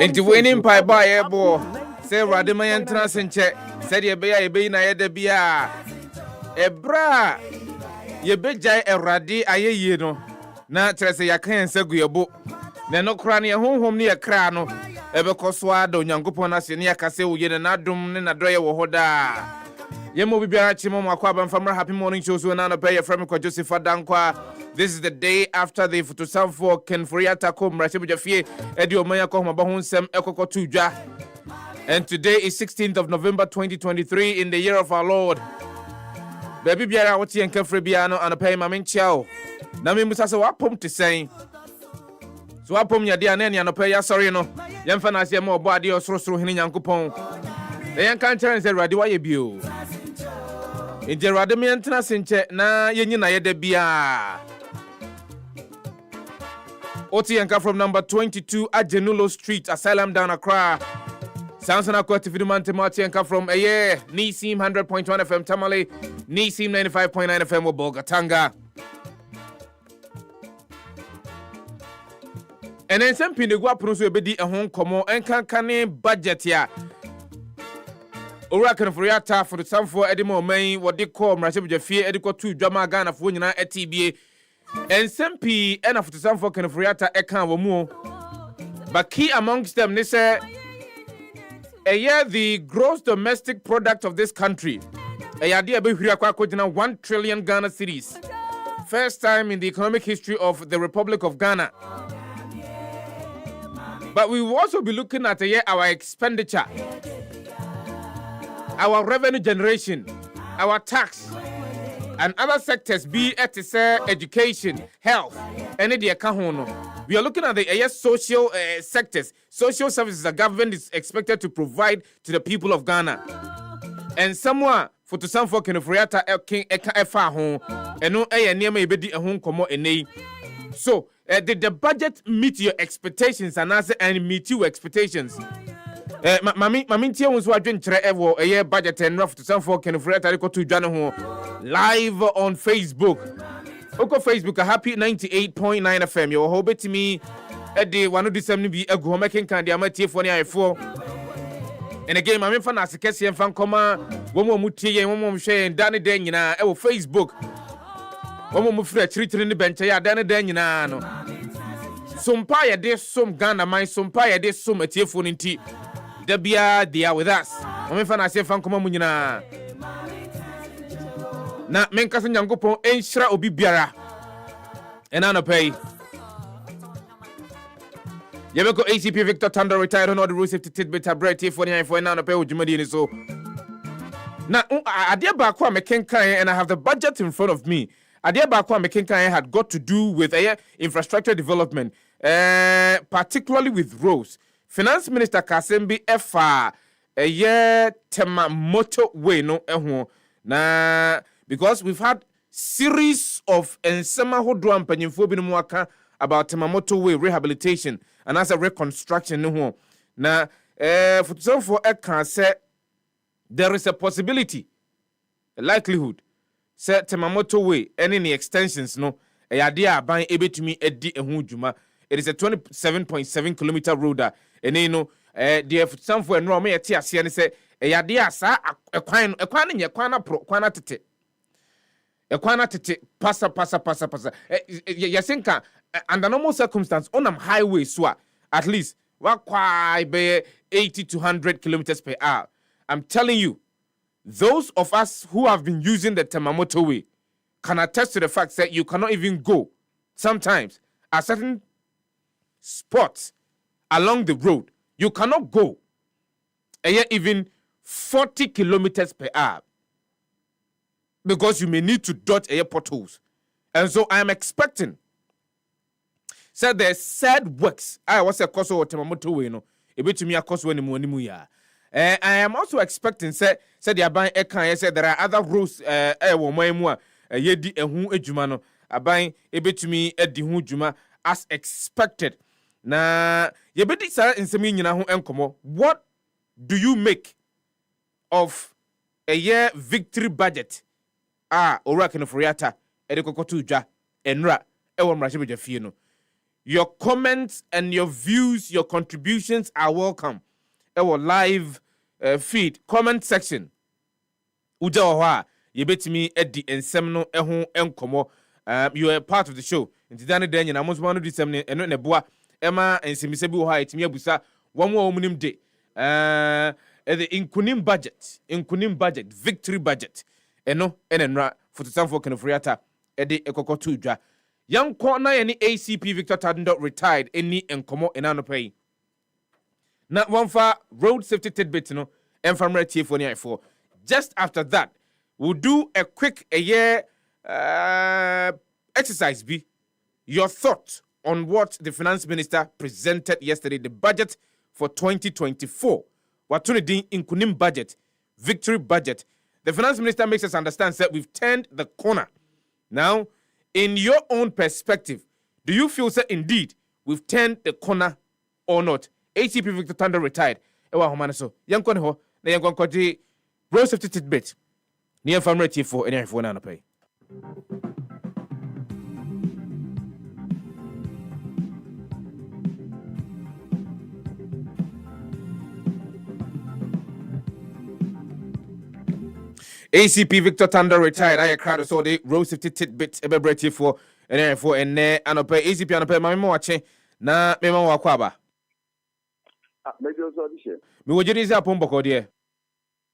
Into winning pie by a boy. Say Radimayan Transenche. Said ye be a be na ye de bia. E bra. Ye be jai e radi aye ye no. Na trese ya kan segu ye bo. Na no kra ne honhom ne ye kra no. Ebe koswa do Nyankopon ase ne yakase wo ye na dum ne na doye wo hoda. Ye mo bibia chimo makwa ban famra happy morning show so na no pay from Sefah Danquah. This is the day after the Futusamfo Kenfuriata ko Mrashibujafie edi omanya ko maba ho nsem ekokotu dwa. And today is 16th of November 2023 in the year of our Lord. Baby biara woti enkafre bia no anapay mamenchiao. Na me musa se wapom te sen. So wapom nya dia na ne anapay ya sorry no. Yemfa na ase ma obo ade osorosoro hene Nyankopon. Na yen kan chere se rade wa ye bio. Inje rade me entena senche na yenyi na ye da bia. Otienka from number 22 at Genulo Street, Asylum down Accra. Sansana Kwati Vidumante Martienka from Nisim 100.1 FM Tamale, Nisim 95.9 FM Bogatanga. And then some Pinegua Prusu Bedi a home como and can budget ya. Orakan for Yata for the Sanfo Edimo May, what they call Mrashibujafie Ediko 2 Drama Ghana for Unina at TBA. And Sempi and after some folk and Friata Ekan Wamu. But key amongst them, they say a year the gross domestic product of this country. A idea be 1 trillion Ghana cedis. First time in the economic history of the Republic of Ghana. But we will also be looking at a year our expenditure, our revenue generation, our tax. And other sectors, be it education, health, and the account. We are looking at the social sectors, social services the government is expected to provide to the people of Ghana. And somewhere for to some folk in the Friata Eka home, and no a near may be a home como ene. So, did the budget meet your expectations and meet your expectations? Mami tia was watching Trevo a year budget and rough to some folk and Friata to Jano live on Facebook. Oko Facebook a happy 98.9 FM. Your hope to me at the one of the 70 a go making candy amateur for the 4. And again, my fan as a Cassie and fan comma, one more muti and one more share and Danny Daniana over Facebook. One more free treated in the bench, ya Danny Daniana. Some pie this, some Ghana, my some pie this, some a telephone in tea. Debia, they are with us. My fan as a fan comma munina. Na menkasa Nyankopon enhira obi biara ena pay. Yebeko ACP Victor Thunder retired on all the rules safety tidbit bread for na pay ojumadi ni so. Na ade ba kwa mekenkan and I have the budget in front of me. Ade ba kwa mekenkan had got to do with infrastructure development, particularly with roads. Finance Minister Kasembi Efa tema motorway no ehwo na. Because we've had series of ensema hodro ampanyimfo bi no aka about motorway rehabilitation and as a reconstruction no. Na for eka say there is a possibility, a likelihood say motorway any extensions no e ade aban ebetumi edi ehu djuma. It is a 27.7 kilometer road and no the some for no me yete ase ne say e ade asa ekwan nye kwana tete. Ekwana tete pasa. Yasinka under normal circumstance on highway so at least quite be 80 to 100 kilometers per hour. I'm telling you, those of us who have been using the motorway can attest to the fact that you cannot even go sometimes at certain spots along the road. You cannot go even 40 kilometers per hour. Because you may need to dodge air potholes. And so I am expecting. Said the said works. I was a cost of motorway no. A bit to me a cost when the ya. I am also expecting said the aban ekan said there are other roads yedi ehu ejuma no. Aban a bit to me edi hu juma as expected. Na ye bedi sara insemi nyina ho enkomo. What do you make of a year victory budget? Orakan of Riata, Edikotu Ja, Enra, Ewan Mrashibujafie no. Your comments and your views, your contributions are welcome. Our live feed, comment section. Uja oha, yebetimi edi ensemno eho enkomo. You are part of the show. Nti dane denye na monsoma no disem ne eno ne boa ema ensemise bi oha etimi abusa wonwo omunim de. The inkunim budget, victory budget. Eno enenra fotosamfo kenofriata ede ekokoto udwa. Yanko na ye ni ACP Victor Tadendo retired eni enkomo enanopai. Na wonfa road safety tidbit no enfamra tiefo ni ifo. Just after that, we'll do a quick exercise B. Your thoughts on what the finance minister presented yesterday, the budget for 2024. Watuni inkunim budget, victory budget. The finance minister makes us understand that we've turned the corner. Now, in your own perspective, do you feel that indeed we've turned the corner or not? ACP Victor Thunder retired. Ewa homane so. Yankon ho na yankon kwaji road safety tidbit. Ni family for any phone na pay. ACP Victor Thunder retired. I crowd so the road safety tidbit ebebreti for any for and anope ACP anope mama wache na mema wakwa ba. Mejo so dishe. Me wojiri za pomboko de.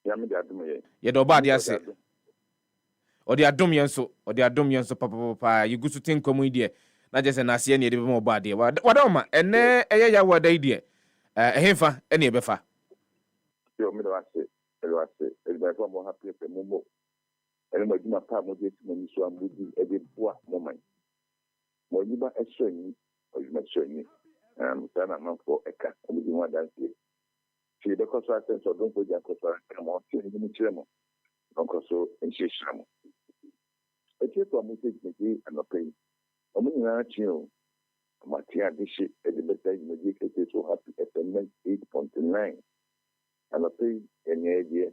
Ya me da dum ye. Ye do ba de ase. Odi adom yenso papa you go to think komu ide na je se na ase ne de be mo ba de wada ma ene eye ya wada ide ehemfa ene e befa Yo me do ase e be for mo happy pe mo ene mo dima pa mo je mo ni so amudi e de boa mo man mo yiba eso ni o yima so ni sana man for eka mo di wa dance ti de ko so ase so don ko ja ko so mo ti ni mi tire mo donc so en chishamo eti to mo te ji anope o mo na chi o matia dishi e de beta ji mo ji ke so happy FM 8.9 anope enye die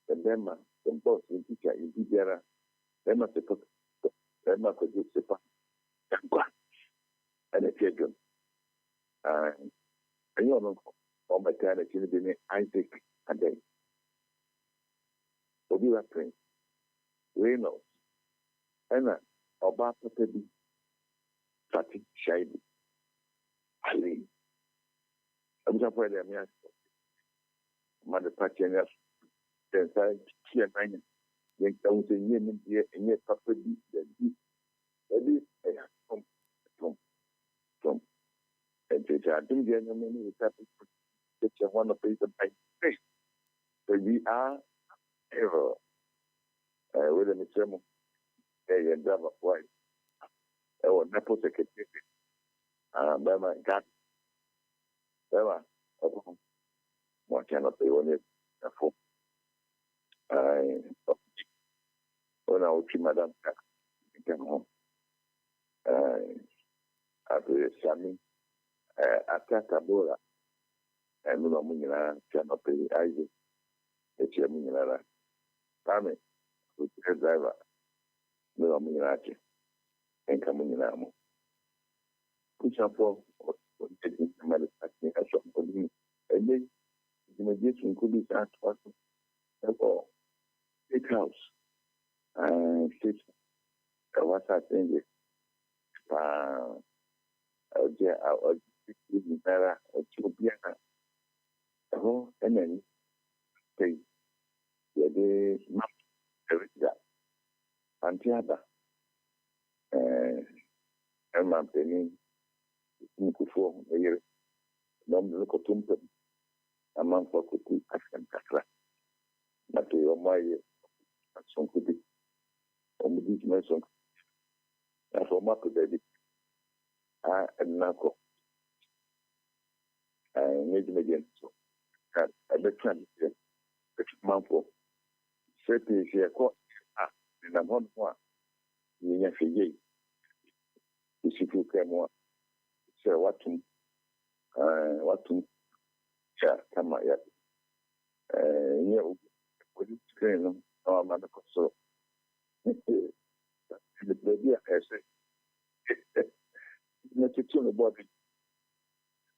the dema the boss in teacher in biara dema se ko dema ko ji Sefah Danquah and it again and you know on my time that you be Isaac and then obi wa pray we know and oba papa bi Fati Shaibu-Ali I'm just for them yes mother patient then side here nine yen don't say yen yen papa bi the from and they are doing the many happen to one of the by faith so we are ever with an extreme and drama why or Naples secretary by my God what cannot be on it for when I would see Madame come home after Sammy Atatabora and Munina cannot pay Isaac. It's your Munina. Tammy, with the driver, Munachi, and Camunamo. Push up for taking the manufacturing as of for me. And then the immediate could be that for state house and state. What's that thing? Better to be a whole and then pay the map and the other and my penny for a year. Don't look at them a month for cookie and Kakra. But to your my some could be on the mason. That's for Marco Daddy. And Nako. Made again. So, I bet you the month for certain here caught in a month one. You have a year. You see, you came one. Say what to come out yet. You with it screen, no, I'm not so. The baby, I say, na to no body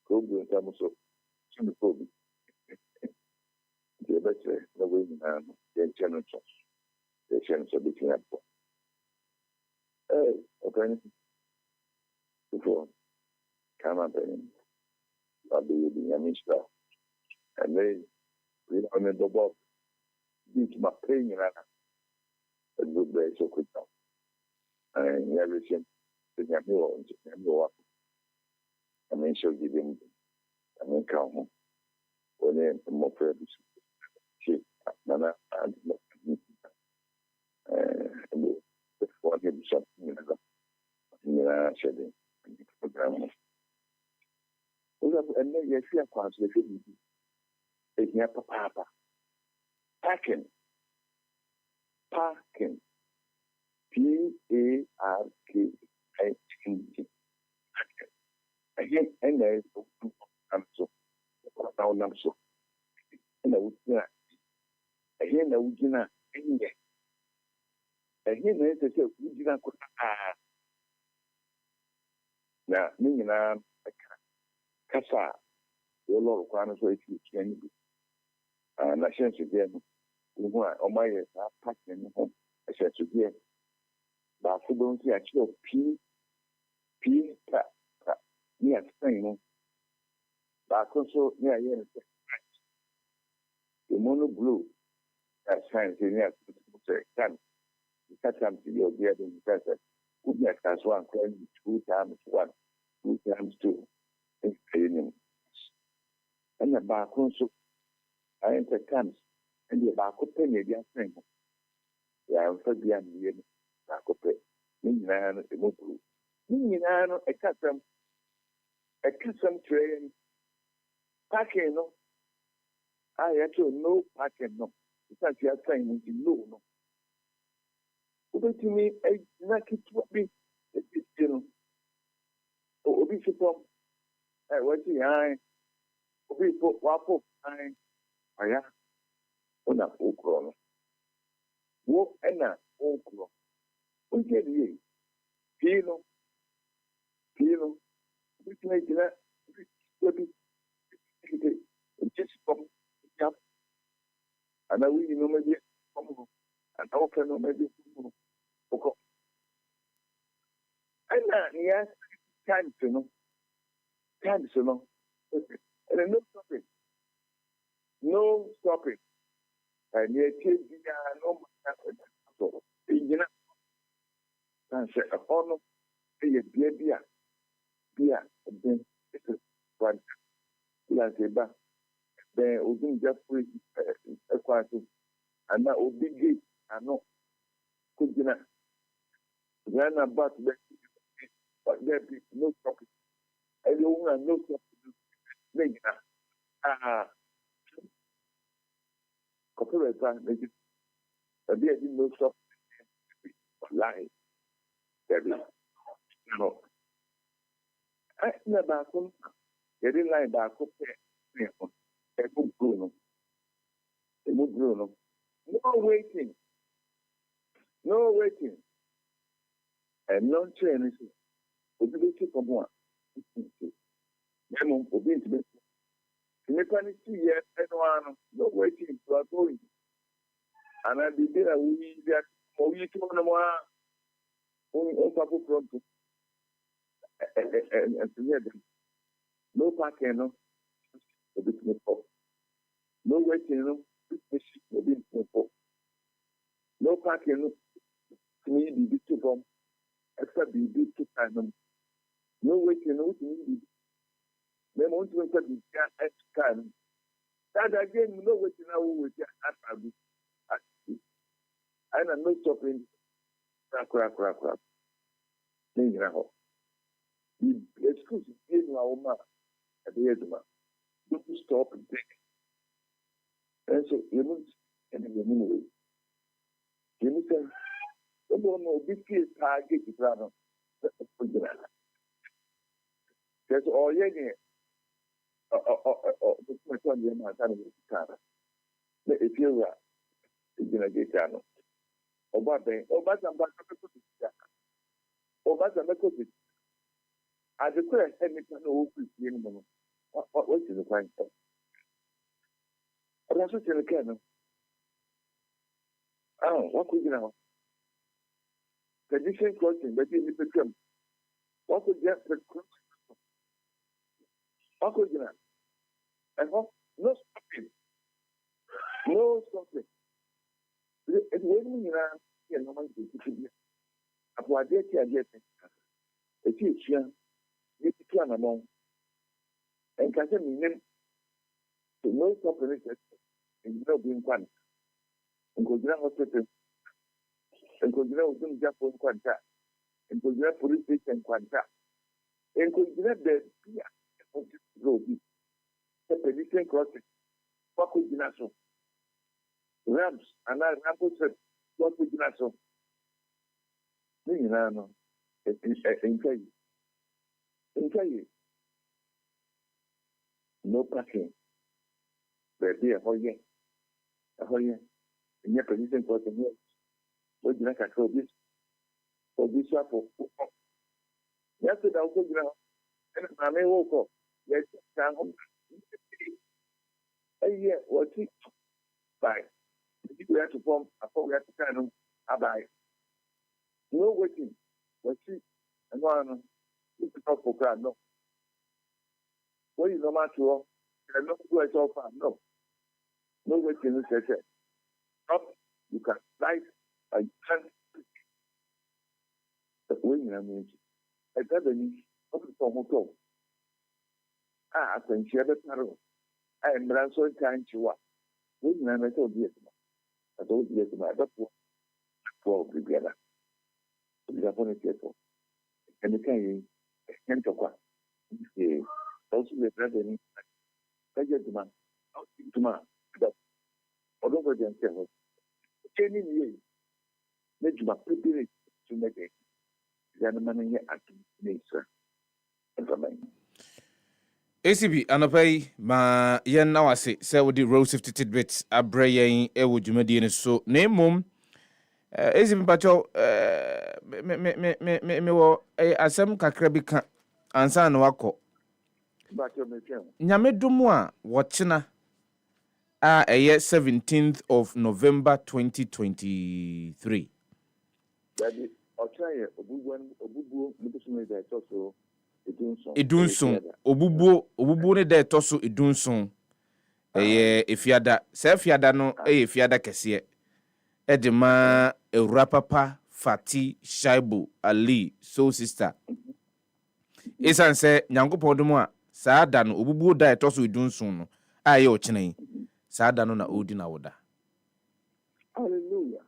problem tam so to the problem the better the way na the channel so the channel so between up okay before come up and I'll be the minister and then we don't know about this my pain and look very so quick now and everything the Yami I mean, she'll give him, I mean, come home. When they're more fair, she, Nana, and before him, something in the shedding program. And then you see a consolation. It's not papa. Packing. P-A-R-K-I-N-G. Again, and there is I'm so and I would again, I would not end it. Again, as I said, we did not now, meaning I'm a Casa, your Lord, one so if you can be. And I sent you there, on my packing home. I said to them, but for don't see actually P. Near Spain, but also near the mono blue that shines in near can catch them to your beard in the desert. Would not as one coin 2 times 1, 2 times 2. And the back also I enter camps and the back of penny their friend. I am for the end back of it. Meaning, I cut them. I cut some train packing no. I actually no packing no. It's not your saying no. Over to me, I not keep me. You know, Obi Super. I was the eye. Obi put wapo eye. Aya. Ona okro. Wo ena okro. Oje die. Pino. Which may be that just from up. And I will know maybe and open or maybe and yes, time to know. And no stopping. And yet, no so you know, and say a honor, Bia, then it's one. Then Odin Jeffrey Equator, and now Obi Gate, I know. Could you not? Then about but there be no topic. Everyone no topic. Corporate time, make it a bit no stop lie. There is no. I never come. They didn't lie back up there. Bruno. No waiting. And no training. Would you be from one? Then will be to be. In the 22 years, anyone, no waiting to go. And I did that we get more you to one on Papa Pronto. And to hear them. No parking, no. No waiting, no. No parking, no. To me, the two from except the big two time. No waiting, no. To me, they want to enter the car. That again, no waiting now with your hand. I know no stopping. Crap. The excuse is in our man at the edge of man. Don't stop and think. And so, you know, and in the meanway, you know, don't know, big kids target the problem. That's all you get. My son, you're not going to car. If you're right, you're going to get down. Obata, I declare any kind of minimum. What is the point? But I said to the canon. Oh, what could you know? Tradition crossing, but in the become. What could you have? What could you know? And what? No stopping. No stopping. It wasn't in a normal situation. Upon a day, a teacher, you can among. And can say, meaning to no stopping and no being one. And go down hospital. And go down with them for Quanta. And go down police station Quanta. And go down the road. The pedestrian crossing. What could you not so? Rams and I ramble said, what could you not so? No. In no parking. There be a whole year. And your pedestrian crossing here. What do you like a crow this? Or this apple? Yesterday, I'll go down. And I may walk up. Yes, down home. Yeah, what's it? Bye. You have to form a we have to kind of buy. No waiting. What's it? And one, it's not for crowd, no. What is no matter what? I don't do it so far, no. No waiting, it's a stop. You can light. I can't. But when I mean, I got the need of the hotel. I can share the parallel. I am so kind to what? When I told you, I told you, my doctor, for together. We are going to get for. And the kind of what? Also, the president, I get the man, to man, but although they are saying, any year, make my preparation to make it. The money at nature. ACB anopai ma yen na wase se wodi row safety tidbits abre yen e wo dwumadi ne so na emom ACB pacho me wo asem kakra bi ka ansa na wako nyamedumu a wochena a eye 17th of November 2023 Daddy Ochaye obubu mutusume da toso edunson obubu ne da toso edunson eye efiada se efiada no efiada kese edema Eurapapa Fati Shaibu-Ali soul sister esan se nyankopon dum a saa da no obubu da toso edunson no aye ochene saa da no na odi na woda. Hallelujah.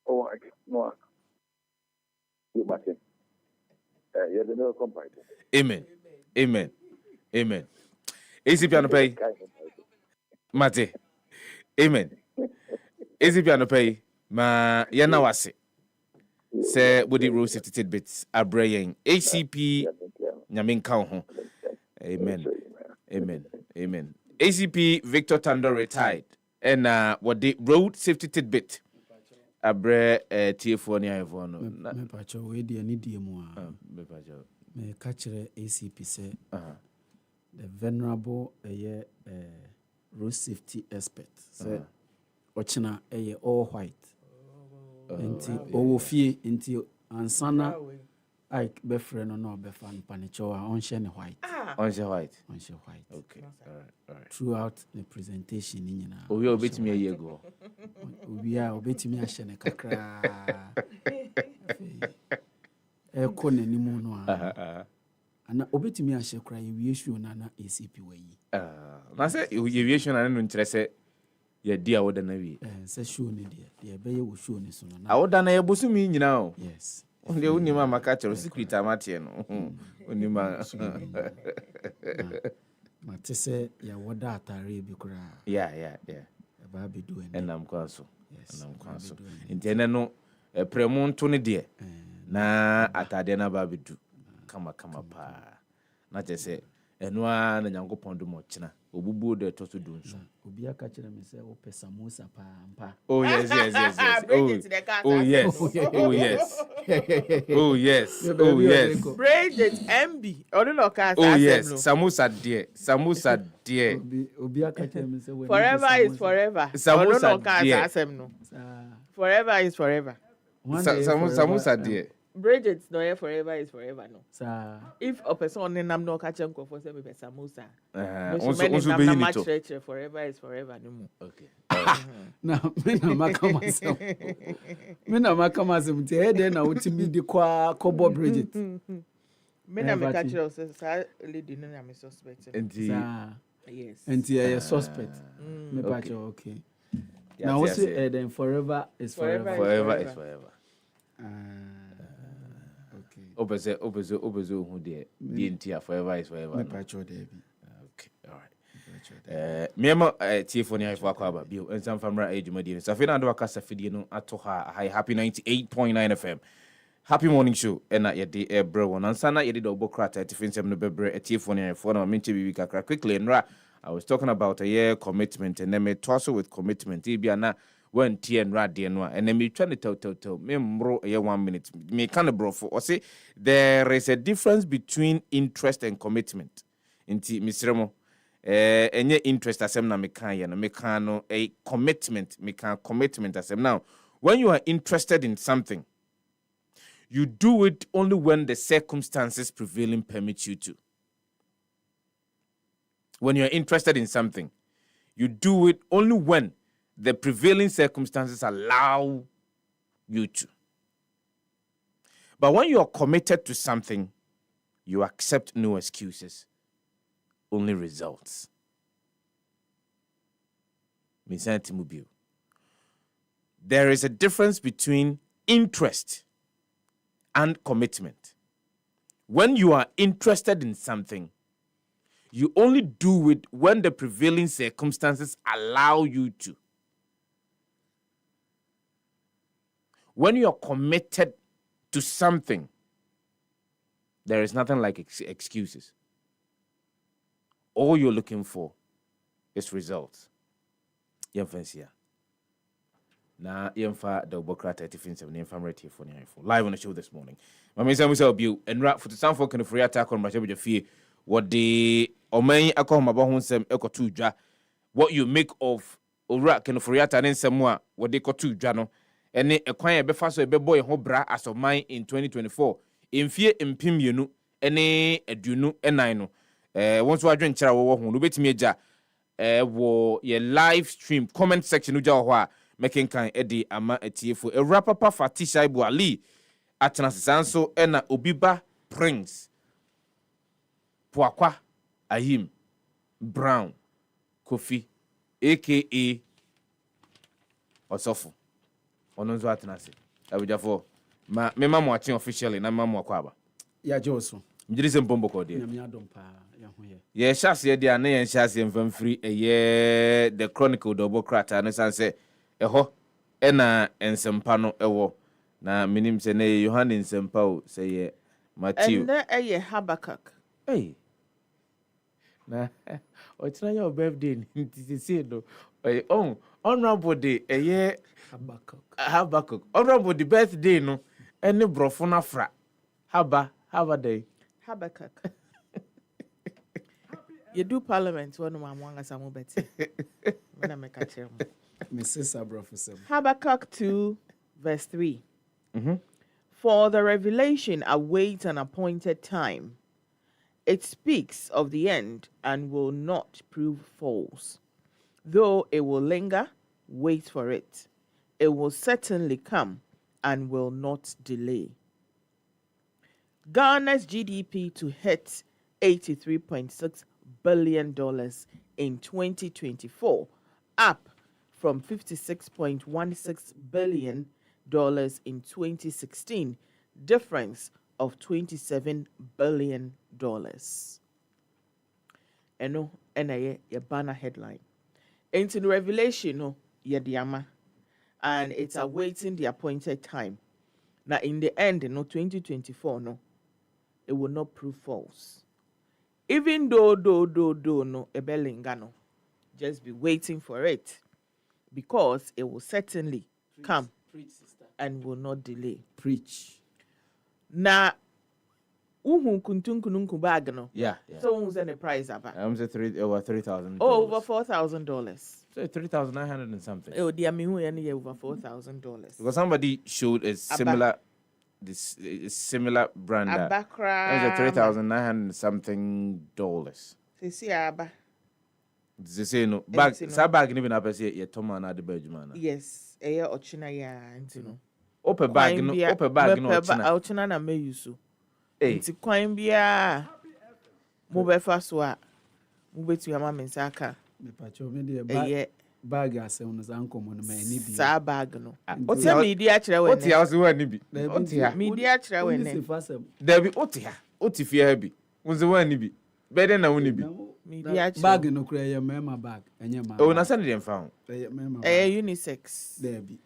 Oh, I no. You must you have no complaint. Amen. Easy piano pay. Mate. Amen. Easy piano pay. Ma yana wase. Se body row safety tidbits abrayen ACP nyamin kan ho. Amen. ACP Victor Tando retired. And what the road safety tidbit abre TF1 ya no me pacho we dia ni die mu a me pacho me ka kire ACP say the venerable road safety expert say ochina all white enti owo fie enti ansana I be friend no be fan panicho on share white on share white okay all right throughout the presentation ni nyina obi obetimi ayego obi a obetimi a share ne kakra ko nanimu no ana obetimi a share kra yewiehun na ACP wayi na say yewiehun na no nkyere se ye dia woda na wi se show ne dia be ye wo show ne so no na awoda na ye bosumi nyina o yes onde unima makachero secret amatie no unima matese ya woda atare bi kura yeah ba be do enam kwaso intene no premu nto ne de na atade na ba be du kama pa na chese Enwa na Nyankopɔn do mo chena. Obubu de to so do nso. Obi aka kyerɛ me sɛ wopɛ samosa paa. Oh yes. Bring it to the car. Oh yes. Oh yes. Bring it MB. No car. Oh yes. Samosa dear. Obi aka kyerɛ me sɛ forever is forever. Samosa dear. Forever is forever. Samosa dear. Bridget, no, forever is forever, no. Sir. If a person nam no catch and for say me samosa. Also forever is forever no more. Okay. Now, me na maka myself. Me na maka myself. Nti e dey na utimi di kwa kobo Bridget. Me na me catch you say lady no na me suspect. Yes. Nti e suspect. Me patch okay. Now we say then forever is forever. Forever is forever. Okay. Obezo who there. The forever is forever. Me patch there. Okay. All right. Mema Tiffany I Poakwa ba bio ensam famra ejumadi no safi na do akasa fidie no ato ha happy 98.9 FM happy morning show na ye de ebre won ansa na ye de obokrata tifensem no bebre Tiffany for na menche bibi kakra quickly nra I was talking about a year commitment and then me toss with commitment bia na when TN radio no and then me try to tell me mro a 1 minute me kind of bro for or say there is a difference between interest and commitment inti misremo enye interest asem na me kan ye no me kan no a commitment me kan commitment asem now when you are interested in something you do it only when the circumstances prevailing permit you to. When you're interested in something you do it only when the prevailing circumstances allow you to. But when you are committed to something, you accept no excuses, only results. There is a difference between interest and commitment. When you are interested in something, you only do it when the prevailing circumstances allow you to. When you are committed to something, there is nothing like excuses. All you're looking for is results. Yemfensia. Na yemfa the Bokrata Tiffin from Radio for live on the show this morning. My name is Samuel and rap for the sound for free attack on my fee. What the Omen Akoma Bahonsem Eko Tuja. What you make of Ora can free attack and somewhere what they call two jano. And a quiet befaso a boy hobra as of mine in 2024. In fear impim you know, any a dunu and I know. Once we are drinking Charawa, who bet me wo ye live stream comment section uja making kind Eddie ama etifu a rapper Fati Shaibu-Ali Atanasanso ena Obiba Prince Poakwa Ahim Brown Kofi aka Osofo Ononzo Atanase abujafo ma mema mo atin officially na mema mo akwaba ya joso mjiri se mpombo ko de nyame adom pa ya ho ye ye hyase de ana ye hyase mfamfiri eye the chronicle double crata no sanse eho ena ensempa no ewo na minim se na Yohane ensempa o se ye Matthew and eye Habakkuk hey na o tina your birthday nti se no on honorable day eye Habakkuk honorable the birthday no ene brofo na fra haba day Habakkuk. You do parliament one mwanga samu beti. Mena me catch him. Mrs. Abrofo. Habakkuk 2 verse 3. For the revelation awaits an appointed time. It speaks of the end and will not prove false. Though it will linger, wait for it. It will certainly come and will not delay. Ghana's GDP to hit $83.6 billion in 2024, up from $56.16 billion in 2016, difference of $27 billion. Eno enaye ye banner headline. Into the revelation no ye diama, and it's awaiting the appointed time. Now in the end, no 2024 no. It will not prove false. Even though no ebelingano, just be waiting for it, because it will certainly come and will not delay. Preach. Na uhu kuntunkununku bag no. Yeah. So who's the price about? I'm say over $3,000. Oh, over $4,000. So 3,900 and something. Oh, dear me, who any over $4,000. Because somebody showed a similar brand that was $3,900 and something dollars. See, Abba. They say no bag. Sa bag ni bina pese ye toma na de bejuma na. Yes, eya ochina ya ntino. Open bag no ochina. Ochina na me yusu. Hey. Nti kwan bia mo be fa so a mo betu ama me nsaka. Me pacho me de bag asem no san komo no me ni bi. Sa bag no. Oti media kire we. Oti house we ni bi. Oti ha. Media kire we ne. There be oti ha. Oti fie ha bi. Wonze we ni bi. Better na woni bi. Media bag no kura ye mema bag. Enye ma. Oh, na send them found. Mema. Unisex. There be.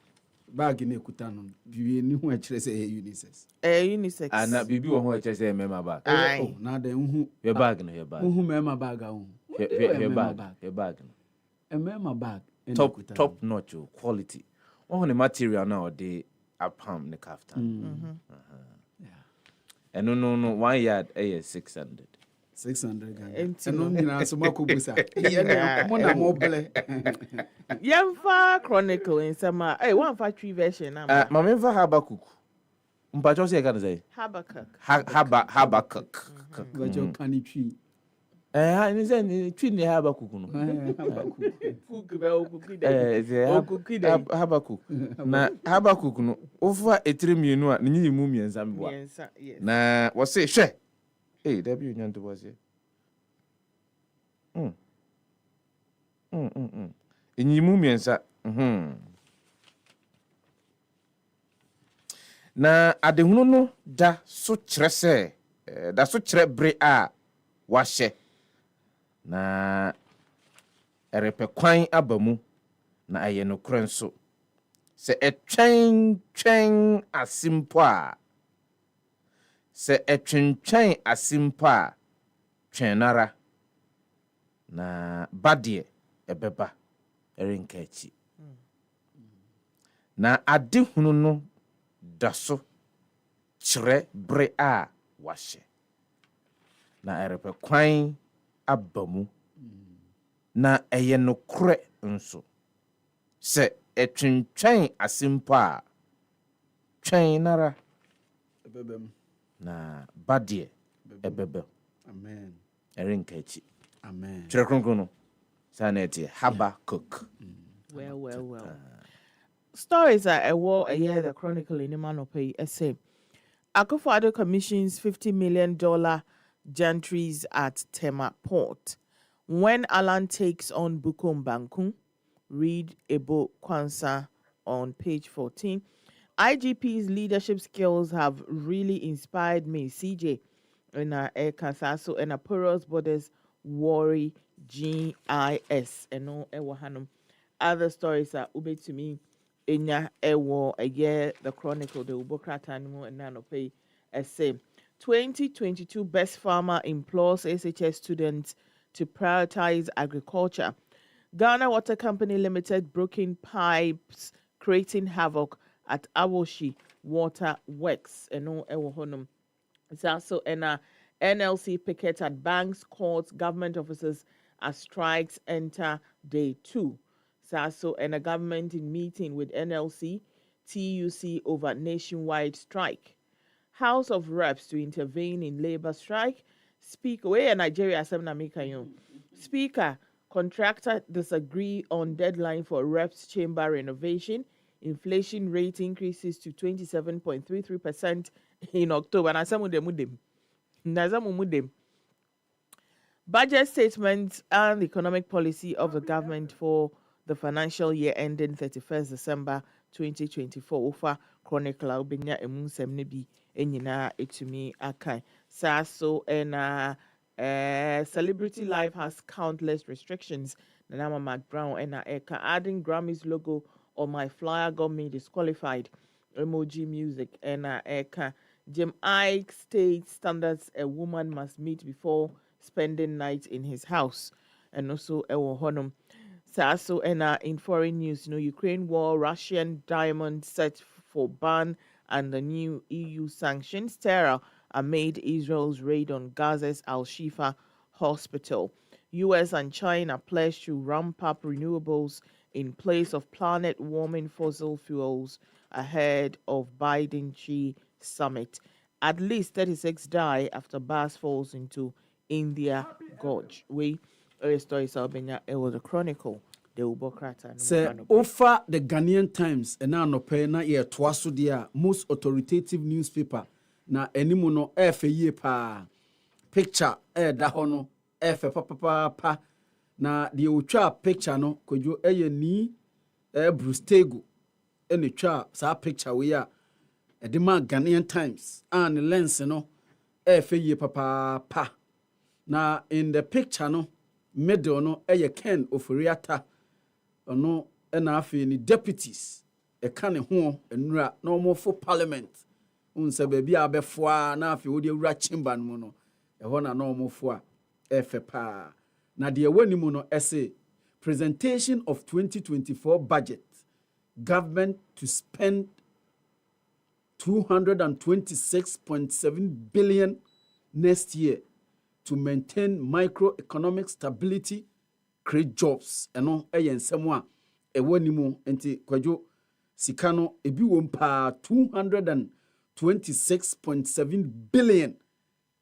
Bag ni ekuta no. Bibi ni ho a kire se unisex. Unisex. Ana bibi wo ho a kire se mema bag. Oh, na de hu. Your bag no, your bag. Hu mema bag a hu. Your bag no. A mema bag. Top notch quality. One the material now they apam ne kaftan. Yeah. And no 1 yard 600. 600 Ghana. And no nyina so makobusa. Mo na mo ble. Yemfa chronicle in sama. Hey, one factory version na. Mama mfa Habakkuk. Mpacho se ka say. Habakkuk. Habakkuk. Gojo kanitwi. Ni say ni twi ni Habakkuk no. Habakkuk. Na Habakkuk no ofa etiremienu a ni nyi mu miensa mboa. Na wo say hwe. Hey, there be unyanto was here. Enyimu miensa. Na adehunu no da so kyerɛ sɛ da so kyerɛ bre a wahyɛ. Na ɛrepɛ kwan aba mu na ayɛ no korɛ nso. Sɛ ɛtwɛn asimpo a se etwentwɛn asimpo a twenara na badie ebeba erenka achi na adehunu no daso kyerɛ bre a wahye na ɛrepɛ kwan abamu na ɛyɛ no korɛ nso sɛ etwentwɛn asimpo a twenara Ebebem. Na badie ebebe. Amen. Erenka achi. Amen. Kyerɛ kronkron no. Saneti Habakkuk. Well. Stories are a war a year the chronicle in Imanope essay. Akufo-Addo commissions $50 million gantries at Tema Port. When Alan takes on Bukom Bankun, read Ebo Kwansa on page 14. IGP's leadership skills have really inspired me. CJ and Kasaso and Porous Borders Worry GIS and no Ewahanum. Other stories are ube to me. Enya Ewo a year the Chronicle the Ubokrata Animal and Nanope essay. 2022 Best Farmer implores SHS students to prioritize agriculture. Ghana Water Company Limited broken pipes creating havoc at Awoshi Water Works and no Ewohonum. It's also an NLC picket at banks, courts, government offices as strikes enter day 2. It's also a government in meeting with NLC, TUC over nationwide strike. House of Reps to intervene in labor strike. Speaker, where Nigeria Speaker, contractor disagree on deadline for Reps chamber renovation. Inflation rate increases to 27.33% in October. Budget statements and economic policy of the government for the financial year ending 31st December 2024. Ufa Chronicle Ubenya Emunsem Nebi Enyina Etumi Akai. Saso and Celebrity Life has countless restrictions. Nanama McBrown and Eka adding Grammys logo on my flyer got me disqualified. Emoji music and Eka Jim Ike state standards a woman must meet before spending nights in his house. And also, honum. So, and in foreign news, Ukraine war, Russian diamond set for ban, and the new EU sanctions terror amid Israel's raid on Gaza's Al-Shifa hospital. US and China pledge to ramp up renewables in place of planet-warming fossil fuels ahead of Biden-Xi summit. At least 36 die after bus falls into India Gorge. Stories it was a chronicle. Say over the Ghanaian Times and now no pay na ye twaso dia most authoritative newspaper na enimu no ye pa picture da ho no pa na the utwa picture no kojo ni Bruce Tego ene twa sa picture we ya edema Ghanaian Times and lens no ye pa na in the picture no middle no Ken Oforiata no na afi ni deputies ka ne ho enura na omo for parliament unse ba bia abefoa na afi wo de wura chamber no no ho na omo fo a pa na de wani mu no essay presentation of 2024 budget government to spend 226.7 billion next year to maintain microeconomic stability, create jobs, and ensemo a wanimu enti kwajo sikano ebi wompa 226.7 billion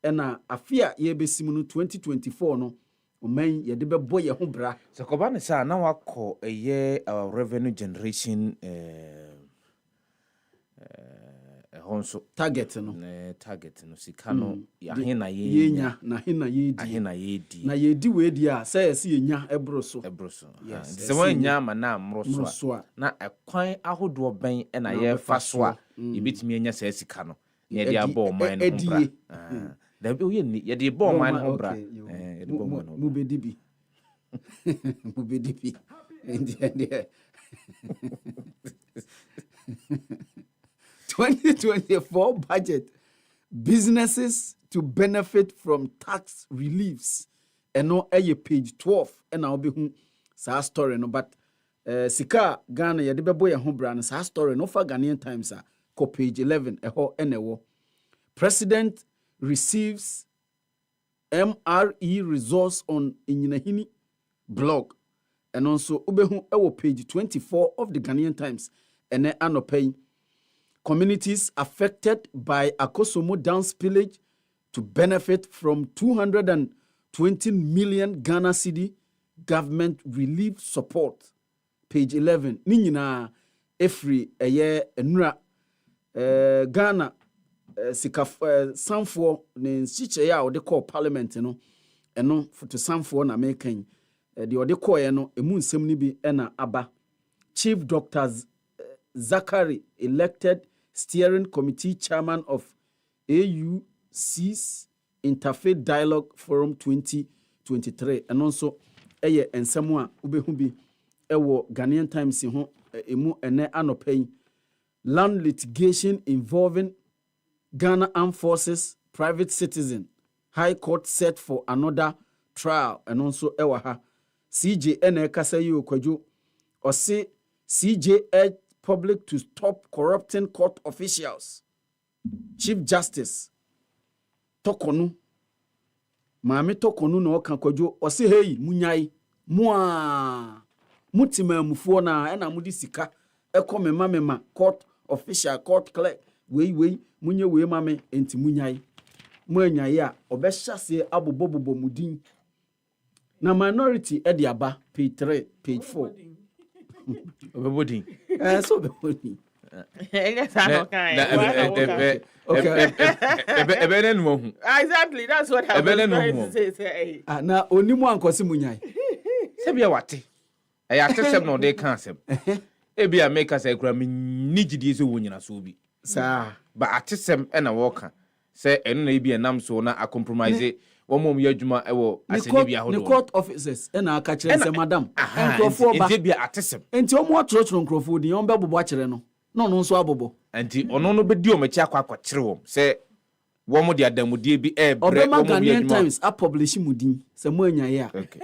ena afia yebesimu no 2024 no oman yede bebo ye ho bra so kobane sa na wako eye revenue generation honso target no sikano ahina yenya na yedi we dia say ese yenya ebroso yes se wanya ma na mroso na ekwan ahodo ben na ye fa so a ebetimi enya sa sika no ye dia bo man no bra da bi ye ni ye dia bo man no bra ye dia bo man no mu bedibi 2024 budget, businesses to benefit from tax reliefs. And no page 12 and I'll be sa story no but sika Ghana ya debe boy ho bra no sa story no for Ghanaian Times ko page 11 eho enewo. President receives MRE resource on Inyinahini blog and also ubehu ewo page 24 of the Ghanaian Times and anopay communities affected by Akosomo Dam spillage to benefit from 220 million Ghana cedi government relief support. Page 11. Ninyina every enura Ghana sikaf sanfo ne nsiche ya ode call parliament no eno to sanfo na mekan de ode call ye no emu nsem ni bi na aba. Chief Doctors Zachary elected steering committee chairman of AUC's Interfaith Dialogue Forum 2023 and also ensemo a ubehu bi ewo Ghanaian Times ho emu ene anopay land litigation involving Ghana Armed Forces private citizen High Court set for another trial and also ewa ha CJ ene kasa yi okwadwo ose CJ public to stop corrupting court officials. Chief Justice Tokonu Mami Tokonu no kan kwadwo ose hey munyai mua mutima mufuo na ena mudi sika eko mema court official court clerk wei munye wei mame enti munyai muanyai a obehase abobobobo mudin na minority ediaba page 3 page 4 obebodin so obebodin exactly, that's what happened. Na onimu ankosi munyai se bia wate ya atesem no de kan asem e bia make us ekura me nigidi se wonyina so bi sa ba atesem e na wo kan se enu na bia nam so na compromise wo mom ya adwuma e wo aseni bia hodo the court officers e na aka kire se madam enkrofo ba e bia atesem enti omo atrotro enkrofo di on be bobo akire no no nso abobo enti ono no be di o machi akwa kire wo se Womo de adamudie bi Obema Ghanaian Times a publish mudin. Se mo nya ya. Okay.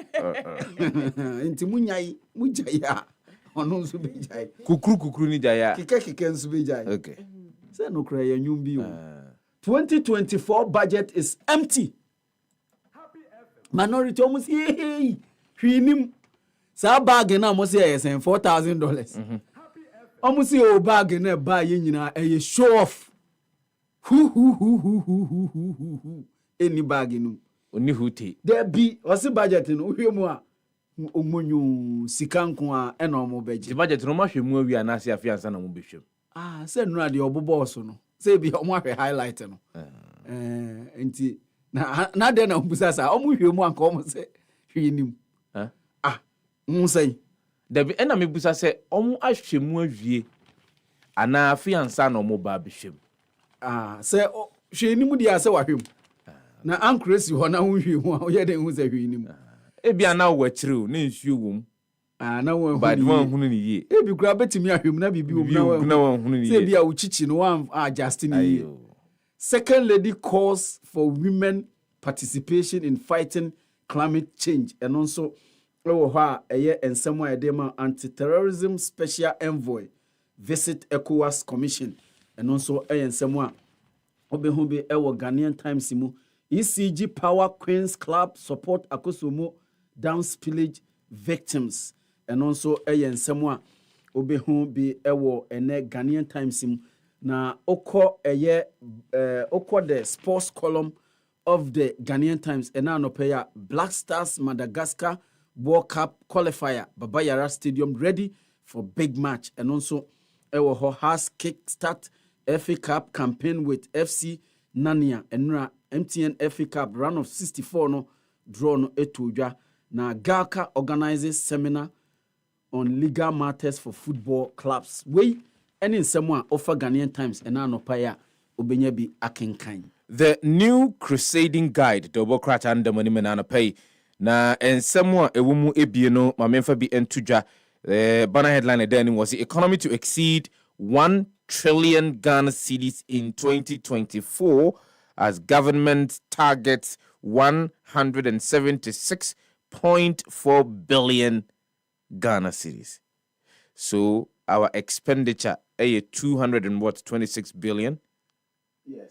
Nti munyai mujaya. Ono nso bejai. Kukru ni jaya. Kike nso bejai. Okay. Say no cry yenwum bi o. 2024 budget is empty. Minority almost hey hwinim. Sa bag na mo say $4,000. Almost say bag na buy nyina e show off. Hu. Any bag no. Oni huti. There be what's budget no hwemu a omonyu sika nko a e na omo beje. The budget no ma hwemu awi anase afiansa na mo behwem. Say no de obobo so no. Say bi omo ahwe highlight no. Enti na de na obusa sa omo hwemu anka omo se hwinim. Say Dabi ena mebusa se omo ahwemu awie ana afiansa na omo ba behwem. Say hwenim dia se wahwem. Na ankresi ho na hwemu a ye de hu se hwenim. Ebia na wo akire na nsuo wom. Na wo Bad one hunu ni ye. Ebi kura betimi ahwem na bibi wom na wo hunu ni ye. Say bia uchichi no one adjust ni ye. Second lady calls for women participation in fighting climate change and also ewo ho a eye ensem a edema anti-terrorism special envoy visit ECOWAS commission and also eye ensem a obehu bi ewo Ghanaian Times mu ECG Power Queens Club support akosomo down spillage victims and also eye ensem a obehu bi ewo ene Ghanaian Times mu na oko eye oko the sports column of the Ghanaian Times and now no pay Black Stars Madagascar World Cup qualifier Baba Yara Stadium ready for big match and also ewo has kickstart FA Cup campaign with FC Nania and MTN FA Cup round of 64 no draw no etudwa na Galka organizes seminar on legal matters for football clubs. We any someone offer Ghanaian Times and now no paya obenya bi akenkan. The new crusading guide double crat and the money menana pay na and someone ewumu ebie no mamemfa bi entudwa. The banner headline then was the economy to exceed 1 trillion Ghana cedis in 2024 as government targets 176.4 billion Ghana cedis. So our expenditure 226 billion. Yes.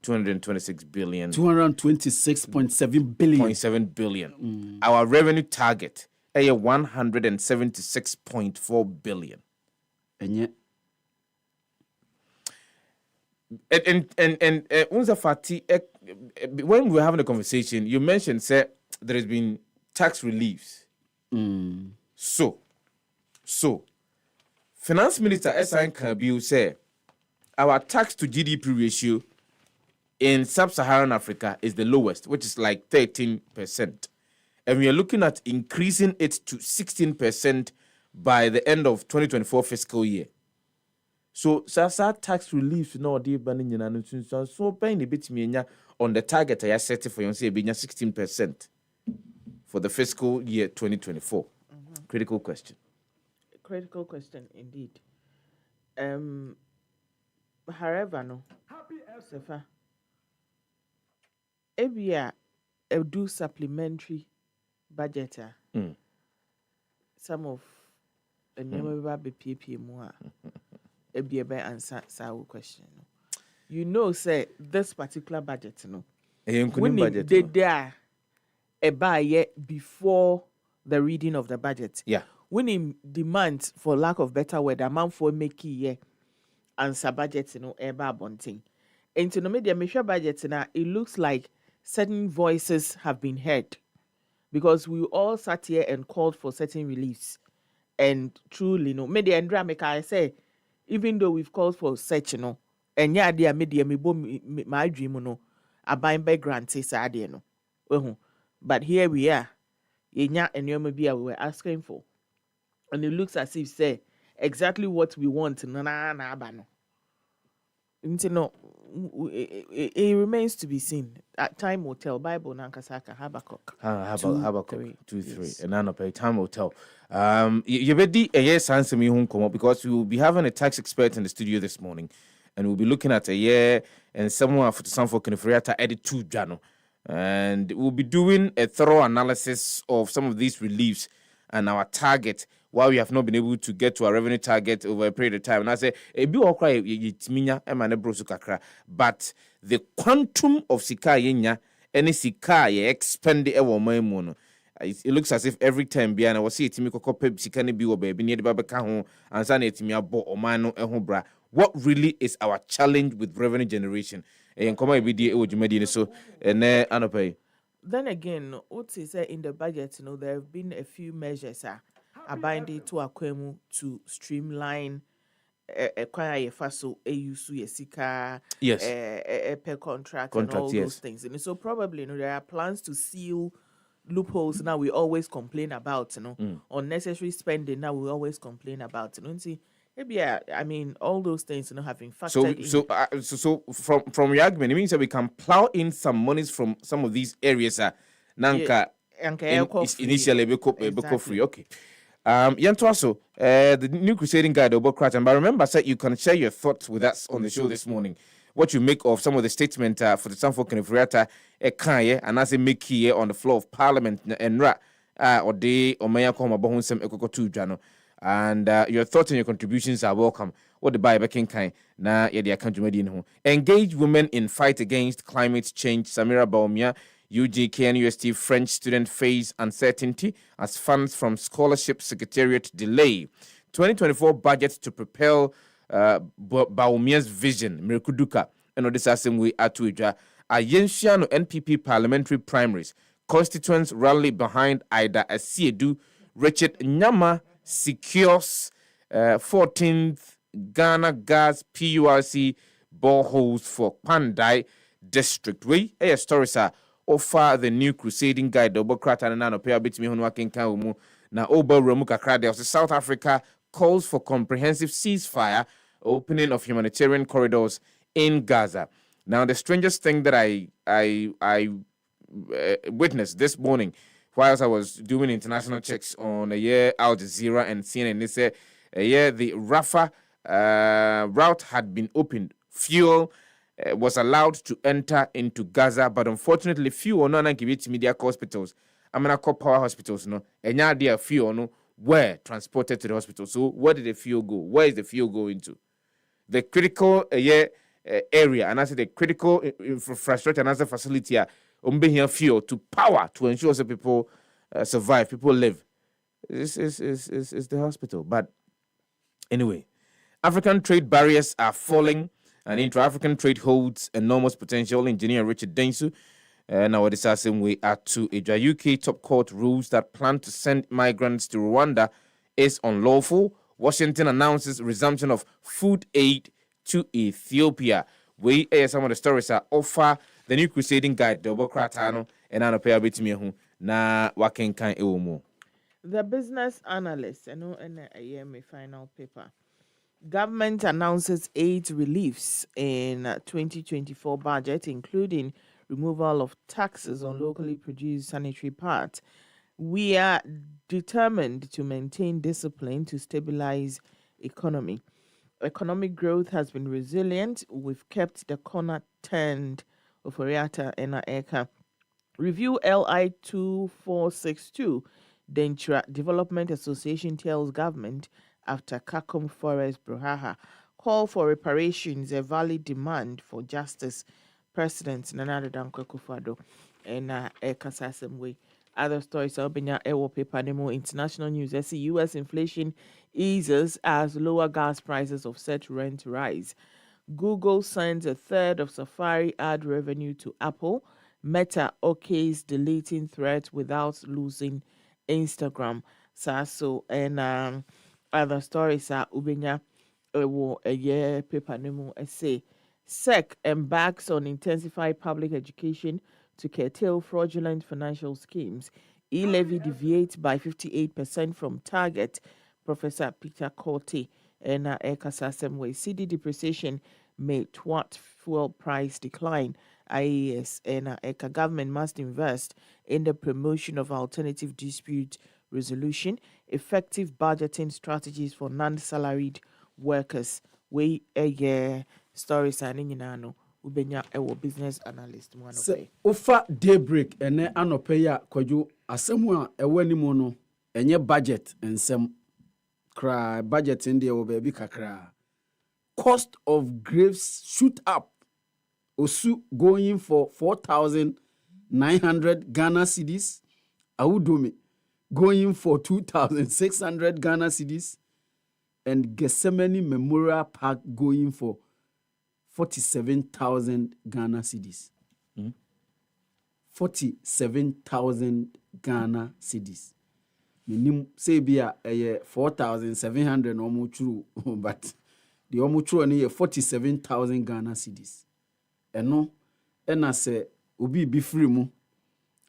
226 billion. 226.7 billion. 0.7 billion. Our revenue target 176.4 billion. And Unza Fati, when we were having a conversation, you mentioned say there has been tax reliefs. So, Finance Minister S.I. Kabiu said our tax to GDP ratio in sub-Saharan Africa is the lowest, which is like 13%. And we are looking at increasing it to 16% by the end of 2024 fiscal year. So, Sasa tax relief no de banning so paying a bit on the target I set for you say 16% for the fiscal year 2024. Critical question. Critical question indeed. However, no. Sefah. Ebia do supplementary budget. Some of the never be PPM more. Ebia be answer our question. You know, say this particular budget, no. When they there a buy before the reading of the budget. Yeah. When him demands, for lack of better word, amount for make answer budget, eba bunting. And to no media measure budget now, it looks like certain voices have been heard because we all sat here and called for certain reliefs. And truly, media and drama, I say, even though we've called for such, and yeah, dear media, my dream, a buying by grants, but here we are, and we were asking for. And it looks as if say exactly what we want. It remains to be seen. At time will tell. Bible Nankasaka Habakkuk. Habakkuk 2:3. And none of time will tell. You ready? Yes, answer me home come up because we will be having a tax expert in the studio this morning. and we'll be looking at a year and someone for some for Kenefriata edit 2 Jano. And we'll be doing a thorough analysis of some of these reliefs and our target, why we have not been able to get to our revenue target over a period of time. And I say, but the quantum of sika yenya, any sika ye expend it looks as if every time Biana was see Timiko Pep Sikani Biwa baby near the Babakaho and Sanetimia Bo Omano Ehobra. What really is our challenge with revenue generation? And come every day, so and Anopay. Then again, what is in the budget? There have been a few measures are binding to Akwemu to streamline acquire faso use sika per contract and all those things. And so probably there are plans to seal loopholes now we always complain about, unnecessary spending now we always complain about. See, maybe I mean all those things having factored in. So from your argument, it means that we can plow in some monies from some of these areas. Nanka initially be free. Okay. Yantoaso, the New Crusading Guide about Kratom. But remember, sir, you can share your thoughts with us on the show this morning. What you make of some of the statement for the Sanford Kenefriata Kanye and as a make here on the floor of Parliament and or day or Maya Koma Bohonsem Ekokotu Jano. And your thoughts and your contributions are welcome. What the Bible can kind na yedia kanjumedi. Engage women in fight against climate change. Samira Baumia, UGK and UST French student face uncertainty as funds from scholarship secretariat delay. 2024 budget to propel Baumia's vision, Mirkuduka, and this assembly atuja. Ayensiano NPP parliamentary primaries. Constituents rally behind Ida Asiedu. Richard Nyama secures 14th Ghana Gas PURC boreholes for Pandai district. We a story sir offer the New Crusading Guide double crata and nano pay bit me on working kaumu na oba remuka crowd of South Africa calls for comprehensive ceasefire, opening of humanitarian corridors in Gaza. Now, the strangest thing that I witnessed this morning, whilst I was doing international checks on Al Jazeera and CNN, they said the Rafah route had been opened. Fuel was allowed to enter into Gaza, but unfortunately, fuel no give it to media hospitals. I'm gonna call power hospitals, no, and now their fuel no were transported to the hospital. So where did the fuel go? Where is the fuel going to? The critical area, and I say the critical infrastructure and other facility are here fuel to power to ensure that people survive, people live. This is the hospital. But anyway, African trade barriers are falling, and intra-African trade holds enormous potential. Engineer Richard Densu. Now, this is same way to a UK top court rules that plan to send migrants to Rwanda is unlawful. Washington announces resumption of food aid to Ethiopia. We some of the stories are offer the New Crusading Guide, double cratano, and I pay a bit me na waken kan ewomo. The business analyst, and a final paper. Government announces 8 reliefs in 2024 budget, including removal of taxes on locally produced sanitary pads. We are determined to maintain discipline to stabilize economy. Economic growth has been resilient. We've kept the corner turned of Oriata and Eka. Review LI 2462. Danquah Development Association tells government after Kakum Forest Bruhaha. Call for reparations, a valid demand for justice. President Nana Danquah Kufado and Eka Sasemwe. Other stories are being a paper anymore. International news. I see U.S. inflation eases as lower gas prices offset rent rise. Google sends a third of Safari ad revenue to Apple. Meta okays deleting threats without losing Instagram. So and other stories are ubenya a year paper anymore. I say SEC embarks on intensified public education to curtail fraudulent financial schemes. E-levy deviates by 58% from target. Professor Peter Corte and Ekasa Semwe. CD depreciation may thwart fuel price decline. IAS and Eka government must invest in the promotion of alternative dispute resolution, effective budgeting strategies for non-salaried workers. We stories and nyina no ubenya ewo business analyst mu Se ofa daybreak ene anope ya kwadwo asemu a ewo animu no enye budget ensem kra budget inde wo ba bi kakra. Cost of grapes shoot up. Osu going for 4,900 Ghana cedis. Awudome going for 2,600 Ghana cedis. And Gethsemane Memorial Park going for 47,000 Ghana cedis. 47,000 Ghana cedis. Minim say bia 4,700 no mo true, but the omo true ni 47,000 Ghana cedis. Eno ena se obi bi free mu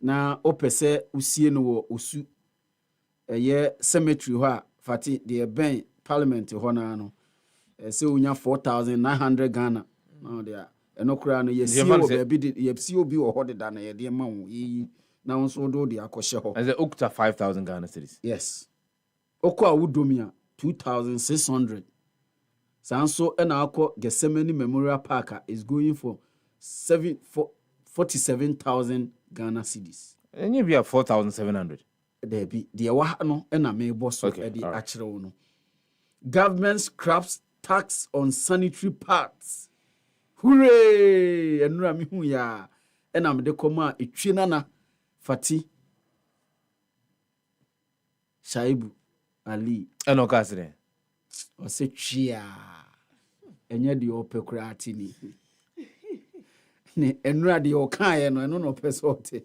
na opese usie no wo osu cemetery ho a Fati the ben parliament ho na no se unya 4,900 Ghana no there eno kura no ye see wo be ye see obi wo ho de da na ye de ma wo yi na nso do de akɔhye ho as the okta 5,000 Ghana cedis. yes okwa wudomia 2,600 sanso ena akɔ Gethsemane Memorial Park is going for 47,000 Ghana cedis. And you be at 4,700. There be the wa no ena me boss so e di akere no. Government scraps tax on sanitary pads. Hooray! Enura mi hu ya. Ena me de koma etwe nana Fati Shaibu-Ali. Eno kasire. O se twia. Enye di opekura atini. Ne enura de okan no eno no pesote.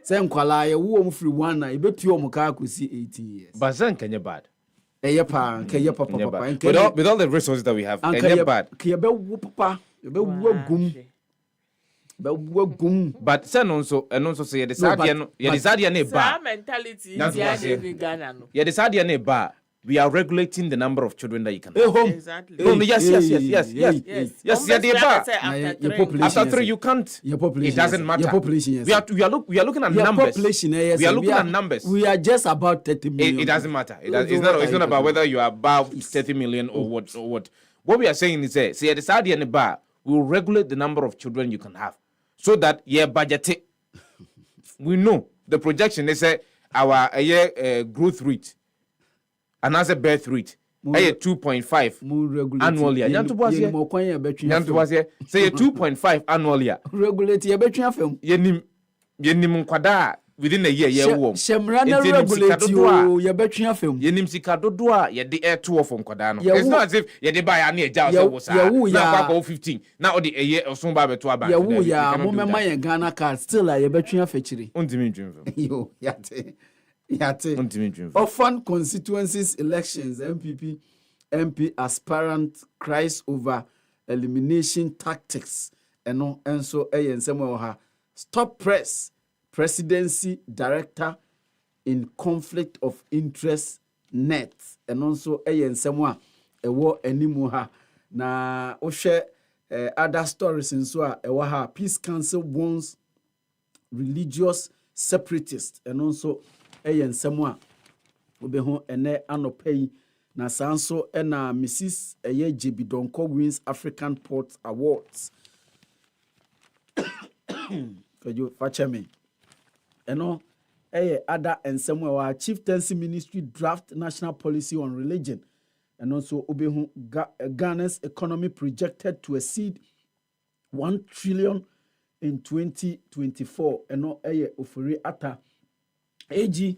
Say nkwala ye wo mfiri 1 na ebetu o ka akosi 18 years. But then can you bad? Pa nke papa with all the resources that we have, can you bad? Ke be wo papa, be wo gum. But sen also and also say the sadia no, ye sadia ne ba. Mentality is in Ghana no. Ye the sadia ne ba. We are regulating the number of children that you can have. Exactly. Yes. After 3 you can't. Your population. It doesn't matter. Your population. Yes. We are looking at your numbers. Population, yes, we are looking at numbers. We are just about 30 million. It doesn't matter. It's not about whether you are above 30 million or what. What we are saying is say the Saudi and the bar will regulate the number of children you can have, so that budget. We know the projection. They say our growth rate. And as a birth rate, 2.5 annually. Say 2.5 annually. Regulate your between film. Yenim kwada within a year, Shemrana regulate your between film. Yenim sikadodoa, ye de air 2 from Kwadano. It's not as if ye de buy any jaws was 15. Now the a year or soon by 2 bank. My Ghana card still a between fetchery. Yo, yate. Often constituencies elections, MP aspirant cries over elimination tactics. And so stop press presidency director in conflict of interest net. And also war anymore. Na oshe other stories in so Peace Council warns religious separatists and also ensemo obeho ene anopei na sanso ena Mrs. JB Danquah wins African Port Awards. Fejo facheme eno other ensemo wa Chieftaincy Ministry draft national policy on religion, and also obeho Ghana's economy projected to exceed 1 trillion in 2024. Eno ofuri ata AG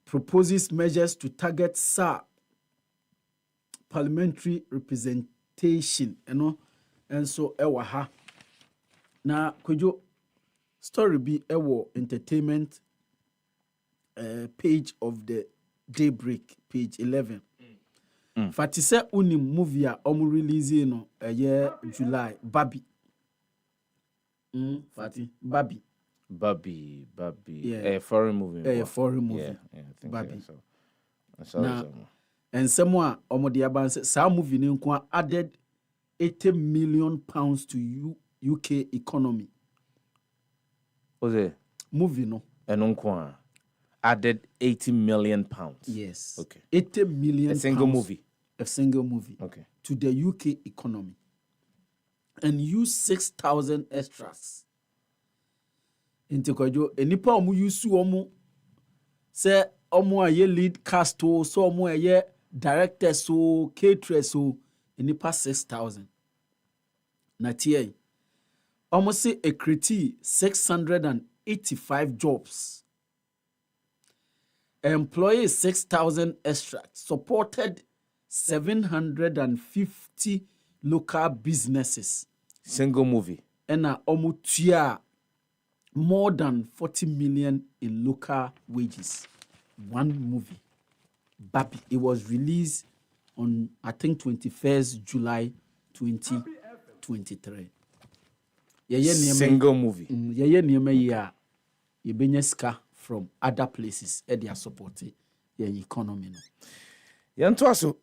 proposes measures to target SAR parliamentary representation, and so ewaha. Na kojo story be ewo entertainment page of the Daybreak, page 11. Fati se uni movie a omu release no July Babi. Fati Babi. Yeah. A foreign movie. A foreign movie. Yeah, I think Babi. So. Now, and someone Omodiaban said some movie nko added 80 million pounds to UK economy. Was it? Movie no. And nko added 80 million pounds. Yes. Okay. 80 million a single pounds, movie. A single movie. Okay. To the UK economy. and use 6,000 extras. Into Kwajo, enipa omu use omu say omu aye lead cast o, so omu aye director so caterers so enipa 6,000. Na tie omu say ekriti 685 jobs. Employee 6,000 extra, supported 750 local businesses. Single movie. And almost tuya more than 40 million in local wages. One movie. Babi. It was released on, I think, 21st July 2023. Single movie. Yeye niyeme ya yebenyeska from other places they are supporting your economy. Yantuaso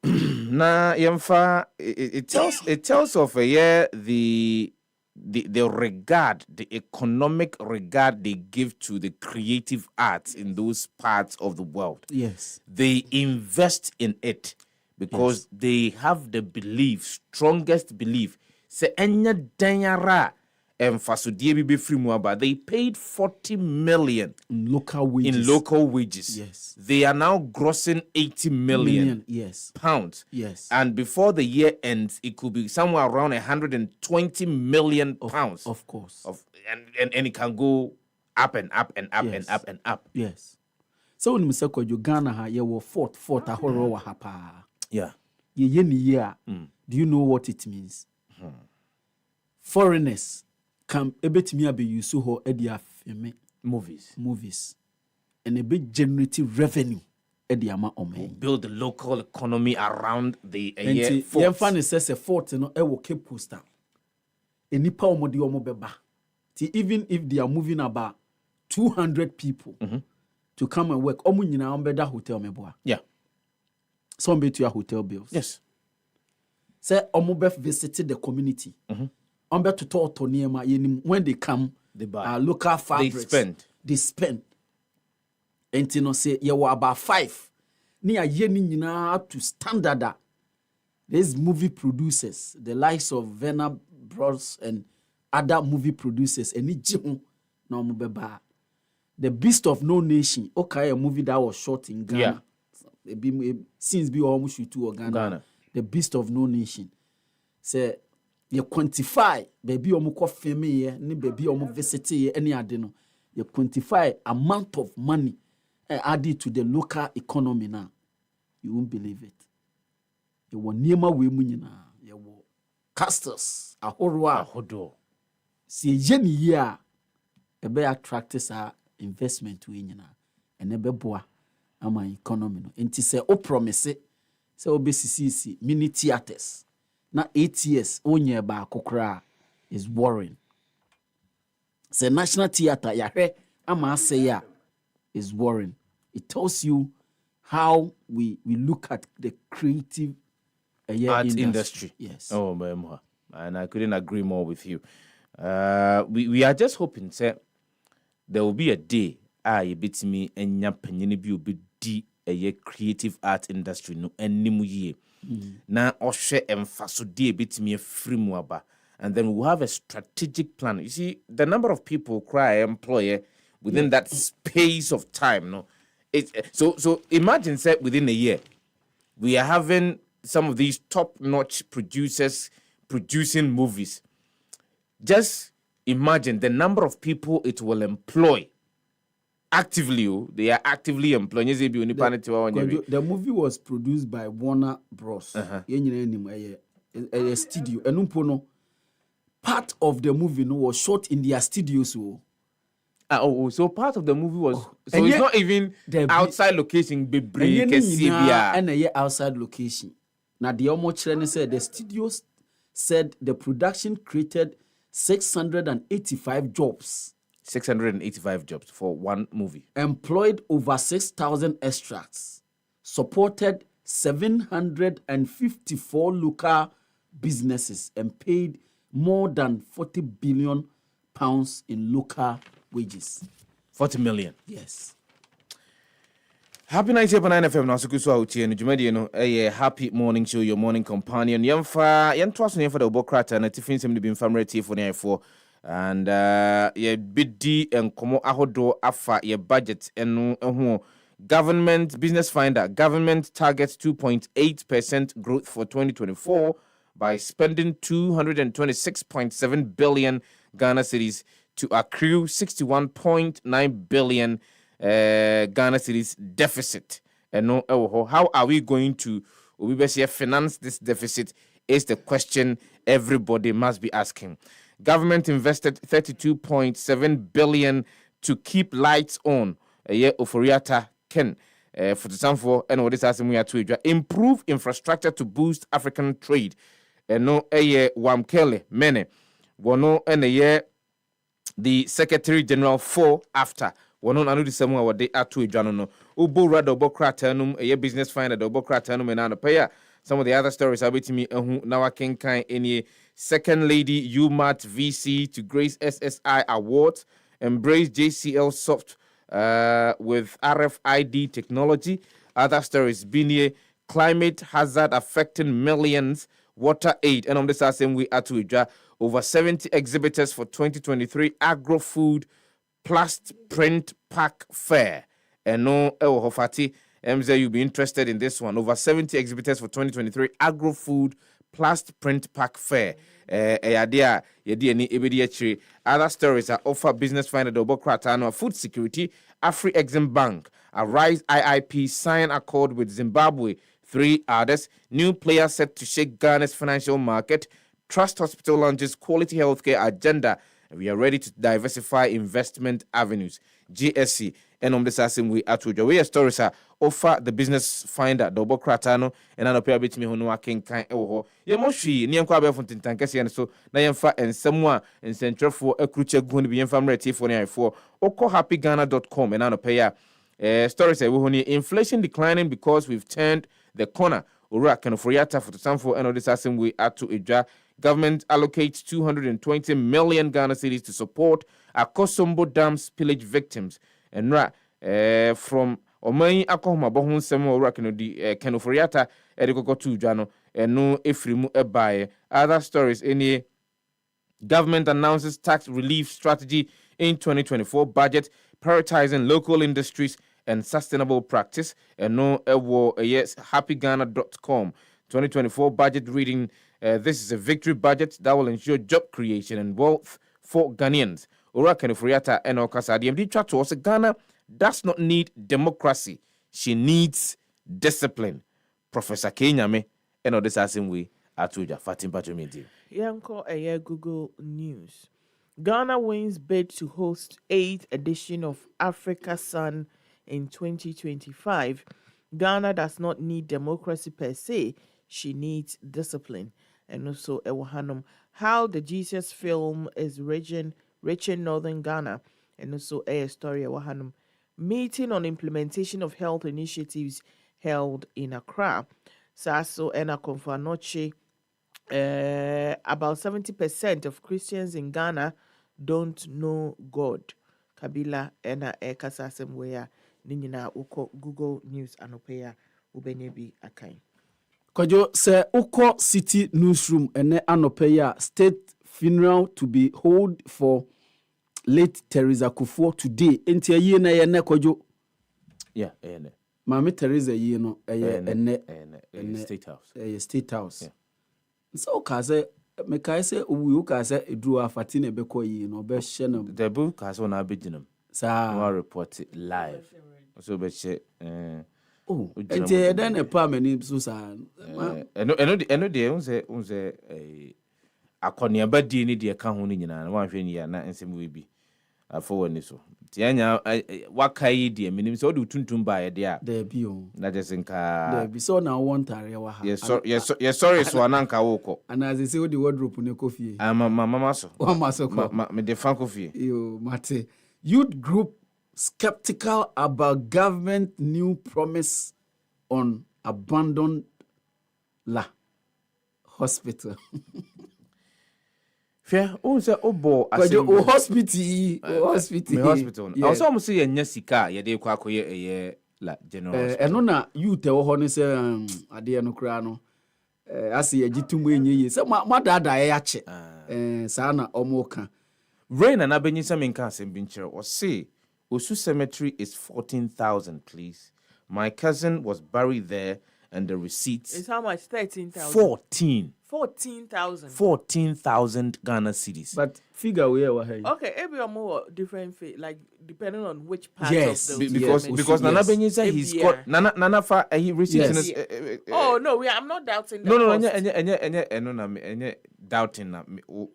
na yemfa it tells of the regard, the economic regard they give to the creative arts in those parts of the world. Yes. They invest in it because they have the belief, strongest belief. Se enya danyara emfasodie bi befrimu aba. They paid 40 million in local wages. Yes. They are now grossing 80 million yes. pounds. Yes. And before the year ends, it could be somewhere around 120 million pounds. Of course. And it can go up and up and up and up and up. Yes. So when Mr. Kojo Ghana ha ye wo fort ahoro wa ha pa. Yeah. Ye ni year. Do you know what it means? Foreigners come ebetimi abe use ho e dia film movies and a big generative revenue e dia ma omen build the local economy around the fort. Yen fan says a fort no e wo Cape Coastal enipa omode omo beba even if they are moving about 200 people to come and work omo nyina ombeda hotel meboa. Yeah. Some be to your hotel bills. Yes. Say omo be visited the community. To talk to Niema when they come, they buy local fabrics. They spend. And you know, say you were about 5. Near yeni to standard. These movie producers, the likes of Werner Bros and other movie producers, and no beba. The Beast of No Nation, okay, a movie that was shot in Ghana. Yeah. Since be almost shoot to Ghana. The Beast of No Nation. Say you quantify baby omo fame ye ni baby omo visit ye any ade no you quantify amount of money added to the local economy now you won't believe it. You won niema we mu nyina you wo castles ahodo see yen year e be attract sa investment we nyina ene be boa ama economy no enti say o promise say obesisi mini theaters na 8 years onye ba kokra is worrying. Say National Theatre yahwe ama say ya is worrying. It tells you how we look at the creative art industry. Yes. Oh, and I couldn't agree more with you. We are just hoping say there will be a day you beat me and nyapanyini bi obi di a creative art industry no animu ye. Na oshe emfasodie betimi afrimu aba, and then we'll have a strategic plan. You see, the number of people employer within that space of time, no. So imagine say within a year we are having some of these top-notch producers producing movies. Just imagine the number of people it will employ. Actively, they are actively employing. The movie was produced by Warner Bros. A studio. And part of the movie was shot in their studios. So part of the movie was. So it's not even outside location. And outside location. Now the almost said the studios said the production created 685 jobs. 685 jobs for one movie. Employed over 6,000 extras. Supported 754 local businesses and paid more than 40 billion pounds in local wages. 40 million. Yes. Happy 98.9 FM na sukusu auti no dwumadi no happy morning show, your morning companion. Yemfa yentwaso yemfa da obokrata na tifin sem de bi mfamre tifo ne afo and ye bidi enkomo ahodo afa ye budget enu ho. Government business finder, government targets 2.8% growth for 2024 by spending 226.7 billion Ghana cedis to accrue 61.9 billion Ghana cedis deficit. And no, how are we going to finance this deficit is the question everybody must be asking. Government invested 32.7 billion to keep lights on. Oforiata Ken for the example, and what this has we are to improve infrastructure to boost African trade. And no Wamkele Mene wono and the Secretary General for after wono anu the same what they are to no ubo rado bokratanum business finder do bokratanum and an paya. Some of the other stories are with me now I can kind any second lady UMAT VC to grace SSI awards, embrace JCL soft with RFID technology. Other stories being climate hazard affecting millions, water aid, and on this same we are to over 70 exhibitors for 2023 agro-food plus print pack fair. And no Fati, MZ, you'll be interested in this one. Over 70 exhibitors for 2023 agro-food plus print pack fair. Other stories are offer business finder Dobokratano, food security, Afri-Exim Bank, Arise IIP, sign accord with Zimbabwe, 3 others, new player set to shake Ghana's financial market, Trust Hospital launches quality healthcare agenda, and we are ready to diversify investment avenues. GSC, and on the same we are to we stories are offer the business finder double cratano and an appear bit me who no can kind ye moshi near Quabe Fontin Tankasi and so Nayanfa and someone in Central for a crucial going to be infamity for happyghana.com and an appear stories say inflation declining because we've turned the corner. Ura can for the sample and on the same we are to a government allocates 220 million Ghana cedis to support Akosombo Dam spillage victims. And from Omai Akohoma Bohun Semo Rakino di Kenoforiata Edikoko tu Jano and no Efrimu Ebaye. Other stories any government announces tax relief strategy in 2024 budget, prioritizing local industries and sustainable practice. And no yes happyghana.com 2024 budget reading. This is a victory budget that will ensure job creation and wealth for Ghanaians. Ora Kenoforiata and Okasa DMD chat was Ghana does not need democracy. She needs discipline. Professor Kenyame and all this same way Atuja Fatim Patromedi. Yanko Air Google News. Ghana wins bid to host 8th edition of Africa Sun in 2025. Ghana does not need democracy per se. She needs discipline. And also Ewahanum, how the Jesus film is reaching northern Ghana. And also a story Ewahanum, meeting on implementation of health initiatives held in Accra. Saso Ena Konfanoche, about 70% of Christians in Ghana don't know God. Kabila Ena Kasasem where Nina Uko Google News Anopea Ubenebi Akai. Kojo se uko city newsroom ene anopeya state funeral to be held for late Teresa Kufuor today. Enti aye na ye ne kojo. Yeah, ene. Mama Teresa ye no ene State House. State House. Yeah. So kaze me kai se owu ka se edru afati na be ko yi no be hye no. The book has on abijinam. Sa no report it live. So be hye oh, enti then e pa mani so sa. Eno de unse akoni abadi ni de ka ho ni nyina na wan hwe ni ya na ensem we bi afọ woni so tianya wakai de minim so de tuntum ba ye de a de bi o na je sinka de bi so na won tare wa ha yes sorry so ananka wo ko ana ze se the wardrobe ne kofie mama so o ma so ko me de fan kofie yo mate youth group skeptical about government new promise on abandoned hospital. Fair, unse obo hospital. Me hospital. Also, I'm saying yes, sika. Ye de kwa koye La general. ɛno na youth ɛwɔ hɔ no sɛ adeɛ no koraa no ase yɛgye to mu ɛnyɛ yie sɛ madaadaa ɛyɛakye saa na ɔmo ka Rain and Abenyi Saminka Sembincher or say Osu Cemetery is 14,000, please. My cousin was buried there and the receipts It's how much? 13,000. 14,000 Ghana cedis. but figure where were here Okay, every more different like depending on which part Yes, of the because Yes. because Nana Yes. Benyi said he's Yeah. got Nana fa he receipts Yes. Oh no, I'm not doubting that. no any doubting na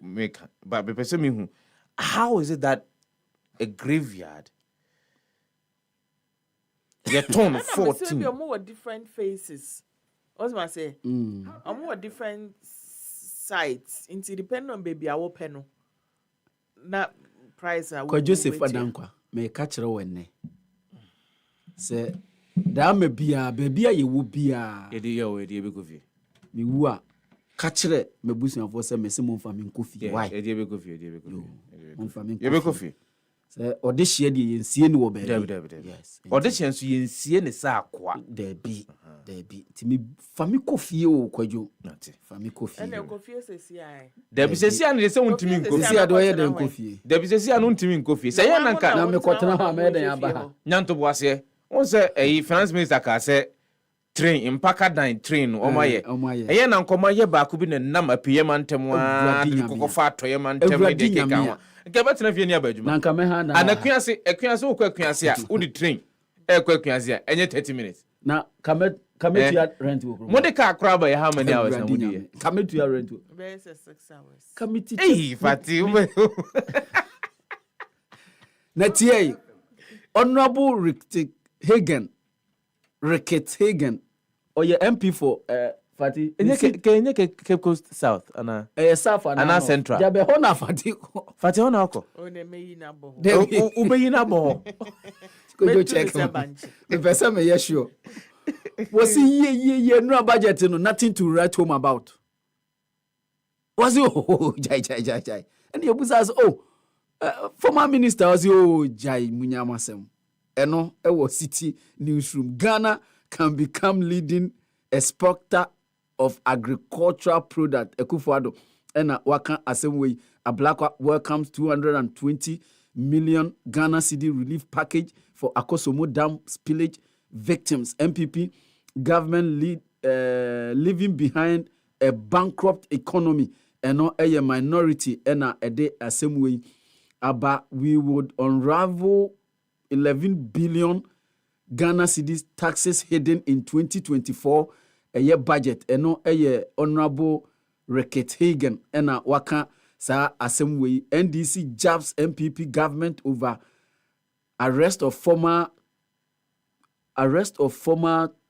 make but be person me who how is it that a graveyard get torn 14 Maybe more different faces. What's my say? More different sites. Into depending on baby our panel. Not price. kwa Joseph Danquah me ka kyerɛ wo enne sɛ daa ma bia baabi a yɛwɔ bia e dey be go fi me wu a ka kyerɛ mabusuafoɔ sɛ me se momfa me nkɔ fie why e dey be go fi momfa me you be nkɔ go fie fi sɛ ɔde hyia deɛ yɛnsie ne wɔ baabi David yes audition so yensie ne sa akwa daabi nti me fa me kɔ fie o kwadwo nati fa me kɔ fie And then confuse CI. Dabi sesi an de se wontimi Confuse nko si esi ade ɔyɛ anakɔtena dɛn hɔ kɔ yi. fie Dabi sesi an wontimi nko fi sɛ yɛ nanka na me kɔtena hɔ a mɛyɛ dɛn aba ha nyanto boase won sɛ ɛyi finance minister ka sɛ train impaka dan train no ɔmo ayɛ ɔmo ayɛ. ɛyɛ na nkɔmɔ ayɛ baako bi na nam apiyɛ man ntɛm a Awurade de nyame kokɔ fa atɔyɛ man ntɛm ne Awurade de keka nyame ho nka bɛtena fie ni aba adwuma na nka mɛha na anakuase wokɔ akuase a wode train ɛkɔ akuase a ɛnyɛ 30 minutes na kametua rent wɔ kurom. mo de ka akora ba yɛ how many hours na Awurade mo de nyame. yɛ Kametua rent wɔ Very 6 hours. kameti ɛyi fati na tie yi, honorable Rickett Hagen ɔyɛ MP for Fati ɛnyɛ Cape Coast South ana Safa Ana Central. jabe hɔ na Fati Fati hɔ akɔ Oh, ne me yi na bo. wobɛyi no abɔ hɔ kojo Metu check ne sɛ banchi. the person me yes sure was ye no budget no nothing to write home about was jai and you says former minister was jai munyamasem eno e city newsroom Ghana can become leading exporter of agricultural product Ekufuado ena waka asem way Ablakwa welcomes 220 million Ghana cedi relief package for Akosomo Dam spillage victims. MPP government leaving behind a bankrupt economy and not a minority and a day same way. But we would unravel 11 billion Ghana cedis taxes hidden in 2024 a year budget and not a year honorable Rickett Hagen and a waka sa assembly NDC jabs MPP government over arrest of former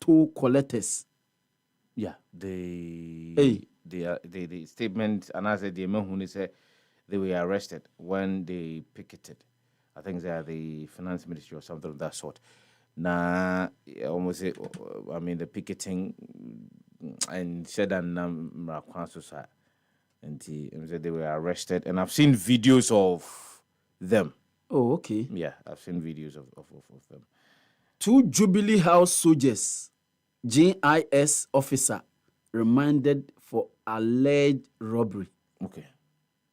toll collectors. Yeah, the statement, and I said the man said they were arrested when they picketed. I think they are the finance ministry or something of that sort. Now, almost, I mean, the picketing and said that and they were arrested, and I've seen videos of them. Oh, okay. Yeah, I've seen videos of them. 2 Jubilee House soldiers, JIS officer, remanded for alleged robbery. Okay.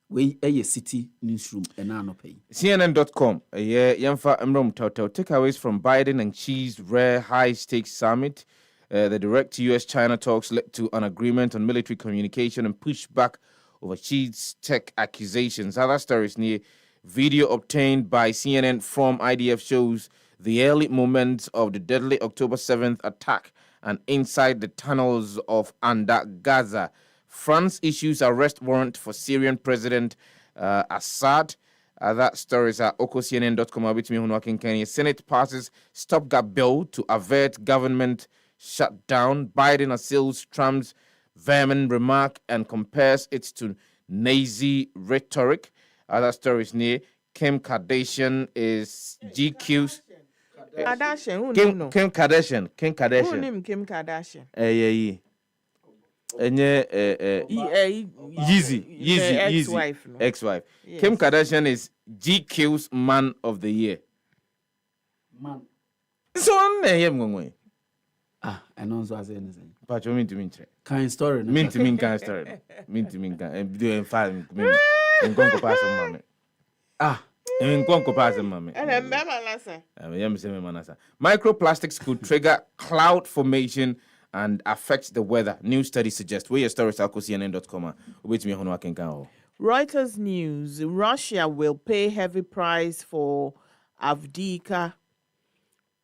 We a city newsroom and no pay. CNN.com. Yamfa Emrom Total takeaways from Biden and Xi's rare high-stakes summit. The direct U.S.-China talks led to an agreement on military communication and pushback over Xi's tech accusations. Other stories near video obtained by CNN from IDF shows the early moments of the deadly October 7th attack and inside the tunnels of Anda, Gaza. France issues arrest warrant for Syrian President Assad. Other stories are okocnn.com. With me, Hunwakin Kenya. Senate passes stopgap bill to avert government shutdown. Biden assails Trump's vehement remark and compares it to Nazi rhetoric. Other stories near Kim Kardashian is GQ's. Kardashian, who know? Kim Kardashian. Who name Kim Kardashian? Yeah. Yeezy Ex-wife. No? Ex-wife. Yes. Kim Kardashian is GQ's Man of the Year. Man. So on a young and also as anything. But you mean to mean. Kind story. Mean to mean kind story. Mean to mean kind. And doing fine. And go pass some mommy. And go pass some mommy. And then Mama Lassa. Microplastics could trigger cloud formation and affect the weather. New study suggests. Where your stories are CNN.com. Wait me on can go. Reuters News. Russia will pay heavy price for Avdiivka,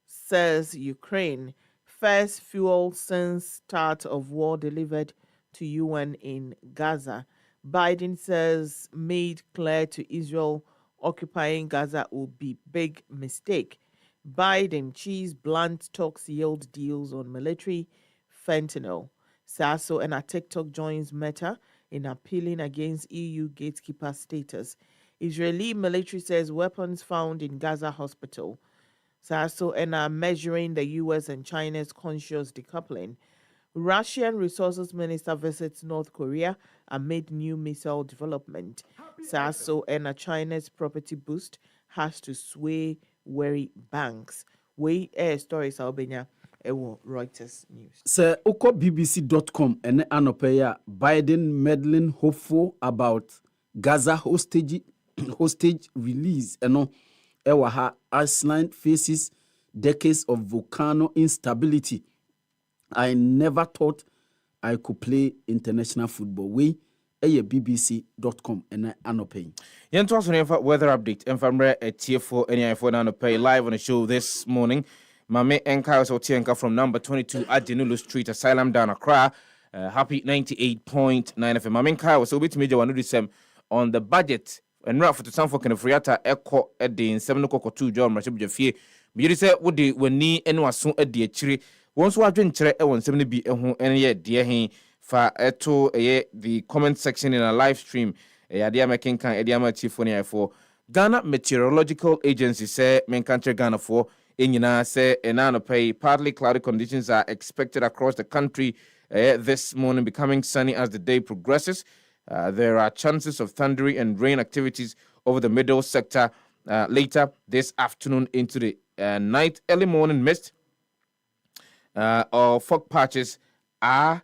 says Ukraine. First fuel since start of war delivered to UN in Gaza. Biden says made clear to Israel occupying Gaza would be big mistake. Biden cheese blunt talks yield deals on military fentanyl. Sasso and a TikTok joins Meta in appealing against EU gatekeeper status. Israeli military says weapons found in Gaza hospital. Sasso and are measuring the US and China's conscious decoupling. Russian resources minister visits North Korea amid new missile development. Sasso and China's property boost has to sway wary banks. We air stories Albania Reuters News. Sir Oko BBC.com and Anopeya Biden meddling hopeful about Gaza hostage release and Ewaha Iceland faces decades of volcano instability. I never thought I could play international football. We BBC.com and Anopay. Yentos weather update. Enfamre a tier 4 NI4 Anopay live on the show this morning. Mame Enka was Otienka from number 22 at Denulu Street, Asylum down Accra. Happy 98.9 FM. Mame Enka was a bit major one on the budget. And right for the Sanford and Friata Echo at the 7 o'clock 2 John Machib Jafie. Beauty said, would the when knee and was soon at the tree. Once we drink chere e 170 be a home and yet dear he for eto the comment section in a live stream. Adia making can Ediama Chief for Ghana Meteorological Agency say men country Ghana for in say enano pay partly cloudy conditions are expected across the country this morning, becoming sunny as the day progresses. There are chances of thundery and rain activities over the middle sector later this afternoon into the night. Early morning mist or fog patches are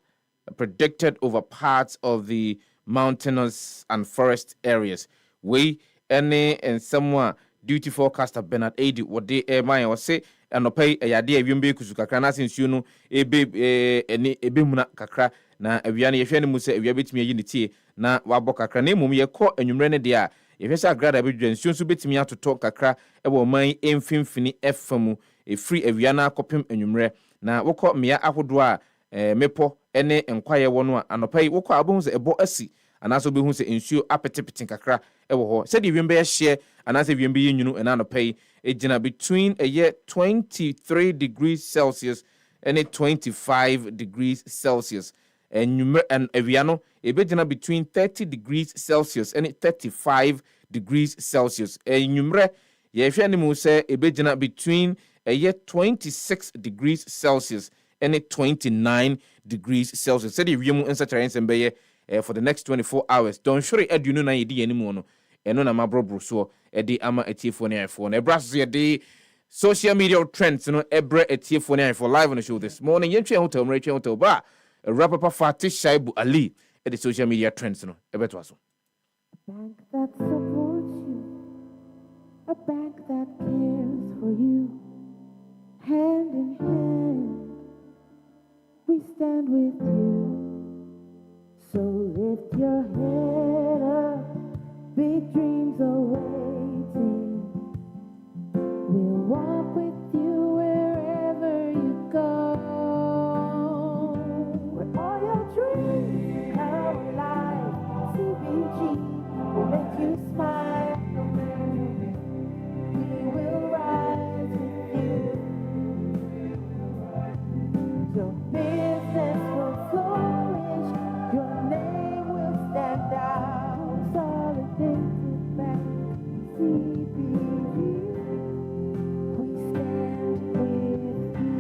predicted over parts of the mountainous and forest areas. We any and someone duty forecaster Bernard Adi what they airmine or say and pay a yadi yumbe kusukakra na since you know muna kakra na aviani yefeni muse avia betimi yiniti na wabokakra na mum ye ko anwumre ne dia yefesa agrada bedwan sunsu betimi atoto kakra e wo man emfimfini efamu e free aviana akopem anwumre na wokọ mmea ahodo a mepo ene enkwaye wono a anopai wokọ abon se ebo asi anaso behu se ensuo apetepeten kakra ewo ho se de wiembe ye hye anaso wiembe ye nyunu ena anopai ejina between a year 23 degrees Celsius and 25 degrees Celsius and aviano ebejina between 30 degrees Celsius and 35 degrees Celsius enyumre ye hwe ne mu se ebejina between a year 26 degrees Celsius and 29 degrees Celsius. Said if you in such a for the next 24 hours. Don't sure you know na yedi anymore no. Eno na mabro so edi ama etifo na iPhone. Ebras ye social media trends no ebre etifo na iPhone live on the show this morning. Yentwe hotel mreche hotel ba. Rapper Fati Shaibu-Ali at the social media trends no. Ebeto aso. A bank that supports you. A bank that cares for you. Hand in hand, we stand with you. So lift your head up, big dreams are waiting. We'll walk with you wherever you go. Where all your dreams come alive, CBG will make you smile. We will rise with you. Your business will flourish, your name will stand out. Solidated Bank, CBG, we stand with you.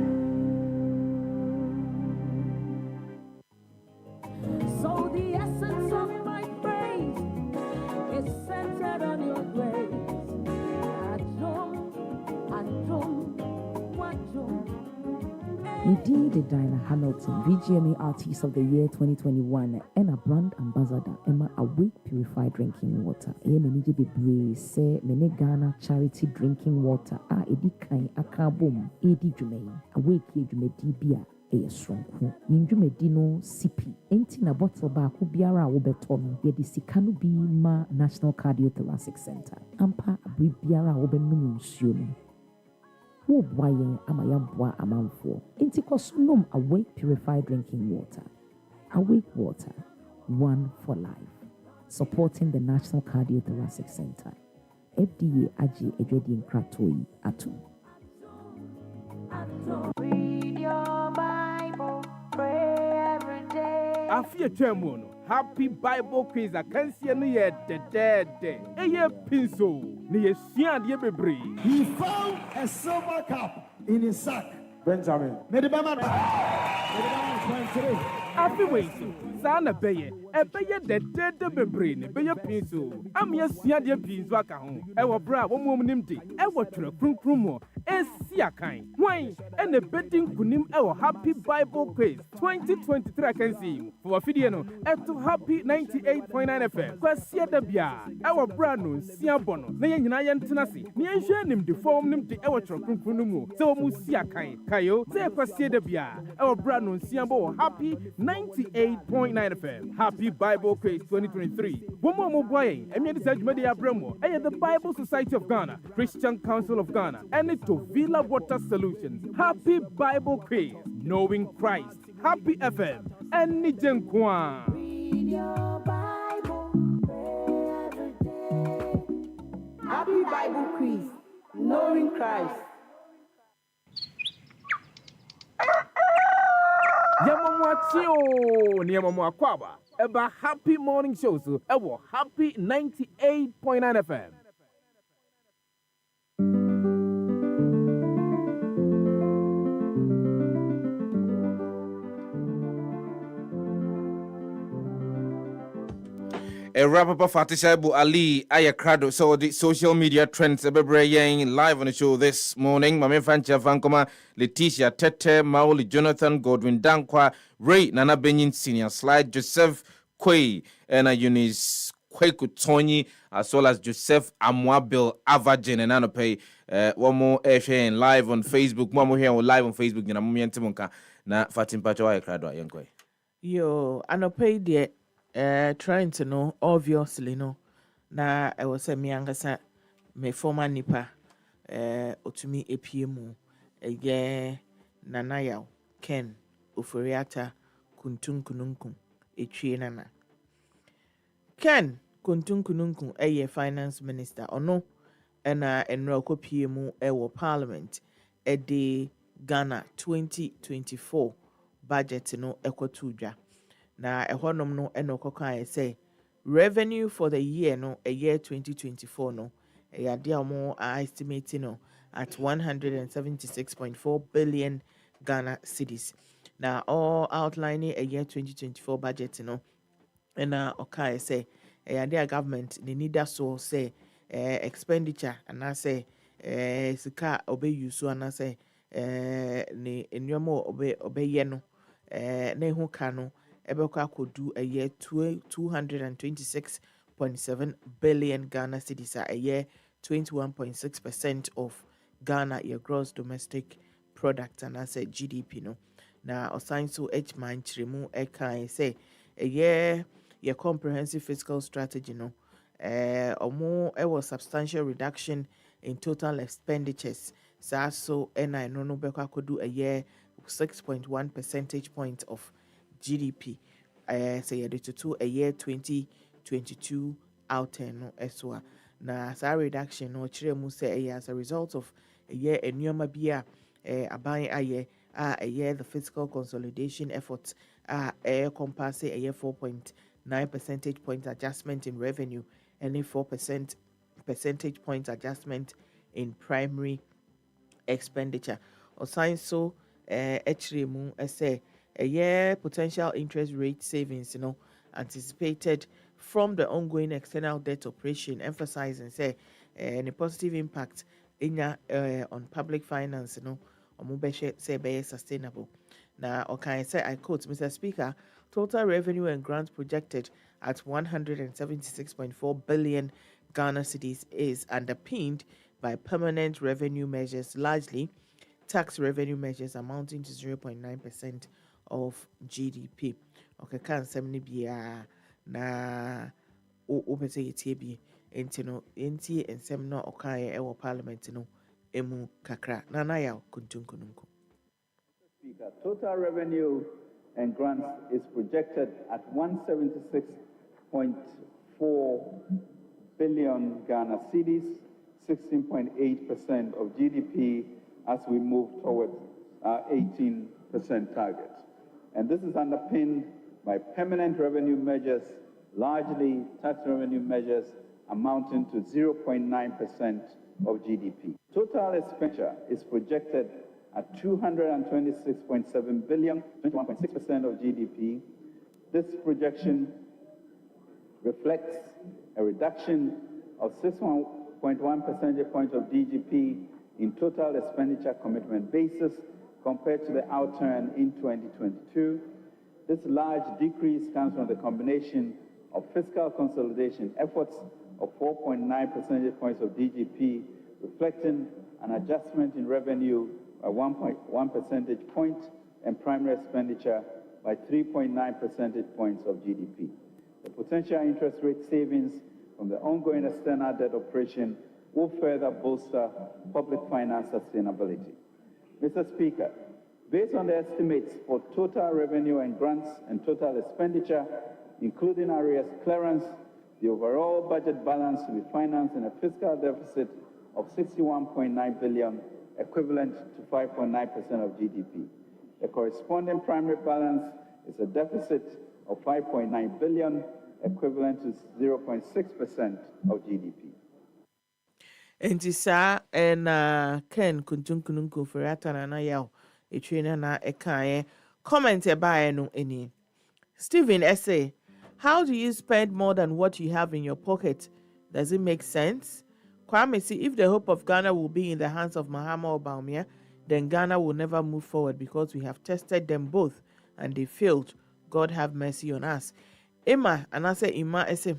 So the essence of my praise is centered on your grace. Adum, adum, wadum. We did Diana Hamilton, VGMA Artist of the Year 2021, and a brand ambassador, Emma Awake Purified Drinking Water. Emeniji Bebre, say Mene Ghana Charity Drinking Water, Edi Kai Akabum, Edi Jumei, Awake Jumedi Bia. Strong. Yinjumedi no CP. Enti na bottle ba ko biara wo beto no ye di sika no bi ma National Cardiothoracic Center. Ampa abri biara wo benum nsuo no. Wo boa yen ama ya boa amanfo. Enti kosunom Awake Purified Drinking Water. Awake Water, one for life. Supporting the National Cardiothoracic Center. FDA Aji Ejwedi Nkratoi Atu. Read your Bible, pray every day. Afia Chemono, Happy Bible Quiz, I can see no yet the dead. A year pinso, near Sian de Bebre. He found a silver cup in his sack. Benjamin. Medibama 23. Happy waiting, Sana Baye, a Baye the dead Bebre, Baye pinso. I'm your Sian de Pinzwaka home. Ewa bra, one woman empty, ewa to a krumo, a siakai. Wine, and the betting kunim ewa Happy Bible Quiz 2023 I can see. For a video, at to Happy 98.9 FM. Kwasia de Bia, ewa brano, Siabono, Nayan Tenasi, Nian him deform him to ewa krumo, so musiakai, Kayo, say Kwasia de Bia, ewa brano, Siambo, Happy 98.9 FM. Happy Bible Quiz 2023. One more boy, and yet it's Media Bremo, and the Bible Society of Ghana, Christian Council of Ghana, and it to Villa Water Solutions. Happy Bible Quiz, knowing Christ. Happy FM, and Nijenkwa. Read your Bible, pray every day. Happy Bible Quiz, knowing Christ. Yamamwachio, Niamamwakwaba, about Happy Morning Show, so ever Happy 98.9 FM. A rapper Fati Shaibu-Ali, Ayakrado, so the social media trends, live on the show this morning. Mame Fancha Vankoma, Letitia Tete, Maoli Jonathan, Godwin Danquah, Ray Nana Benin Senior, Slide Joseph Kwei, and Eunice Kweku Tony, as well as Joseph Amwabil Avajin and Anope. One more sharing live on Facebook. One more here live on Facebook. Na Mumi Antimonka, na Fatim Pacho Ayakrado, Yankwe. Yo, Anope de. Trying to know, obviously, no. Na I was a miangasa, me former nipa, otumi APMU, Nanaya, Ken, Ufuriata, Kuntun Kununkun, Nana. Ken, Kuntun Kununkun, finance minister, or no, and Roko PMU, parliament, de Ghana 2024 budget, no, Ekotuja. Na ehonom no enokoka say revenue for the year no a year 2024 no a dia more are estimating no at 176.4 billion Ghana cedis. Now all outlining a year 2024 budget no and okay say a dia government they need that so say expenditure and I say sika obey you so and I say ne enyomo obey yeno ne hu kano Ebeka could do a year 226.7 billion Ghana cedis a year 21.6% of Ghana your gross domestic product and I say GDP no. Now assign so H man chrimu eka say a year your comprehensive fiscal strategy no or more was substantial reduction in total expenditures. So and I no beka could do a year 6.1 percentage points of GDP. Say to a year 2022 out no eswa. Na sa reduction no chiremu say as a result of a year enyoma bia aban aye a year the fiscal consolidation efforts compass a year 4.9 percentage point adjustment in revenue and a 4% percentage point adjustment in primary expenditure. Or sign so chiremu say a year potential interest rate savings, anticipated from the ongoing external debt operation, emphasizing say any positive impact in on public finance, ɔmo bɛhwɛ sɛ ɛbɛyɛ sustainable. Now, okay, say I quote, Mr. Speaker, total revenue and grants projected at 176.4 billion Ghana cedis is underpinned by permanent revenue measures, largely tax revenue measures amounting to 0.9% of GDP. Okay, can semni biya na o pese yetie bi enti no enti ensem no okaye ewo parliament no emu kakra nana ya kuntunkununku. Speaker, total revenue and grants is projected at 176.4 billion Ghana cedis, 16.8% of GDP as we move towards our 18% target. And this is underpinned by permanent revenue measures, largely tax revenue measures amounting to 0.9% of GDP. Total expenditure is projected at 226.7 billion, 21.6% of GDP. This projection reflects a reduction of 6.1 percentage points of GDP in total expenditure commitment basis compared to the outturn in 2022. This large decrease comes from the combination of fiscal consolidation efforts of 4.9 percentage points of GDP, reflecting an adjustment in revenue by 1.1 percentage point and primary expenditure by 3.9 percentage points of GDP. The potential interest rate savings from the ongoing external debt operation will further bolster public finance sustainability. Mr. Speaker, based on the estimates for total revenue and grants and total expenditure, including arrears clearance, the overall budget balance will be financed in a fiscal deficit of 61.9 billion, equivalent to 5.9% of GDP. The corresponding primary balance is a deficit of 5.9 billion, equivalent to 0.6% of GDP. Enti saa na Ken kuntunkununku ferata na yaw etwena na ekae comment eba no eni. Stephen essay, how do you spend more than what you have in your pocket? Does it make sense? Kwame, see, if the hope of Ghana will be in the hands of Mahama or Bawumia, then Ghana will never move forward because we have tested them both and they failed. God have mercy on us. Emma, and I say Emma, I say,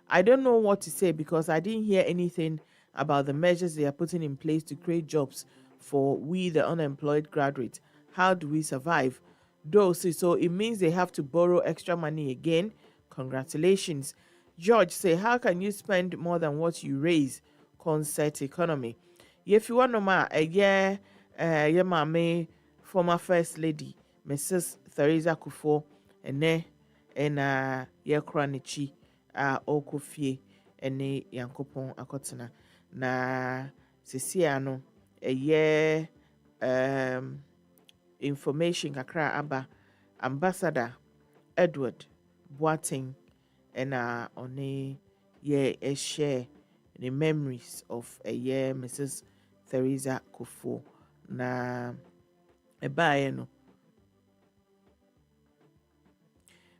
I don't know what to say because I didn't hear anything about the measures they are putting in place to create jobs for we, the unemployed graduates. How do we survive? Though, so it means they have to borrow extra money again. Congratulations. George say, how can you spend more than what you raise? Concert economy. If you want to know, yeah, your mommy, former first lady, Mrs. Theresa Kufuor, and ye kranichi, okofie, and yankopon akotena. Na sisiano, information kakra aba Ambassador Edward Boateng and one share the memories of Mrs. Theresa Kufuor na no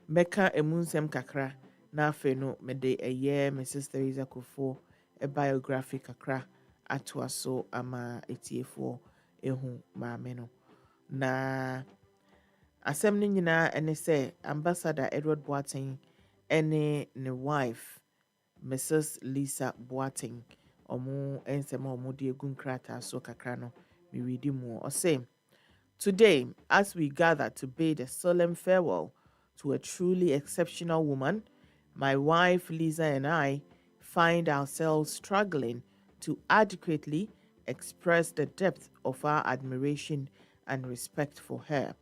meka emunsem kakra na afe no mede Mrs. Theresa Kufuor biography kakra atoa so ama etiefo ehu maame no na asɛm no nyinaa ɛne sɛ Ambassador Edward Boateng ɛne ne wife Mrs. Lisa Boateng ɔmo ensɛm a ɔmo de egu nkrataa so kakra no me readi mu ɔsɛ today as we gather to bid a solemn farewell to a truly exceptional woman, my wife Lisa and I find ourselves struggling to adequately express the depth of our admiration and respect for her.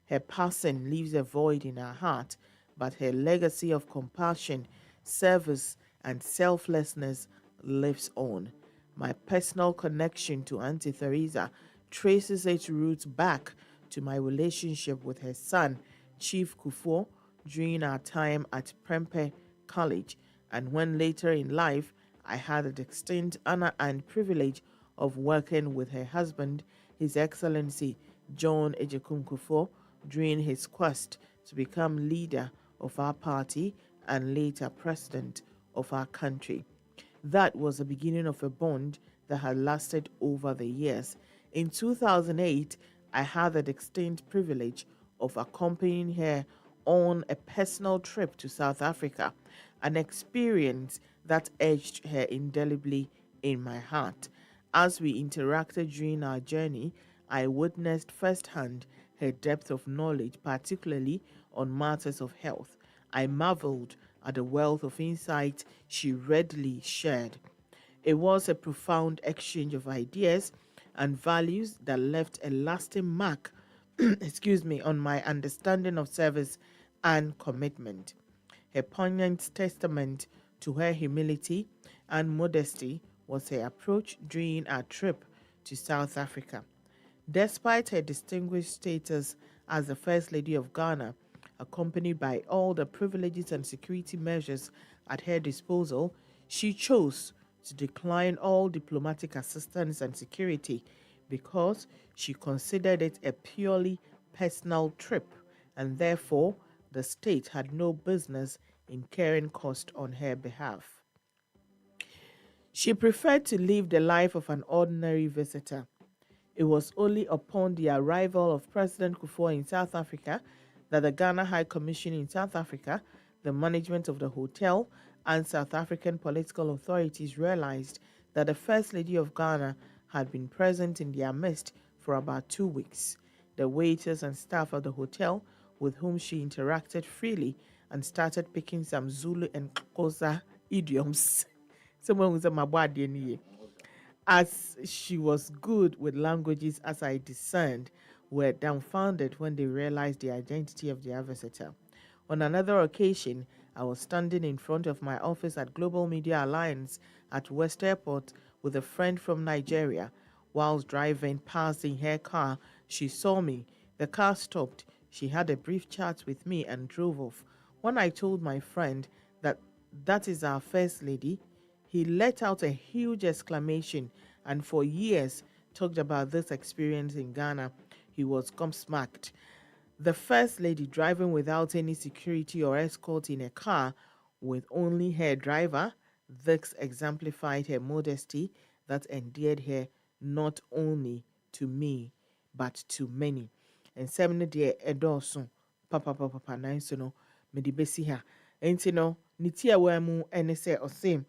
Her passing leaves a void in our heart, but her legacy of compassion, service, and selflessness lives on. My personal connection to Auntie Theresa traces its roots back to my relationship with her son, Chief Kufuor, during our time at Prempeh College, and when later in life I had the distinct honor and privilege of working with her husband, His Excellency John Ejekun Kufuor, during his quest to become leader of our party and later president of our country. That was the beginning of a bond that had lasted over the years. In 2008, I had the distinct privilege of accompanying her on a personal trip to South Africa, an experience that etched her indelibly in my heart. As we interacted during our journey, I witnessed firsthand her depth of knowledge, particularly on matters of health. I marveled at the wealth of insight she readily shared. It was a profound exchange of ideas and values that left a lasting mark, on my understanding of service and commitment. Her poignant testament to her humility and modesty was her approach during our trip to South Africa. Despite her distinguished status as the First Lady of Ghana, accompanied by all the privileges and security measures at her disposal, she chose to decline all diplomatic assistance and security because she considered it a purely personal trip, and therefore the state had no business incurring cost on her behalf. She preferred to live the life of an ordinary visitor. It was only upon the arrival of President Kufuor in South Africa that the Ghana High Commission in South Africa, the management of the hotel, and South African political authorities realized that the First Lady of Ghana had been present in their midst for about 2 weeks. The waiters and staff of the hotel, with whom she interacted freely and started picking some Zulu and Xhosa idioms. Someone was a mabwadi as she was good with languages, as I discerned, were dumbfounded when they realized the identity of their visitor. On another occasion, I was standing in front of my office at Global Media Alliance at West Airport with a friend from Nigeria. Whilst driving past in her car, she saw me. The car stopped. She had a brief chat with me and drove off. When I told my friend that is our First Lady, he let out a huge exclamation and for years talked about this experience in Ghana. He was gobsmacked. The First Lady driving without any security or escort in a car with only her driver. This exemplified her modesty that endeared her not only to me but to many. And seven dear edoso papa nanso no mede besi ha. Enti no nitia wemu ene se osem.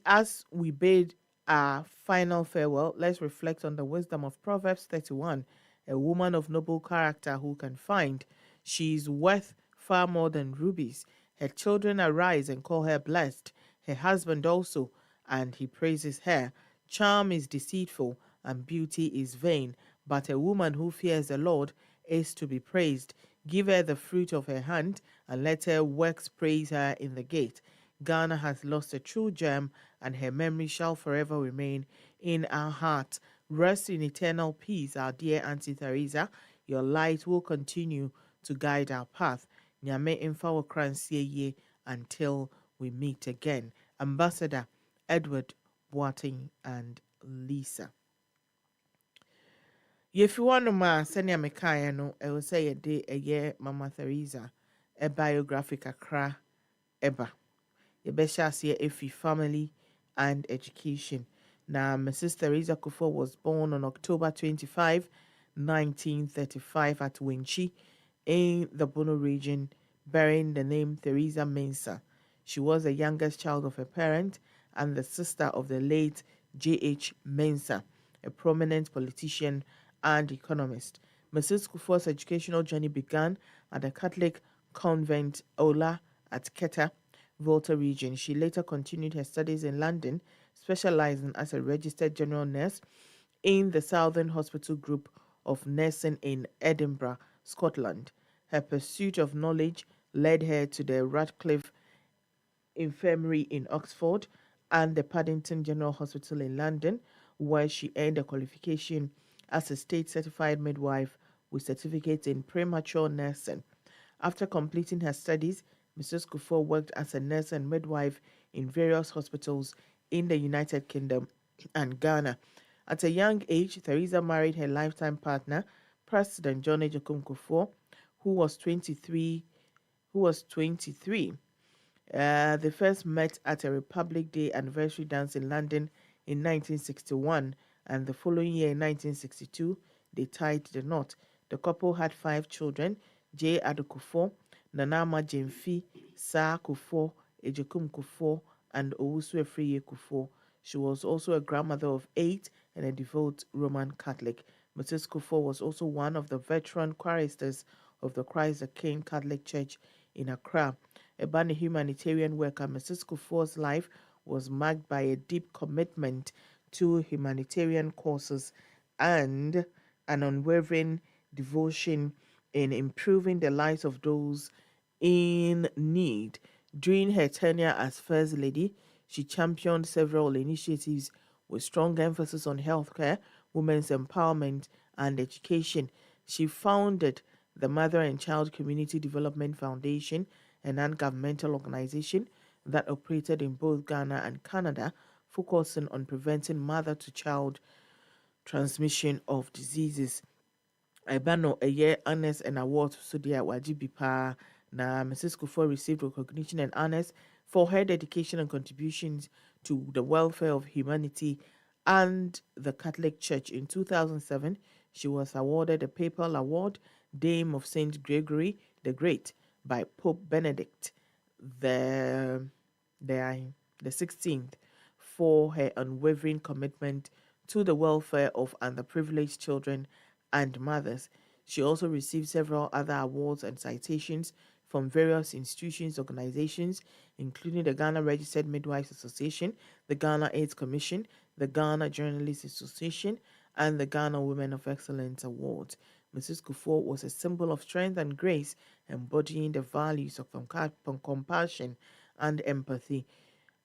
As we bid our final farewell, let's reflect on the wisdom of Proverbs 31. A woman of noble character who can find, she is worth far more than rubies. Her children arise and call her blessed, her husband also, and he praises her. Charm is deceitful and beauty is vain, but a woman who fears the Lord is to be praised. Give her the fruit of her hand, and let her works praise her in the gate. Ghana has lost a true gem, and her memory shall forever remain in our hearts. Rest in eternal peace, our dear Auntie Theresa. Your light will continue to guide our path. Nyame imfa wo kransie ye until we meet again. Ambassador Edward Boateng and Lisa. Yefiwano ma senia mekaya no ewo say ye de eye Mama Theresa a biographic akra eba. Yebesha siye efi family and education. Now, Mrs. Theresa Kufuor was born on October 25, 1935 at Winchi in the Bono region, bearing the name Theresa Mensah. She was the youngest child of her parent and the sister of the late J.H. Mensah, a prominent politician and economist. Mrs. Kufuor's educational journey began at the Catholic convent Ola at Keta, Volta region. She later continued her studies in London, specializing as a registered general nurse in the Southern Hospital Group of Nursing in Edinburgh, Scotland. Her pursuit of knowledge led her to the Radcliffe Infirmary in Oxford and the Paddington General Hospital in London, where she earned a qualification as a state-certified midwife with certificates in premature nursing. After completing her studies, Mrs. Kufuor worked as a nurse and midwife in various hospitals in the United Kingdom and Ghana. At a young age, Theresa married her lifetime partner, President John Ejiokum Kufuor, who was 23. They first met at a Republic Day anniversary dance in London in 1961 and the following year, in 1962, they tied the knot. The couple had 5 children: J. Adokufo, Nanama Jemfi, Sa Kufo, Ejekum Kufo, and Owusu Efriye Kufo. She was also a grandmother of 8 and a devout Roman Catholic. Mrs. Kufo was also one of the veteran choristers of the Christ the King Catholic Church in Accra. A Bani humanitarian worker, Mrs. Kufuor's life was marked by a deep commitment to humanitarian causes and an unwavering devotion in improving the lives of those in need. During her tenure as First Lady, she championed several initiatives with strong emphasis on healthcare, women's empowerment, and education. She founded the Mother and Child Community Development Foundation, a non-governmental organization that operated in both Ghana and Canada, focusing on preventing mother-to-child transmission of diseases. Ibano a year honors and awards so dear wajibi pa na Mrs. Kufuor received recognition and honors for her dedication and contributions to the welfare of humanity and the Catholic Church. In 2007, she was awarded a papal award, Dame of Saint Gregory the Great, by Pope Benedict the 16th for her unwavering commitment to the welfare of underprivileged children and mothers. She also received several other awards and citations from various institutions, organizations, including the Ghana Registered Midwives Association, the Ghana AIDS Commission, the Ghana Journalists Association, and the Ghana Women of Excellence Awards. Mrs. Kufuor was a symbol of strength and grace, embodying the values of compassion and empathy.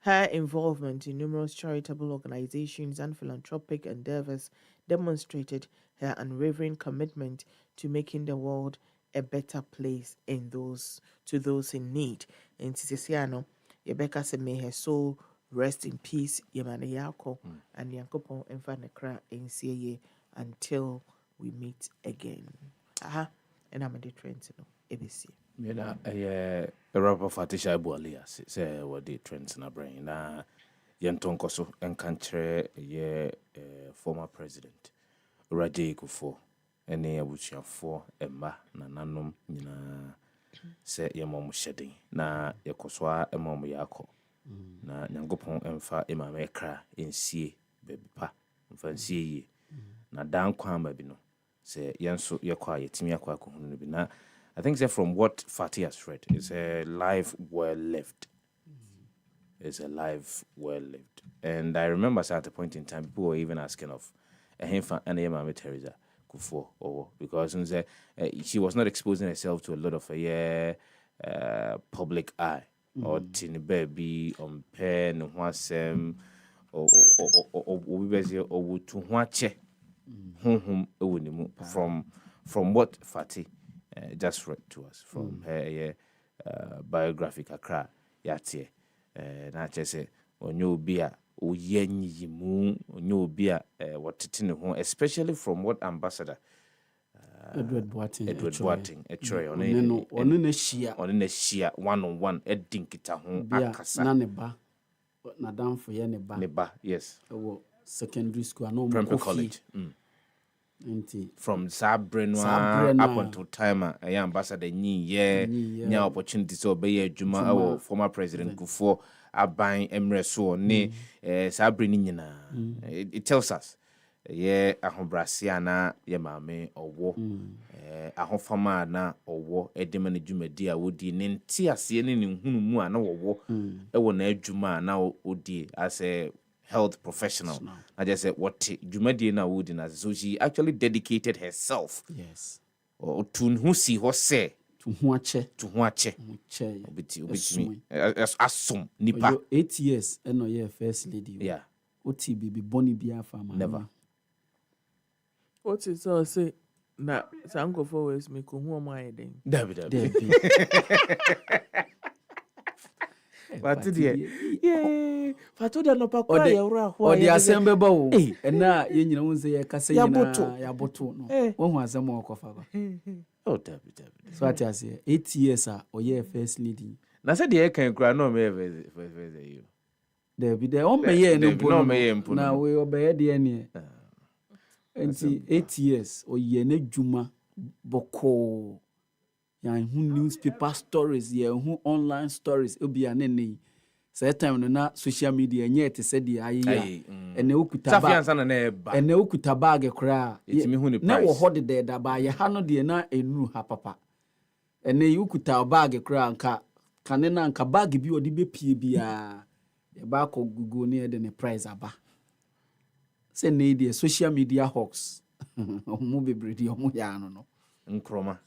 Her involvement in numerous charitable organizations and philanthropic endeavors demonstrated her unwavering commitment to making the world a better place to those in need. And Tisiano, Rebecca said, may her soul rest in peace, Yemane Yako, and Yankopon and Fanekra in CA until we meet again. And I'm a trend to know ABC. Mena a rapper Fati Shaibu-Ali say what the trends na brain na yentonko so enkantre ye former president Raje Kufuor ene abusuafo emma na nanom nyina se yemom hyeden na yekosoa emom yakọ na nyangopon emfa emame kra ensie bebipa mfa nsie yi na Danquah ma bi no se yenso yekwa yetimi akwa kohunu bi na I think from what Fati has read, it's a life well lived. It's a life well lived. And I remember at a point in time, people were even asking of Ahimfa and Mama Teresa Kufuor, because she was not exposing herself to a lot of public eye. Or tini baby, pen, wasem, or to wache, from what Fati just read to us from her biographic Accra Yatie. Na chese onyo bia oyenyi mu onyo bia what titine ho, especially from what Ambassador Edward Boating on na shia one-on-one edinkita ho akasa na ne ba na damfo ye ne ba yes secondary school no Prempeh College from Sabrenwa up until time Ambassador Nye opportunity so be adwuma former President Kufuor aban emre so ne Sabreni nyina. It tells us ahobrasea na ye maame owo ahofama na owo edema na dwumadi a wodi ne ntiase ne nhunu mu a na wowo ewo na adwuma na odi as a health professional. I just said what Jumadi na would in, so she actually dedicated herself. Yes. Or to who see what say to watch me as nipa 8 years and no year first lady. Yeah. Oti baby Bonnie Bia farmer. Never. What is all say na sango for ways me ko hu o mai den. David. But yeah, Fatoda no pa kwa ya ura ho. Odi asembe ba wo. Na ye nyina won se ye kasa nyina ya boto no. Won hu asem okofa ba. Oh, David. So ati ase 8 years oye first lady. Na se de kan kura no me first you. David o me ye no mpo. Na we obeye de ne. Enti 8 years o ye na dwuma boko ya hu newspaper stories ya hu online stories obi anene say time no na social media nye te se dia ayi ene okuta ba safiansa na eba ene okuta bag kra etimi hu ni na wo price hode de da ba ye ha no de na enu ha papa ene okuta bag kra nka kane na nka bag bi odi bepie bia ye ba ko gugu ne de ne price aba se ne de social media hawks omo bebredi omo ya no nkroma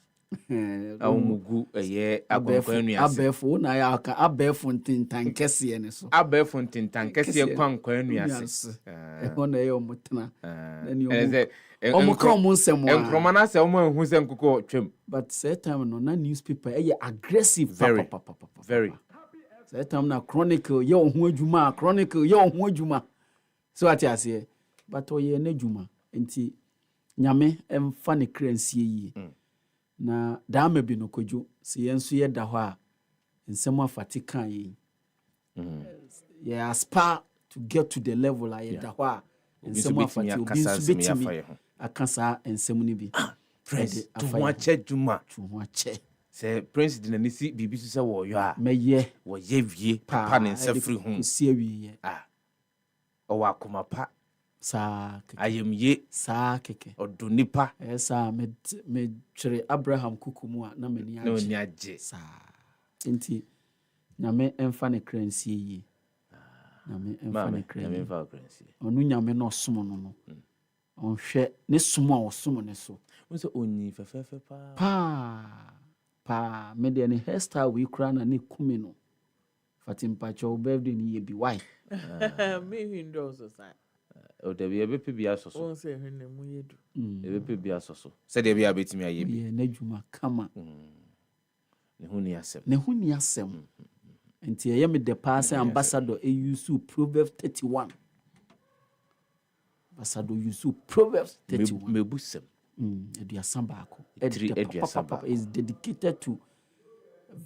awumugu akwankwanua abefo na ya aka abefo ntintan kese ne so abefo ntintan kese kwankwanua se ho na ye omotena na ni omo ka omo nsem wa nkroma na se omo ehu se nkoko twem but say time no na newspaper ye aggressive very very say time na chronicle ye oho adwuma chronicle ye oho adwuma so ati ase but oye na adwuma enti nyame emfa ne kransie yi na daama bi no kodwo se yenso ye da ho a nsem afati kan yi ye aspire to get to the level I da ho a nsem afati obi nso betimi akasa nsem ni bi prince to ho ache dwuma to ho ache se prince dinanisi bibi so se wo yo a meye wo ye wie papa ne nsafri hu si awie o wa koma pa sa ayemye sa keke odo nipa esa me twere Abraham kukumu a na mani age no ni age sa enti nyame emfa ne kransie yi nyame emfa ne kransie onu nyame no som no onhwe ne som a osom ne so so onyi fefefe pa me de ne hairstyle we kra na ne kumi no Fatima cho birthday ni ye bi why me windows so sa o de be pe bia soso on se hwene mu yedu be pe bia soso se de bia betimi aye bi ye na dwuma kama ne hu ni asem enti ye me de pass ambassador use Proverbs 31 ambassador use Proverbs 31 mebusem eduasa baako is dedicated to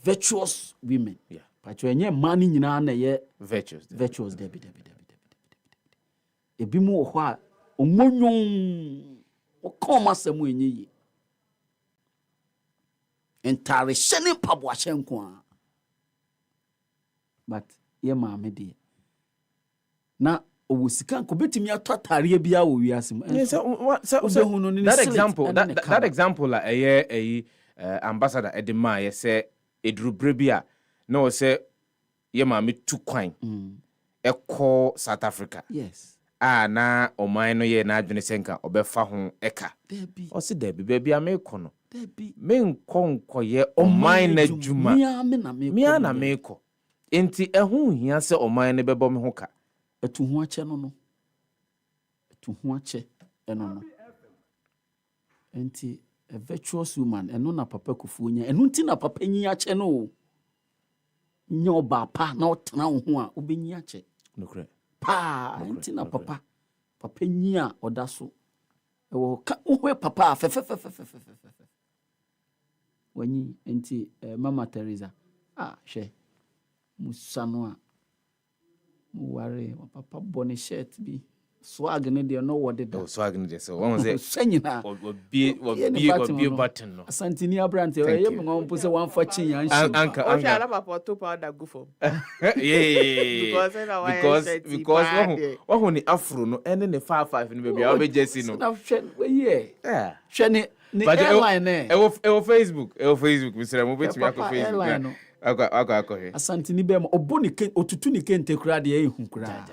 virtuous women pacho enye man nyina na ye virtuous debi ebi mu ho a omonyon o koma samu enye yi entare shene pabo ahyenko a but ye maame de na owo sika ko betimi atotare bia wo wiasem that example la ambassador edema ye say edrubre bia na o say ye maame tu kwan ekọ South Africa yes na oman no ye na adwene senka obefa ho eka o se da bi bia me kọ no me nkọ ye oman na dwuma mia na me kọ enti ehu hia se oman ne bebo me ho ka etu ho ache no enti a virtuous woman eno na papa kufu nya eno nti na papa nyi ache no nya oba pa na otena ho a obenyi ache nokre pa enti na papa nyi a oda so ewo ka ohwe papa fe wanyi enti mama Teresa hwe musano a muware papa bone shirt bi swag ne de no wode da swag ne de so won say sanyina obi button no Santini Abrante ye me ngon pose wan fa chin yan shi anka ala papa to powder go for because who ni afro no ene ne 55 no baby a be jesi no na hwe hwe ne airline e Facebook misra mo betimi akọ Facebook akọ he Asantini be mo oboni ken otutu ni kente kura de ehun kura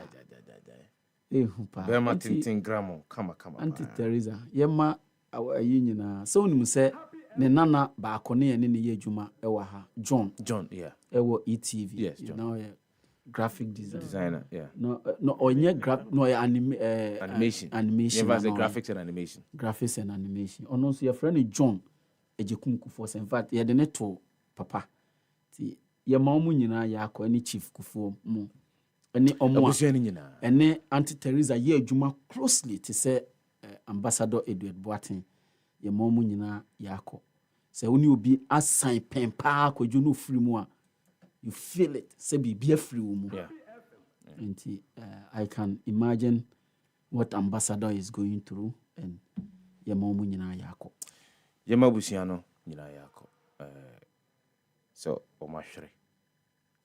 ehun pa be ma tintin gram kama Auntie Teresa yema ayi nyina so onim se ne nana ba akone ye ne ye adwuma e wa ha John e wo ETV yes John now graphic designer no onye no animation never say graphics and animation ono so your friend John ejekum for in fact ye de ne to papa ti ye ma omu nyina ya akọ ni chief kufuo mu ene omu ene Auntie Teresa ye adwuma closely to say ambassador Edward Boateng ye ma omu nyina ya akọ se oni obi assign pen pa akọju no free mu a you feel it say be free mu and I can imagine what ambassador is going through and yɛma ɔmo nyinaa yɛakɔ. Yɛma busua no nyinaa yɛakɔ. So ɔmahwere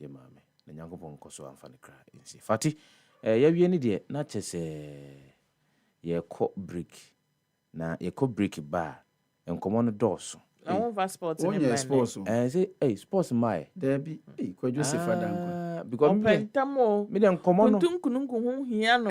yɛma me na Nyankopɔn nkɔ so amfa ne kra nsi. Fati yɛwie ne deɛ na kyɛ sɛ yɛkɔ break na yɛkɔ break ba nkɔmmɔ no dɔɔso. I want for sports. Onye sports. Say sports my. There be Kwadwo Sefah Danquah. Because me dem nkɔmmɔ no. Kuntunkununku ho hia no.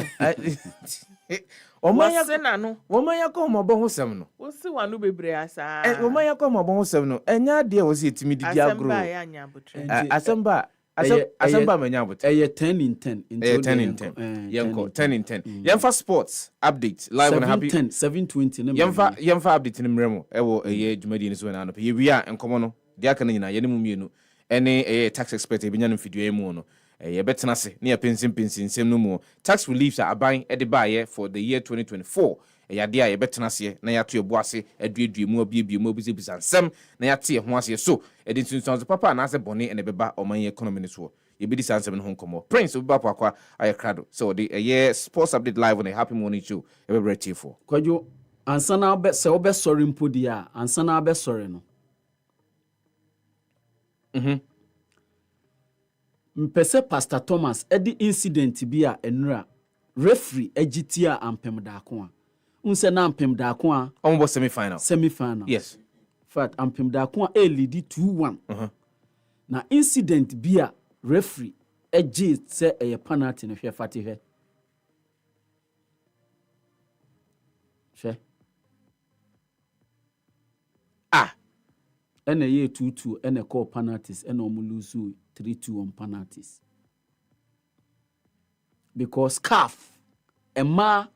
Ɔman Se na no. Wɔman yakɔ ɔmɔbɔ ho sɛm no. Wo se wa no bebre asa. Wɔman yakɔ ɔmɔbɔ ho sɛm no. Ɛnya deɛ wɔ se etimi didi agro. Asɛmba ya nya botre. Asɛmba manya botre. Ɛyɛ 10 in 10. 10 in 10. Yɛnkɔ 10 in 10. Yɛmfa sports update live on happy 720 ne. Yɛmfa update ne mremo. Ɛwɔ ɛyɛ dwumadi ne so na no. Yɛwie a nkɔmmɔ no. Deɛ aka no nyinaa yɛne mu mienu. Ɛne ɛyɛ tax expert ebinya no fidua mu no. Yɛbɛtena se ne yɛpensimpensensɛm no mu. Tax reliefs a aban de baayɛ for the year 2024. Yɛade a yɛbɛtena se na yɛato yɛbo ase aduadua mu abiebie mu abisabisa nsɛm na yɛate yɛ ho ase so ɛde nsunsuanso papa anaasɛ bɔne ɛna ɛbɛba ɔman yɛ economy no so. Yɛbɛdi saa nsɛm no ho nkɔmmɔ. Prince Obiba Poakwa ayɛ krado. So the ɛyɛ sports update live on a happy morning show. Ɛbɛbrɛ tiefo. Kwadwo ansana sɛ wobɛsɔre mpo di a ansana bɛsɔre no. Mpɛsɛ Pastor Thomas edi incident bi a enura referee agiti a ampem daako a unse na ampem daako a Ɔmobɔ semi final. Yes. Fact ampem daako a lead 2-1. Na incident bi a referee agi sɛ ɛyɛ penalty no hwɛ Fati hwɛ. Ɛna yɛ 2-2 ɛna call penalties ɛna ɔmo lose 3-2 on penalties. Because CAF ɛma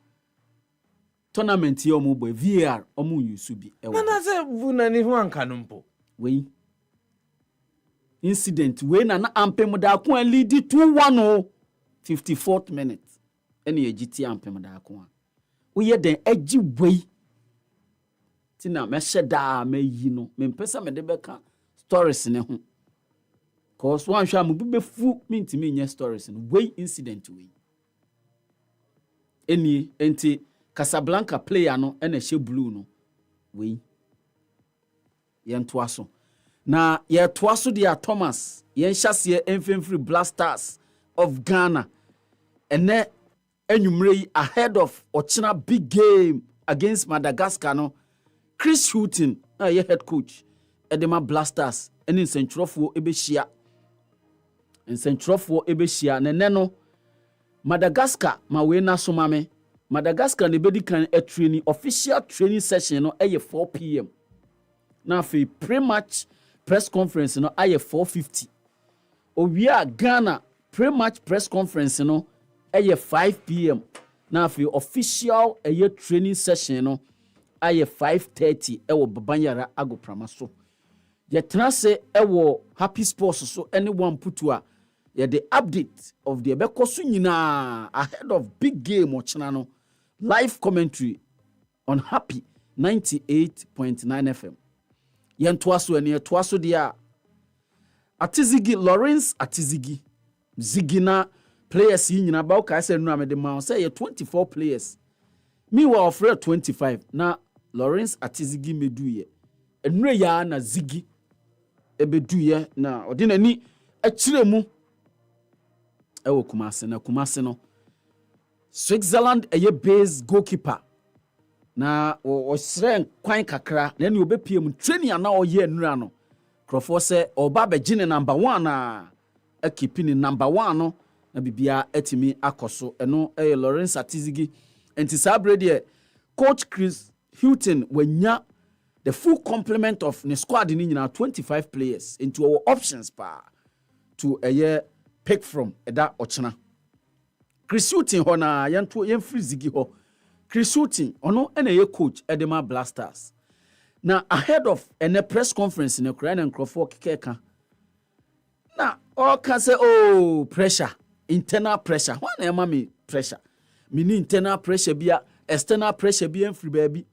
tournament yɛ ɔmo bɔ VAR ɔmo use bi ɛwɔ. Na sɛ vuna ni ho anka no mpo. Wei incident wei na ampem daako a lead 2-1 o 54th minute ɛna yɛ GT ampem daako a. Woyɛ den agi wei. Tina meshe da me yi no me mpesa me de beka stories ne ho cause one hwa mo be fu me ntimi nya stories no wey incident wey eni enti Casablanca player no na hye blue no wey yen toaso na ye toaso dia Thomas yen hyase emfemfiri Blasters of Ghana ene enwumre yi ahead of Ochina big game against Madagascar no Chris Houghton, your head coach, Edema Blasters, and in Centrofo Ebeshia. In Centrofo Ebeshia, Neneno, Madagascar, Mawena Somame, Madagascar, the can a training, official training session, no, 4 p.m. Now, for pre-match press conference, no, 4:50. Oh, we are Ghana pre-match press conference, no, 5 p.m. Now, for official training session, no. Aye 5:30 ewo babanyara agoprama so ye trase ewo happy sports so anyone putu a ye the update of the bekoso nyina ahead of big game ochina no live commentary on happy 98.9 FM ye ntoaso ene toaso dia Atizigi Lawrence Atizigi Zigina players nyina ba o ka say nura me de ma say ye 24 players me were offer 25 na Lawrence Atizigi meduye enure ya na Zigi ebeduye na odinani akiremu ewo Kumase no Switzerland eye base goalkeeper na o sren kwan kakra na ne obepiem training na oye enura no krofo se oba begine number 1 na ekipini number 1 no na bibia etimi akoso eno eye Lawrence Atizigi enti sabrede coach Chris Houghton wenya the full complement of the squad in 25 players into our options to a year pick from Eda Ochina. Chris Houghton hona yen free Zigi ho. Chris Houghton ono ene coach Edema Blasters. Now ahead of a press conference in Ukraine and Crawford Keka. Now all can say pressure, internal pressure. What am me pressure? Meaning internal pressure be external pressure be free baby.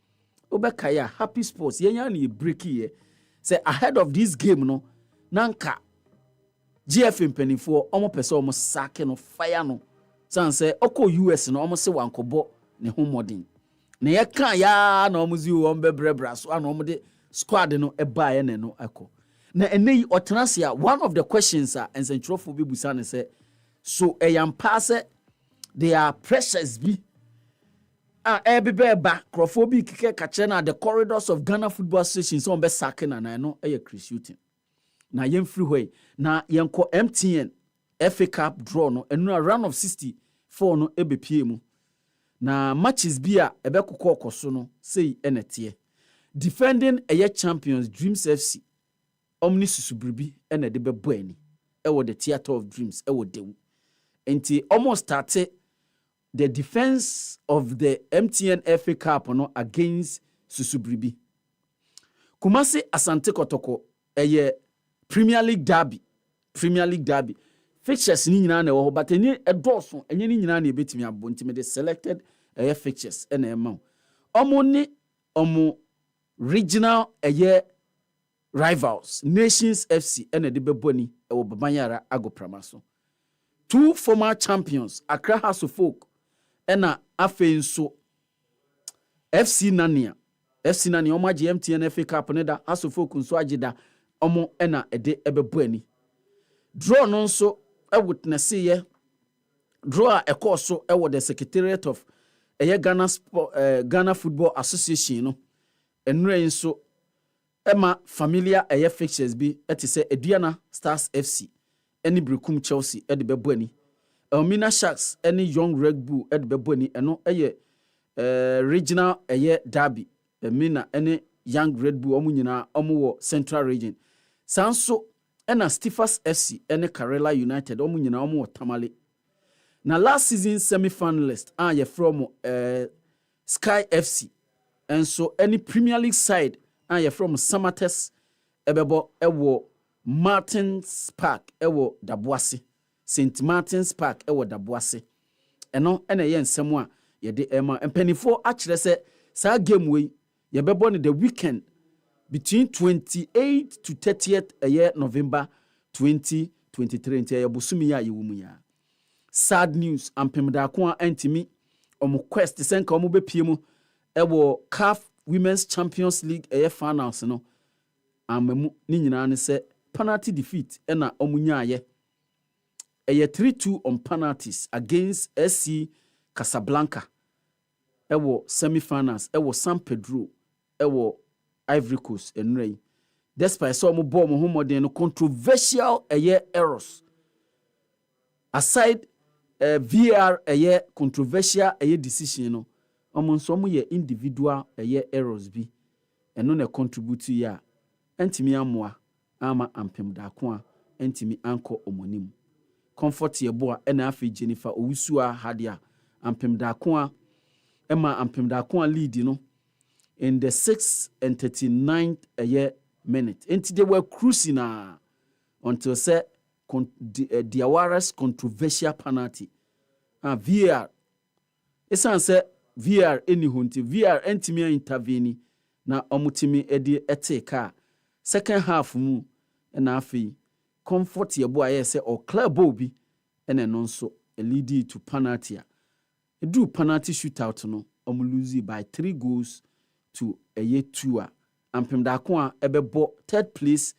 Obekaya happy sports yenya ni break here say ahead of this game no nanka GF mpanifo omo pese omo sake no fire no san say oko US no omo se wankobo ne ho modern na yɛka ya na ɔmo zi wɔn bɛbrɛbrɛ so ana ɔmo de squad no ɛbaeɛ na no ɛkɔ na ɛnɛ yi ɔtena se a one of the questions a nsɛntwerɛfoɔ bi busa ne sɛ so ɛyampa sɛ there are pressures bi ɛbɛba nkurɔfoɔ bi keke ka kyerɛ na the corridors of Ghana Football Association sɛ ɔmo bɛsake na no ɛyɛ Chris Hughton na yɛmfiri hɔ yi na yɛnkɔ MTN FA Cup draw no ɛno a round of 64 no ɛbɛpie mu na matches bi a ɛbɛkokɔ so no sei ɛnɛteɛ defending ɛyɛ champions Dreams FC omni susubiribi ɛna de bɛbɔ ani ɛwɔ the theatre of dreams ɛwɔ dewu nti almost started the defense of the MTN FA Cup no against susubiribi Kumasi Asante Kotoko ɛyɛ Premier League derby fixtures ni nyina na ɛwɔ hɔ but any ɛdɔɔso ɛnyɛ ni nyina na ɛbɛtumi abɔ nti me de selected ɛyɛ fixtures ɛna ɛma ɔmo ne ɔmo regional ɛyɛ rivals Nations FC ɛna de bɛbɔ ni ɛwɔ Babanyara Agoprama so two former champions Accra House of Folk ɛna afei nso FC Nania ɔmo agye MTN FA Cup ne da House of Folk nso agye da ɔmo ɛna ɛde ɛbɛbɔ ani draw no nso witness ye draw a ɛkɔ so ɛwɔ the secretariat of Ghana Football Association no enura nso ɛma familiar fixtures bi ɛte sɛ Aduana Stars FC ɛne Brekum Chelsea ɛde bɛbɔ ani Elmina Sharks ɛne Young Red Bull ɛde bɛbɔ ani ɛno ɛyɛ regional derby Elmina ɛne Young Red Bull ɔmo nyinaa ɔmo wɔ Central Region sanso ɛna Stephens FC ɛne Karela United ɔmo nyinaa ɔmo wɔ Tamale na last season semi-finalist yɛ from Sky FC enso any Premier League side yɛ from Samates ɛbɛbɔ ɛwɔ Martins Park ɛwɔ Daboase St Martins Park ɛwɔ Daboase ɛno ɛna yɛ nsɛm a yɛde ɛma mpanifo akyerɛ sɛ saa game wei yɛbɛbɔ ne the weekend between 28th to 30th November 2023 nti yɛbosumi a yɛwɔ mu ya sad news ampem Danquah antimi omo quest senka omo bepie mu ewo CAF Women's Champions League finals no amamu ni nyina ne se penalty defeat na omo nyaaye 3-2 on penalties against SC Casablanca ewo semi-finals ewo San Pedro ewo Ivory Coast enrei despite so omo ball mo homodin no controversial errors aside VAR controversial decision no omo so mo ye individual errors bi eno na contribute ya entimi amoa ama ampem Danquah entimi anko omonim comfort ye bo a na afi Jennifer Owusu a hadia ampem Danquah ema ampem Danquah lead no in the 6th and 39th minute enti they were cruising until say Diawara's controversial penalty. VAR. Esan say VAR any hunti. VAR entimi intervene na omutimi edi eteka. Second half mu na afi comfort ye boy say or clear ball bi ene no so lead to penalty. Do penalty shootout no lose by 3 goals to 2. Ampem Danquah ebebo third place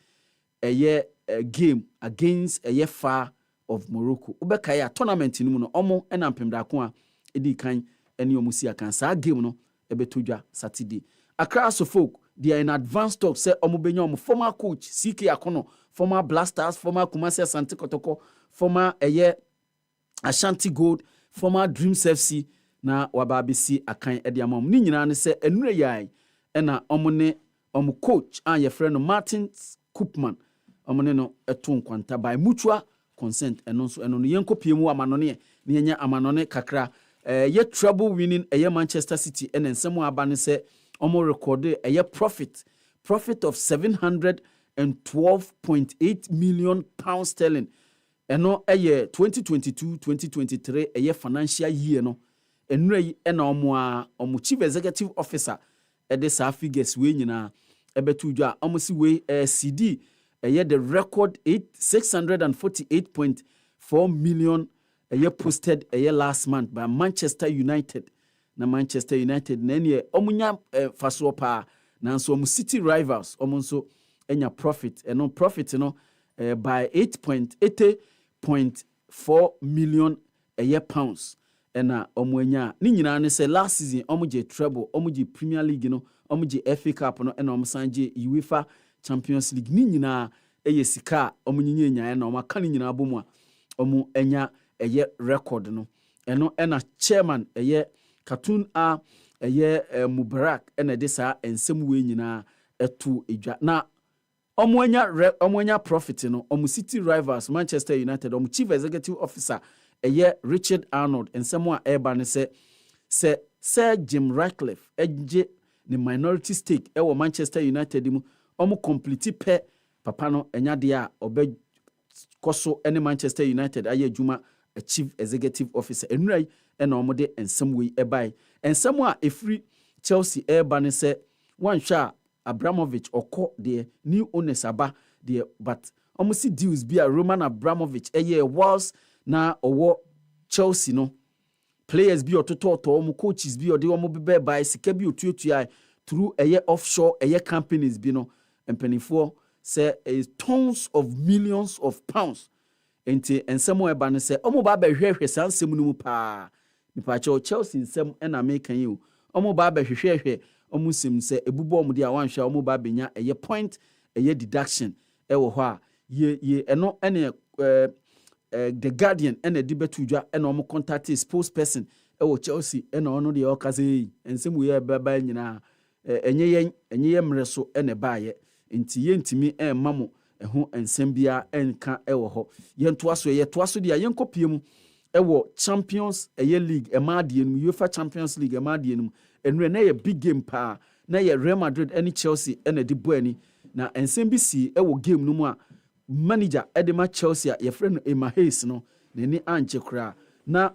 game against Far of Morocco. Ubekaya tournament ni mu no omo na Ampem Danquah edi kan eni omusi akan sa game no ebetodwa Saturday. Accra House of Folk they are in advanced talk say omo benya omo former coach CK Akono, former Blasters, former Kumasi Asante Kotoko, former Ashanti Gold, former Dreams FC na wababisi akan edi amam ni nyina ne say enure yai na omo ne omo coach an ye friend Martin Koopman omone no eto nkwanta by mutual consent eno so eno no yenkopie mu amanone ne yenya amanone kakra ye trouble winning Manchester City ensemo aba ne se omo record profit of 712.8 million pounds sterling eno 2022-2023 financial year no enura yi na omo chief executive officer sa figures we nyina ebetudwa omo si we CD the record 648.4 million posted last month by Manchester United na Manchester United na ne omunya faso pa nanso omu City rivals omu nso enya profit no profit no by 8.4 million pounds ena omu enya ni nyina ne say last season omu je treble omu je Premier League no omu je FA Cup no ena omu sanje UEFA Champions League ni nyina sika omu nyenya na omu aka ni nyina bomu a omu enya record no eno ena chairman cartoon Mubarak ena de sa ensem we nyina etu edwa na omuanya profit no omu City rivals Manchester United omu chief executive officer Richard Arnold ensem a eba ne se Sir Jim Ratcliffe eje ne minority stake ewo Manchester United mu omu complete pe papa no enya de a obe koso ene Manchester United aye adwuma a chief executive officer enrai ena omu de ensem we ebai ensem a efri Chelsea eba ne se wanhwa Abramovich oko the new owners aba the but almost deals be a Roman Abramovich whilst na owo Chelsea no players be ototo coaches be or the omo be by sika bi otuatua through offshore companies be no empanifo say tons of millions of pounds enti ensemo eba ne say omo ba hwehwe sansem no mu pa mi pa Chelsea nsem na make you omo ba hwehwe omu sim se ebubo omu dia wanhwa omu ba benya point deduction ewo ho a ye eno ene the Guardian ene di betudwa ene omu contact spokesperson ewo Chelsea ene ono de okase ensem we baba nyina enye mreso ene baaye nti ye ntimi mamo eho ensem bia enka ewo ho ye toaso dia ye nkopiem ewo Champions League emaadie no UEFA Champions League emaadie no enre na ye big game pa na ye Real Madrid any Chelsea ena di boani na ensem bi si ewo game no mu a manager edema Chelsea ye friend Emma Hayes no na ni anche kra na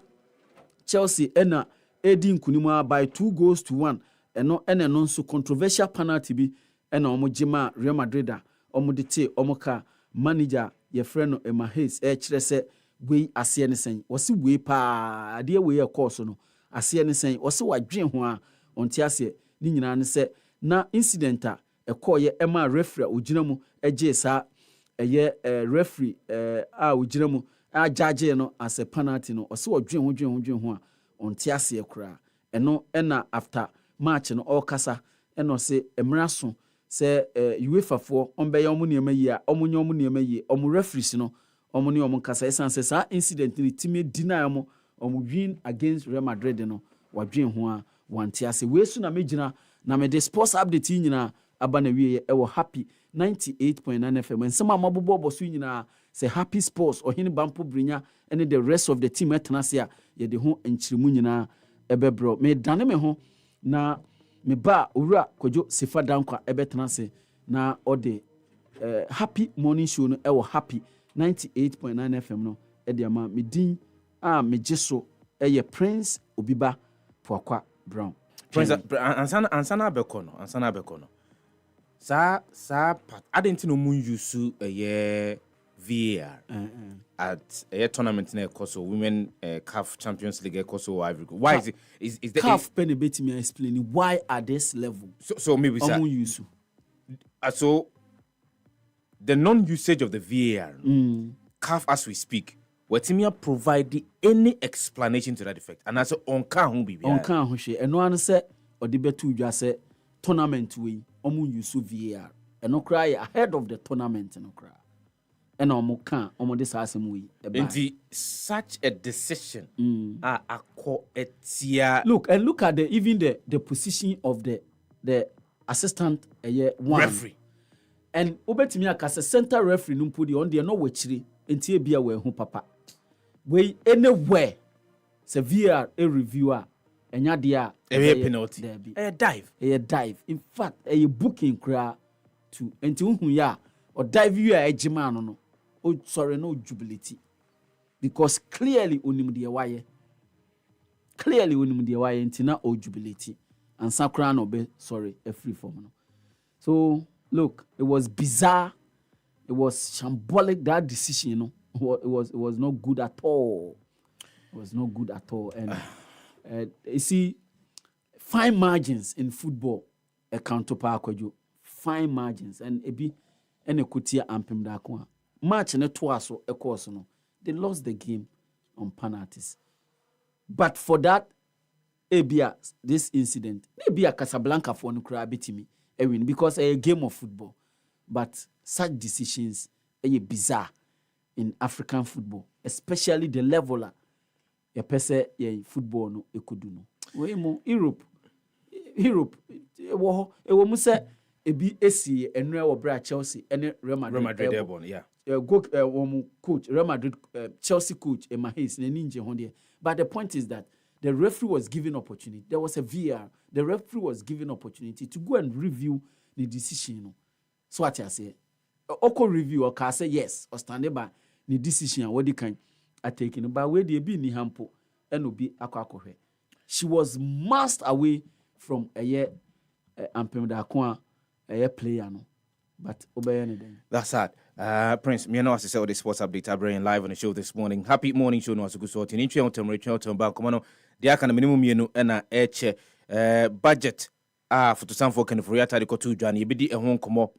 Chelsea ena edi nkunimu by 2-1 eno ene no nso controversial penalty bi ena omugima Real Madrid a omudite omuka manager ye friend Emma Hayes kire se we ase ne sen wo se we pa ade we e course no ase ne sen wo se wadwen ho a onti ase ni nyina ne se na incident a ekoye ema referee ogina mu eje sa referee a ogina mu a judge no as a penalty no wo se wadwen ho a onti ase ekura eno ena after match no all kasa eno se emraso se UEFA for onbeye omu niam yi a omunye omu niam yi omu referees no omu ni omu kasa esanse sa incident ni time deny omu win against Real Madrid no wadwen ho a wanti ase we su na megina na me the sports update nyina aba na wie e happy 98.9 FM ensema amabobo boso nyina se happy sports ohini bampo brinya and the rest of the team etenase a ye de ho enchirimu nyina ebebro me dane me ho na me ba owura Kojo Sefah Danquah ebetenase na ode happy morning show no e happy 98.9 FM no e de ama me din a me jeso ye Prince Obiba Poakwa Brown Prince ansana bekono sa part adentino mun yusu VAR at a tournament na ekoso women CAF Champions League ekoso Ivory Coast. Why is the CAF penny beti me explaining why at this level so maybe sir so the non-usage of the VAR CAF as we speak Wetimia provide any explanation to that effect and as on kan ho bibia on kan ho hwe eno an se odi betu dwa se tournament we omu use VAR eno cry ahead of the tournament no cry eno omu kan omu de asem we such a decision etia look at the position of the assistant one referee and obetimi akase center referee no mpodi on de no wachiri entie bia we hu papa we anywhere se VAR a reviewer enya de a penalty dive in fact a booking kra to enti hu ya or dive you a ejima no oh sorry no jubility because clearly onim de waye enti na o jubility and sakra no be sorry a free form no so look it was bizarre. It was shambolic, that decision, you know. It was not good at all. It was not good at all. And you see, fine margins in football account to Poakwa. Fine margins and ebi and ekutia ampem da ko match ne to aso e course no they lost the game on penalties. But for that ebia this incident ebia Casablanca for no kra betimi e win because a game of football. But such decisions are bizarre in African football, especially the leveler. A person football no ekudu no. We mo Europe. Ewo mu se ebi esi enre wo bra Chelsea ene Real Madrid Airborne, yeah. Coach Real Madrid Chelsea coach Emma Hayes na ninje ho there. But the point is that the referee was given opportunity. There was a VR. The referee was given opportunity to go and review the decision. No. So what I say, Oko review or can say yes or stand by the decision what they can are taken. But where they be ni hampo and obi akwa. She was masked away from a year ampem da kwa a year player no. But obey anything. That's sad. Prince, me know as I said the sports update I bring live on the show this morning. Happy morning show no as good sort. In on term back come on. Dia kana minimum yenu na eche budget for to some for kan for yata de kotu dwan ye bedi ehon komo.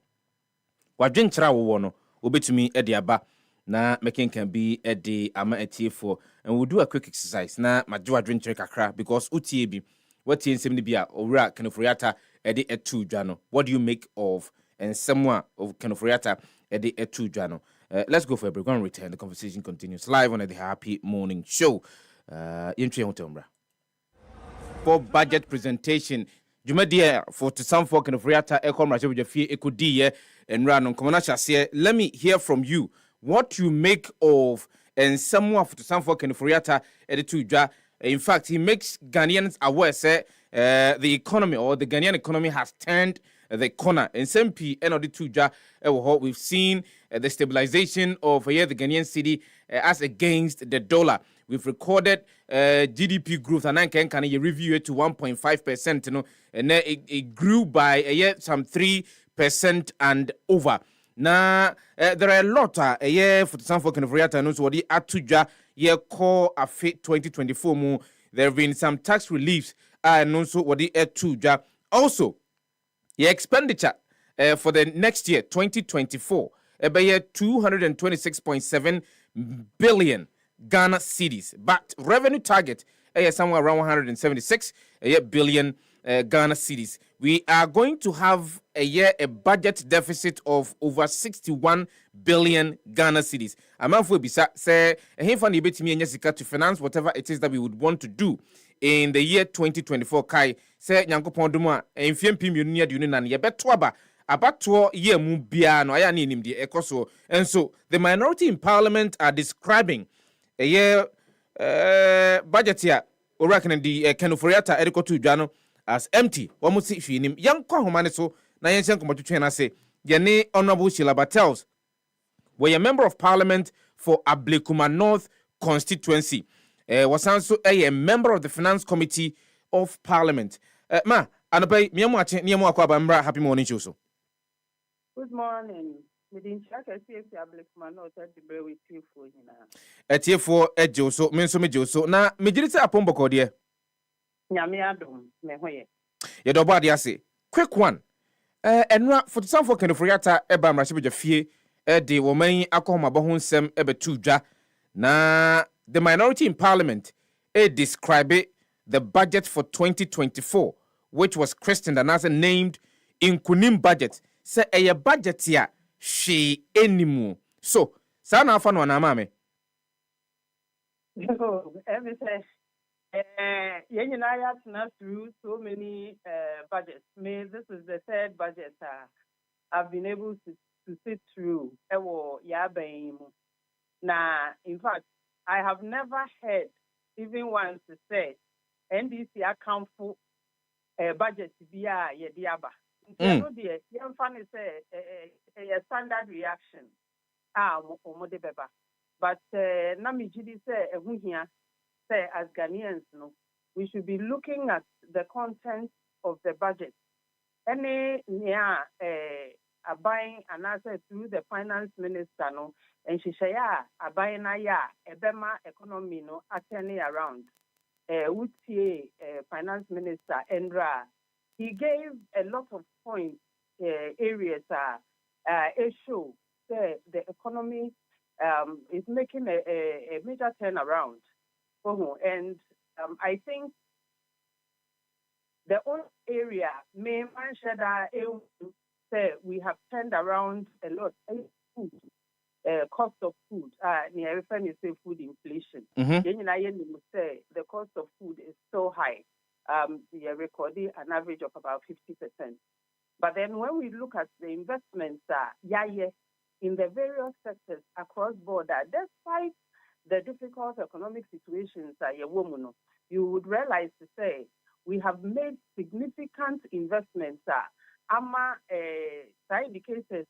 Wadwenkyra wo no obetumi e de aba na making can be e de ama etie for and we'll do a quick exercise na majo wadwenkyra kakra because utie bi watie nsem ne bia owura kan for yata e de etu dwan no. What do you make of and someone of kan for yata e de etu dwan no? Let's go for a break. When we return, the conversation continues live on the Happy Morning Show. For budget presentation, Jumadia for to some folk and of Riata Ecom Raja with your fee ekudi and run on Comanasha. Let me hear from you what you make of and someone for to some folk and of Riata edituja. In fact, he makes Ghanaians aware say the economy or the Ghanaian economy has turned the corner. And SMP and the tuja we've seen the stabilization of the Ghanaian city as against the dollar. We've recorded GDP growth and I can review it to 1.5%, you know, and then it grew by some 3% and over. Now there are a lot a year for some folk in Afriata and also the atuja year core of 2024 more. There have been some tax reliefs and also what the atuja also your expenditure for the next year 2024 by 226.7 billion Ghana cedis, but revenue target somewhere around 176 billion Ghana cedis. We are going to have a budget deficit of over 61 billion Ghana cedis. Amanfo bisa say ehemfa na ebetimi enya sika to finance whatever it is that we would want to do in the year 2024. Kai say nyankopon dum a emfie mpim yenu ne de na ye beto aba abato ye mu bia no aya na enim de ekoso. And so the minority in parliament are describing a year budget here orakan di kanuforiata edikotu dwano as empty. Womu si hwinim yankwa homane so na yensen komotwetwe na se ye ne honorable Sheila Battels were a member of parliament for Ablekuma North constituency. Was also a member of the finance committee of parliament. Ma anopai miamu ache niamu akwa mbra happy morning show so. Good morning. We didn't check a CFC Ablekuma North at the brew with you for hina. Etie for ejo so menso mejo so na mejirite apomboko de. Nyame adom me hoye. Ye do body ase. Quick one. Enra for some for kanofriata eba mrachibja fie de woman akoma bo hunsem ebetu dwa na the minority in parliament describe the budget for 2024 which was christened and as named Inkunim budget. Say a budget here she enimu. So sana afa no na mame. Everything I have through so many budgets. This is the third budget I've been able to sit through. Now, in fact, I have never heard even once say NDC account for budget via Yediaba. The funny say a standard reaction. But Nami Jidi say as Ghanaians, no, we should be looking at the content of the budget. Any buying an asset through the finance minister, no, and she say a buying a bema economy, no, turning around. Utie Finance Minister Endra, he gave a lot of points, areas show the economy is making a major turnaround. And I think the only area may mention that we have turned around a lot. Food, cost of food, near food inflation. Say the cost of food is so high. We are recording an average of about 50%. But then when we look at the investments, in the various sectors across border, despite the difficult economic situations, you would realize to say we have made significant investments. Indicators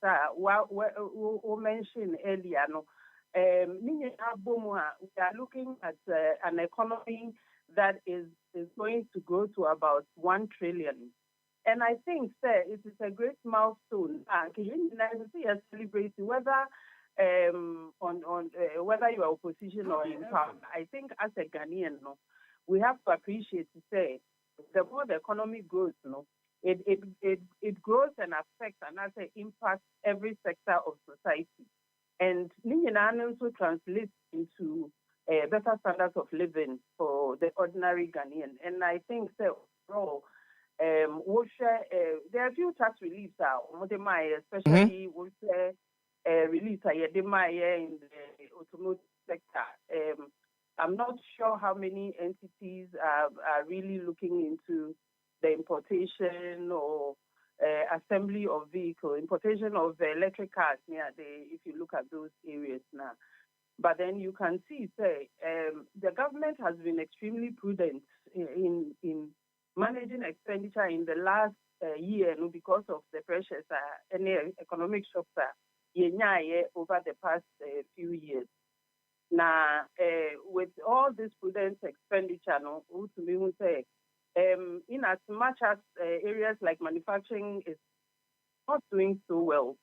we mentioned earlier. We are looking at an economy that is going to go to about 1 trillion. And I think, sir, it is a great milestone. Celebrating whether whether you are opposition or in power. I think as a Ghanaian, we have to appreciate to say the more the economy grows, it grows and affects and has an impact every sector of society. And also translates into better standards of living for the ordinary Ghanaian. And I think, sir, overall, there are a few tax reliefs, especially reliefs in the automotive sector. I'm not sure how many entities are really looking into the importation or assembly of importation of electric cars. If you look at those areas now. But then you can see, the government has been extremely prudent in managing expenditure in the last year, because of the pressures and economic shocks over the past few years. Now, with all this prudent expenditure, in as much as areas like manufacturing is not doing so well,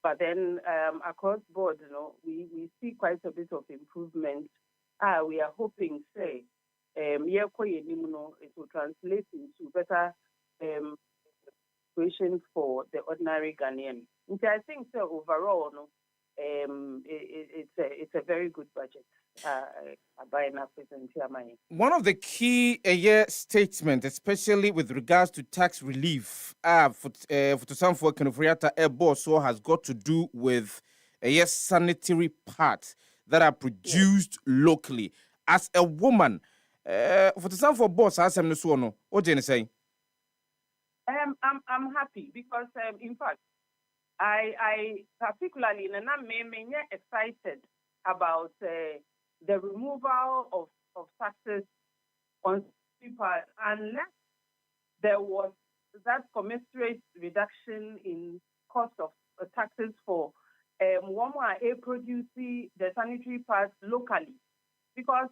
but then across board, we see quite a bit of improvement. We are hoping, it will translate into better situations for the ordinary Ghanaian. I think overall, it's a very good budget. One of the key statements, especially with regards to tax relief, for some for Kenofriata boss, has got to do with sanitary parts that are produced locally. As a woman, for some for boss, as I'm no, what do you say? I'm happy because, in fact, I particularly I'm excited about the removal of taxes on people unless there was that commensurate reduction in cost of taxes for producing the sanitary parts locally. Because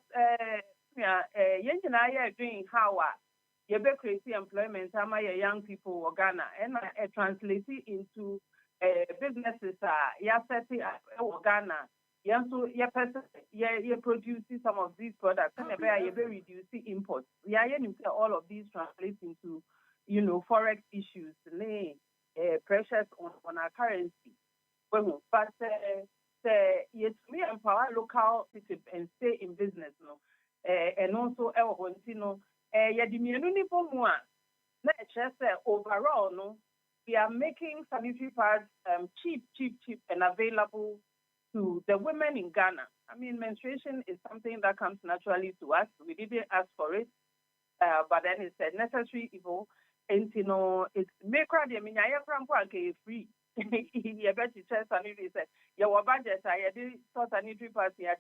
doing how you create employment young people or Ghana and translate it into businesses Ghana. You're producing some of these products and you're reducing imports. All of these translate into, forex issues, pressures on our currency. But yes, we empower local citizens and stay in business, and also overall, we are making sanitary pads cheap and available to the women in Ghana. I mean, menstruation is something that comes naturally to us. We didn't ask for it, but then it's a necessary evil. And it's make free. You bet you sanitary said, your budget, I did sanitary pads here,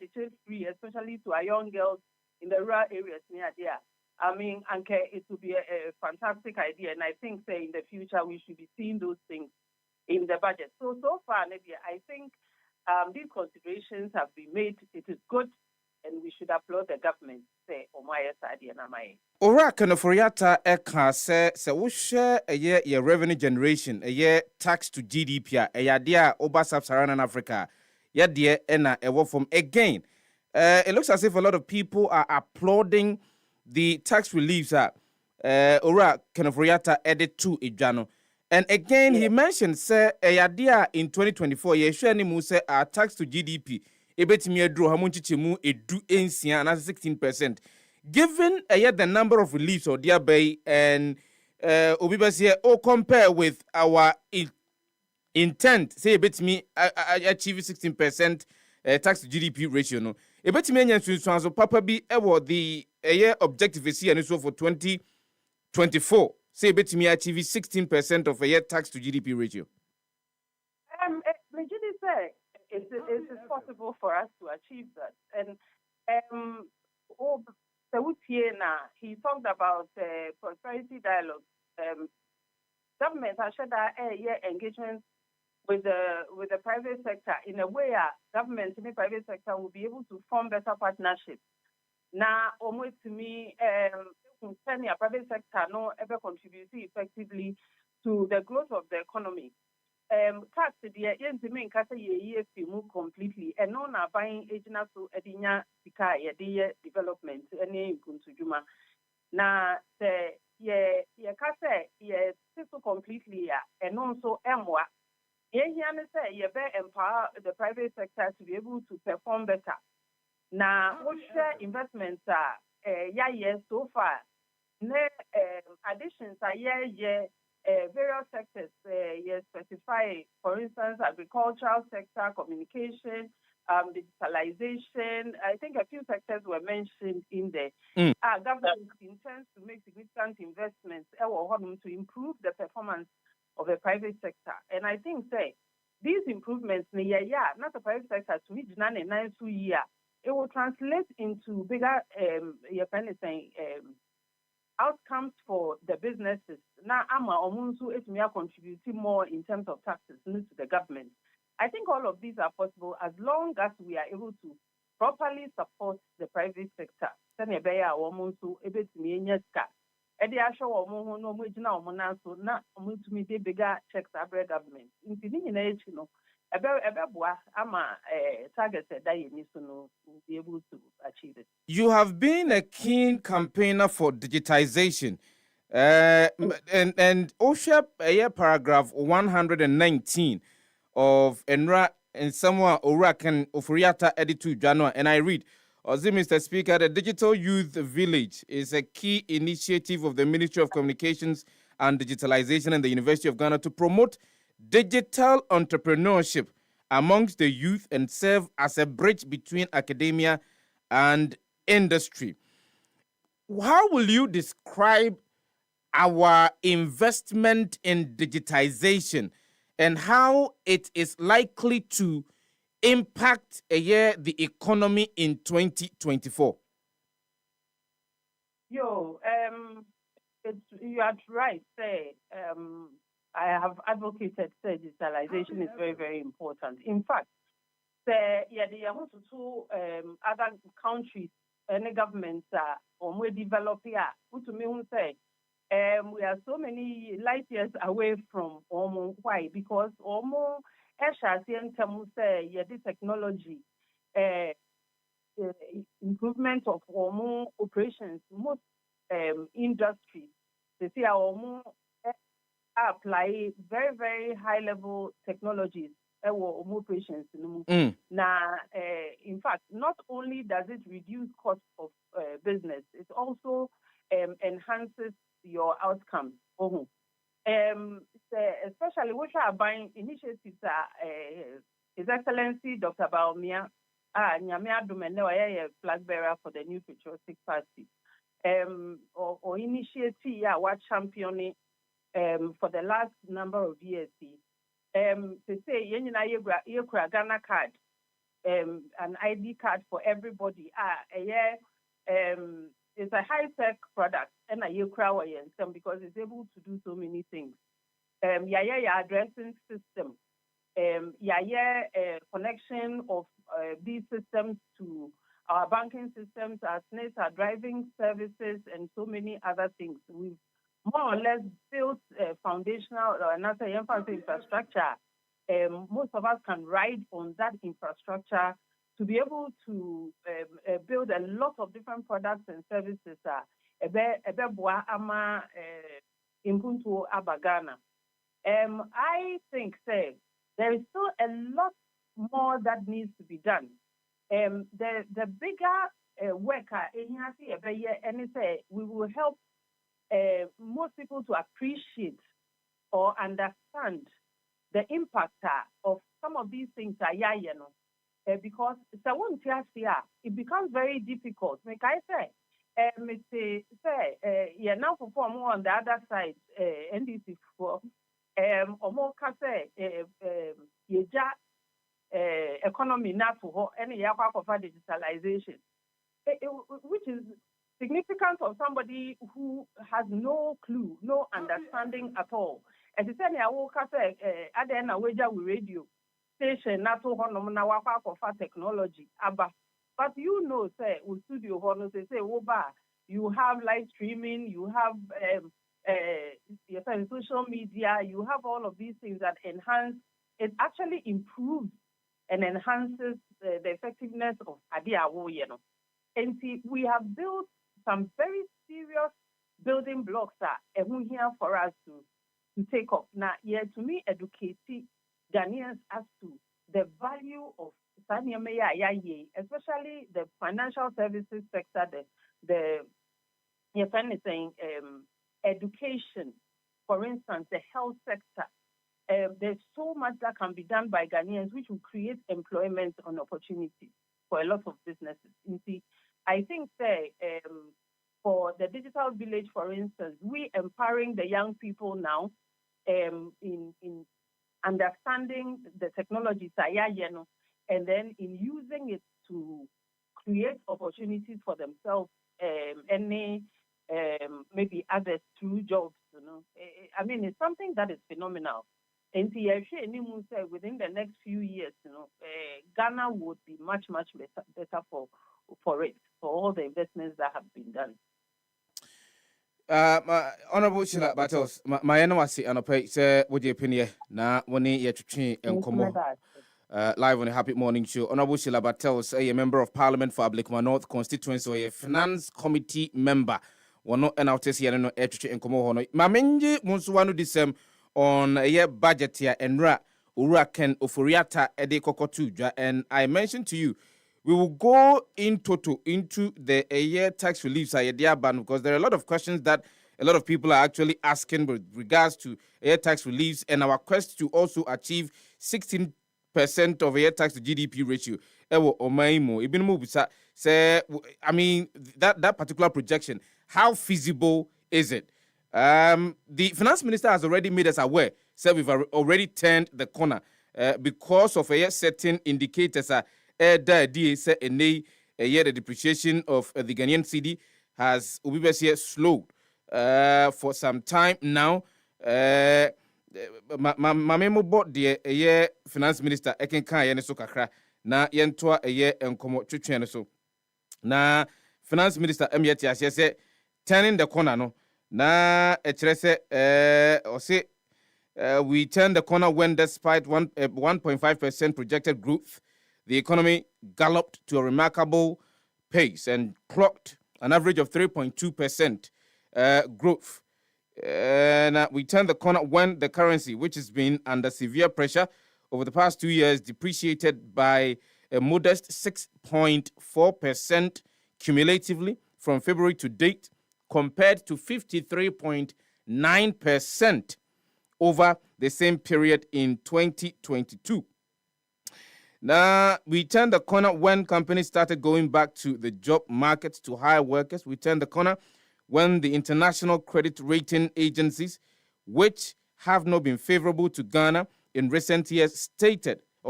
free, especially to our young girls in the rural areas near there. I mean, it would be a fantastic idea, and I think, in the future we should be seeing those things in the budget. So far, Nadia, I think these considerations have been made. It is good, and we should applaud the government. Ora Kenofriata eka se wo share a revenue generation, a tax to GDP, a dia over sub-Saharan Africa. Ya dia ena ewo from again. It looks as if a lot of people are applauding the tax reliefs are Ora Kenoforiata added to Ijano. And again, he mentioned, sir, a in 2024, ye share ni mu say our tax to GDP, ebetimi edro hamunchi chemu edu ensia and 16%. Given the number of reliefs or dear bay and Obibas here, compare with our intent, say ebetimi achieve 16% tax to GDP ratio no. Ebetimi enyan so papa bi ewo the objective is here and so for 2024. Say bet me achieve 16% of a year tax to GDP ratio. Majidi say it is possible for us to achieve that. And he talked about prosperity dialogue. Government has shared engagement with the private sector in a way government and the private sector will be able to form better partnerships. Now, almost to me, private sector no ever contribute effectively to the growth of the economy. Tax the main move completely and no na buying agent so edinya sika development any kunjuma. Na the completely and also emwa. Here say you better empower the private sector to be able to perform better. Now, what investments are so far? Additions are various sectors specify, for instance, agricultural sector, communication, digitalization. I think a few sectors were mentioned in there. Our government intends to make significant investments to improve the performance of the private sector. And I think these improvements, not the private sector, to me, it will translate into bigger outcomes for the businesses. Now, it may contribute more in terms of taxes to the government. I think all of these are possible as long as we are able to properly support the private sector. Bigger checks abroad government. Be able to achieve it. You have been a keen campaigner for digitization. And OSHA paragraph 119 of Enra and Samoa Orakan Ofuriata edited January, and I read, Mr. Speaker, the Digital Youth Village is a key initiative of the Ministry of Communications and Digitalization and the University of Ghana to promote digital entrepreneurship amongst the youth and serve as a bridge between academia and industry. How will you describe our investment in digitization and how it is likely to impact the economy in 2024? You are right. I have advocated digitalization is very, very important. In fact, the other countries and the governments are developed here. We are so many light years away from why? Because the technology improvement of operations, most industries, they see our apply very, very high level technologies operations. Now, in fact, not only does it reduce cost of business, it also enhances your outcomes. Especially which are buying initiatives His Excellency Dr. Baumia Nyamia Dumene flag bearer for the New Patriotic Party. Or initiative what championing for the last number of years. To say Ghana card, an ID card for everybody. It's a high-tech product and because it's able to do so many things. Addressing system. Connection of these systems to our banking systems, our SNES, our driving services, and so many other things. We've more or less built foundational or another infrastructure. Most of us can ride on that infrastructure to be able to build a lot of different products and services. Ebe ama impuntu abagana. I think there is still a lot more that needs to be done. The bigger work and we will help most people to appreciate or understand the impact of some of these things. Because it becomes very difficult. Like I say, now perform on the other side, NDC for Omoka say, economy not for any digitalization, which is significant of somebody who has no clue, no understanding at all. And the same, I woke up at the end of radio station, not to for technology, but you know, say, with studio, say, you have live streaming, you have social media, you have all of these things that enhance, it actually improves and enhances the effectiveness of Adia. And see, we have built some very serious building blocks that are here for us to take up. Now, to me, educating Ghanaians as to the value of especially the financial services sector, the education, for instance, the health sector. There's so much that can be done by Ghanaians, which will create employment and opportunities for a lot of businesses. You see, I think for the digital village, for instance, we empowering the young people now in understanding the technology, and then in using it to create opportunities for themselves, maybe others through jobs. I mean, it's something that is phenomenal. And within the next few years, Ghana would be much, much better for it, for all the investments that have been done. Honorable Sheila Battles, my NYC and a say, would you opinion now when you train and come live on a Happy Morning Show? Honorable Sheila Battles, a member of Parliament for Ablekuma North constituency, or a finance committee member. One not an out here no etchi and come on. Mamenji Munsuanu disem on a year budget here and Ura Ken Ofuriata Ede Kokotuja, and I mentioned to you. We will go in total into the year tax reliefs ban, because there are a lot of questions that a lot of people are actually asking with regards to air tax reliefs and our quest to also achieve 16% of air tax to GDP ratio. I mean, that particular projection, how feasible is it? The finance minister has already made us aware, so we've already turned the corner because of certain indicators. The depreciation of the Ghanaian cedi has slowed for some time now. My memo bought the finance minister Eken Kaya so kakra na yentoa enkomo twetwe so na finance minister Emieti Asiese turning the corner no na ekyerese we turned the corner when despite 1.5% projected growth, the economy galloped to a remarkable pace and clocked an average of 3.2% growth. And we turned the corner when the currency, which has been under severe pressure over the past 2 years, depreciated by a modest 6.4% cumulatively from February to date, compared to 53.9% over the same period in 2022. Now, we turned the corner when companies started going back to the job market to hire workers. We turned the corner when the international credit rating agencies, which have not been favorable to Ghana in recent years,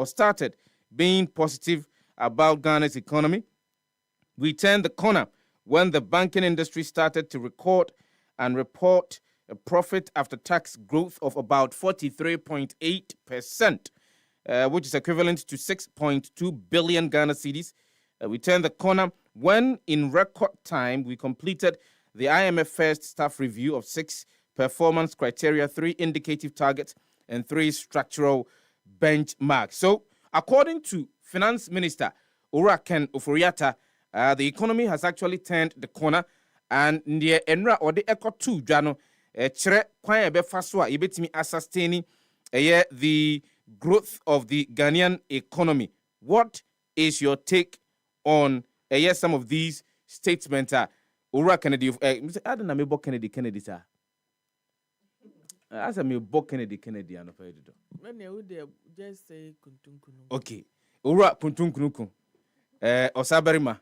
started being positive about Ghana's economy. We turned the corner when the banking industry started to record and report a profit after tax growth of about 43.8%. Which is equivalent to 6.2 billion Ghana cedis. We turned the corner when, in record time, we completed the IMF first staff review of 6 performance criteria, 3 indicative targets, and 3 structural benchmarks. So, according to Finance Minister Ora Ken Oforiata, the economy has actually turned the corner, and the enra or the echo 2 jano chere kwan ebe faso a yebetimi sustaining the growth of the Ghanaian economy. What is your take on some of these statements? Ora Kennedy, I don't know, Kennedy, sir. As I me Kennedy, and When you just say kuntunkunu. okay. Ora puntunkunuku. Osaberima.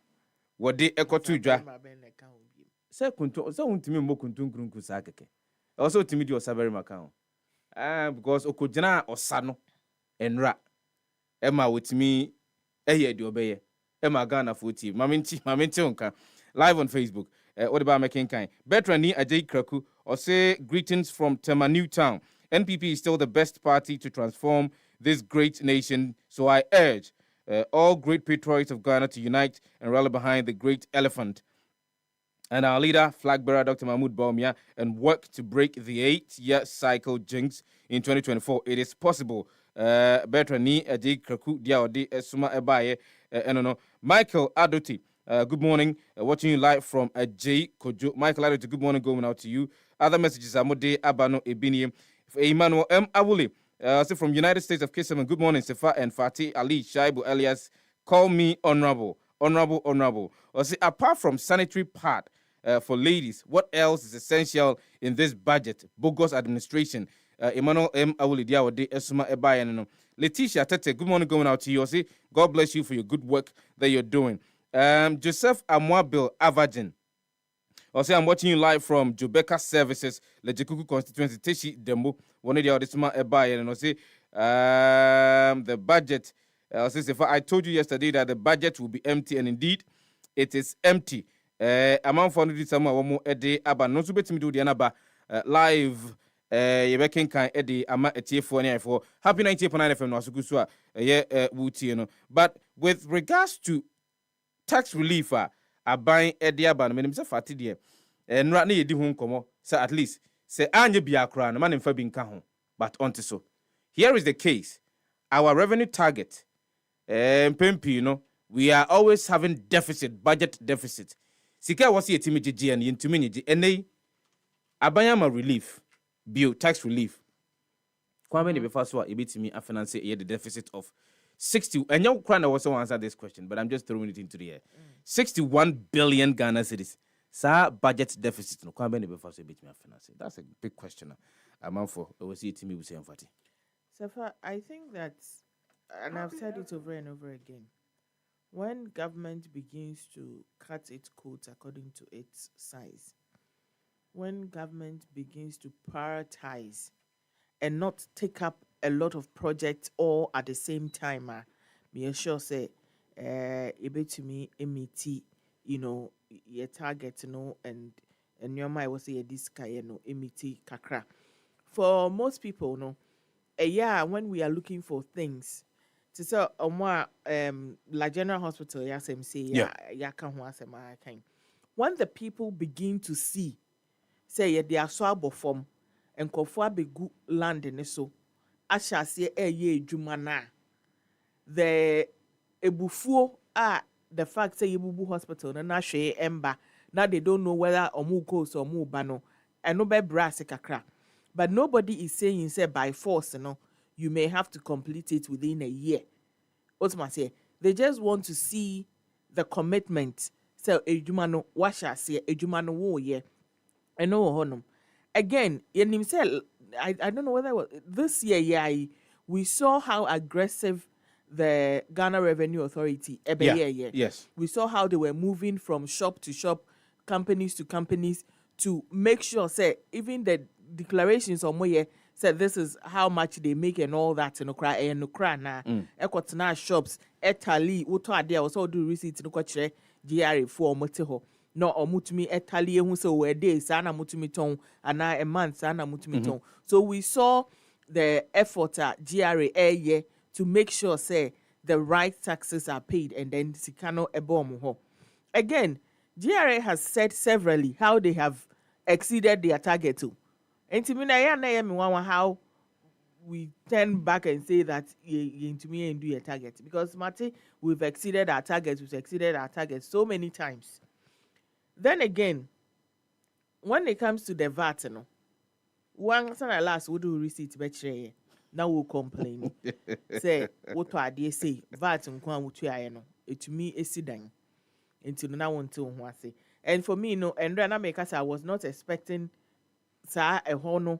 Wode ekotu dwa. Se kuntu, so untimi mbo kuntunkunuku sa keke. Also timi di Osaberima kan. Because okojina osano enra. Emma witimi eye di obeye. Emma Ghana Fati. Mamenti onka. Live on Facebook. What about making kind? Bertrand Ajay Kraku or say greetings from Tema Newtown. NPP is still the best party to transform this great nation. So I urge all great patriots of Ghana to unite and rally behind the great elephant and our leader, flag bearer Dr. Mahmoud Bawumia, and work to break the 8-year cycle jinx in 2024. It is possible. Bertrand Ajay Kraku Diaode Suma Ebaye and Michael Adoti. Good morning. Watching you live from J. Kojo. Michael Adoti, good morning going out to you. Other messages are Mode Abano Ebini. Emmanuel M. Awuli. From United States of Kissaman. Good morning, Sefah and Fati Ali Shaibu-Ali. Call me honorable. Honorable. Apart from sanitary part for ladies, what else is essential in this budget? Bogus administration. Emmanuel M. Awuli Diawode Esuma Ebayan. Letitia Tete, good morning going out to you. God bless you for your good work that you're doing. Joseph Amwabil Avagin. I'm watching you live from Jobeka Services, Lejikuku constituency, Teshi Dembo, one of the Audisma Ebayan, and the budget. I told you yesterday that the budget will be empty, and indeed, it is empty. Among for this summer, one more a day, Abba, no subit me do the anaba live. Yebekin kan Eddie Ama Etiefo for Happy 90.9 FM no Asugusua, Wuti, but with regards to tax relief, buying Eddie Aban, Minister Fati dear, and right near the home como, so at least say Anya Biakra, man in Fabin Kahon, but on to so. Here is the case. Our revenue target, Pempi, we are always having deficit, budget deficit. Sika was here Timiji and Intimini, and they Abayama relief, bill tax relief. Kwame before so a bit to me, I finance the deficit of 60, and you can't also answer this question, but I'm just throwing it into the air. 61 billion Ghana cedis. Sa budget deficit no kwamba before so bit me finance. That's a big question. I'm for was it me with Fati. Sefah, I think that, and I've said it over and over again, when government begins to cut its coat according to its size, when government begins to prioritize and not take up a lot of projects all at the same time, me sure say to me MET, your target, and your mind was say this guy, MET kakra. For most people, a year when we are looking for things, to say like General Hospital, when the people begin to see, say they are swab form and kofwa be good land in so. I shall say jumana. The ebufuo the fact say Yebubu Hospital na share emba. Now they don't know whether omu goes or mu bano and no be brass kakra. But nobody is saying say by force, you may have to complete it within a year. Say they just want to see the commitment. So ejumano washa say ejumano wo ye. I know honum. Again, in himself, I don't know whether it was, this year, we saw how aggressive the Ghana Revenue Authority, yes, we saw how they were moving from shop to shop, companies to companies, to make sure, say, even the declarations on where said this is how much they make and all that, shops, etali, uto adia, also do receipt, GRA for moteho. No omutumi etali ehu se we day sana mutumi ton ana a month sana mutumi ton. So we saw the effort at GRA year to make sure say the right taxes are paid and then sikano ebomu ho. Again, GRA has said severally how they have exceeded their target too. And to me na ya na me how we turn back and say that into me and do a target, because Mate, we've exceeded our targets so many times. Then again, when it comes to the VAT, no, one sana last we do receipt betray. Now we'll complain. Say what do say VAT nkwa wutu aye no. It to me is sidan. Into now until say. And for me, no, and then I make us I was not expecting sa a hono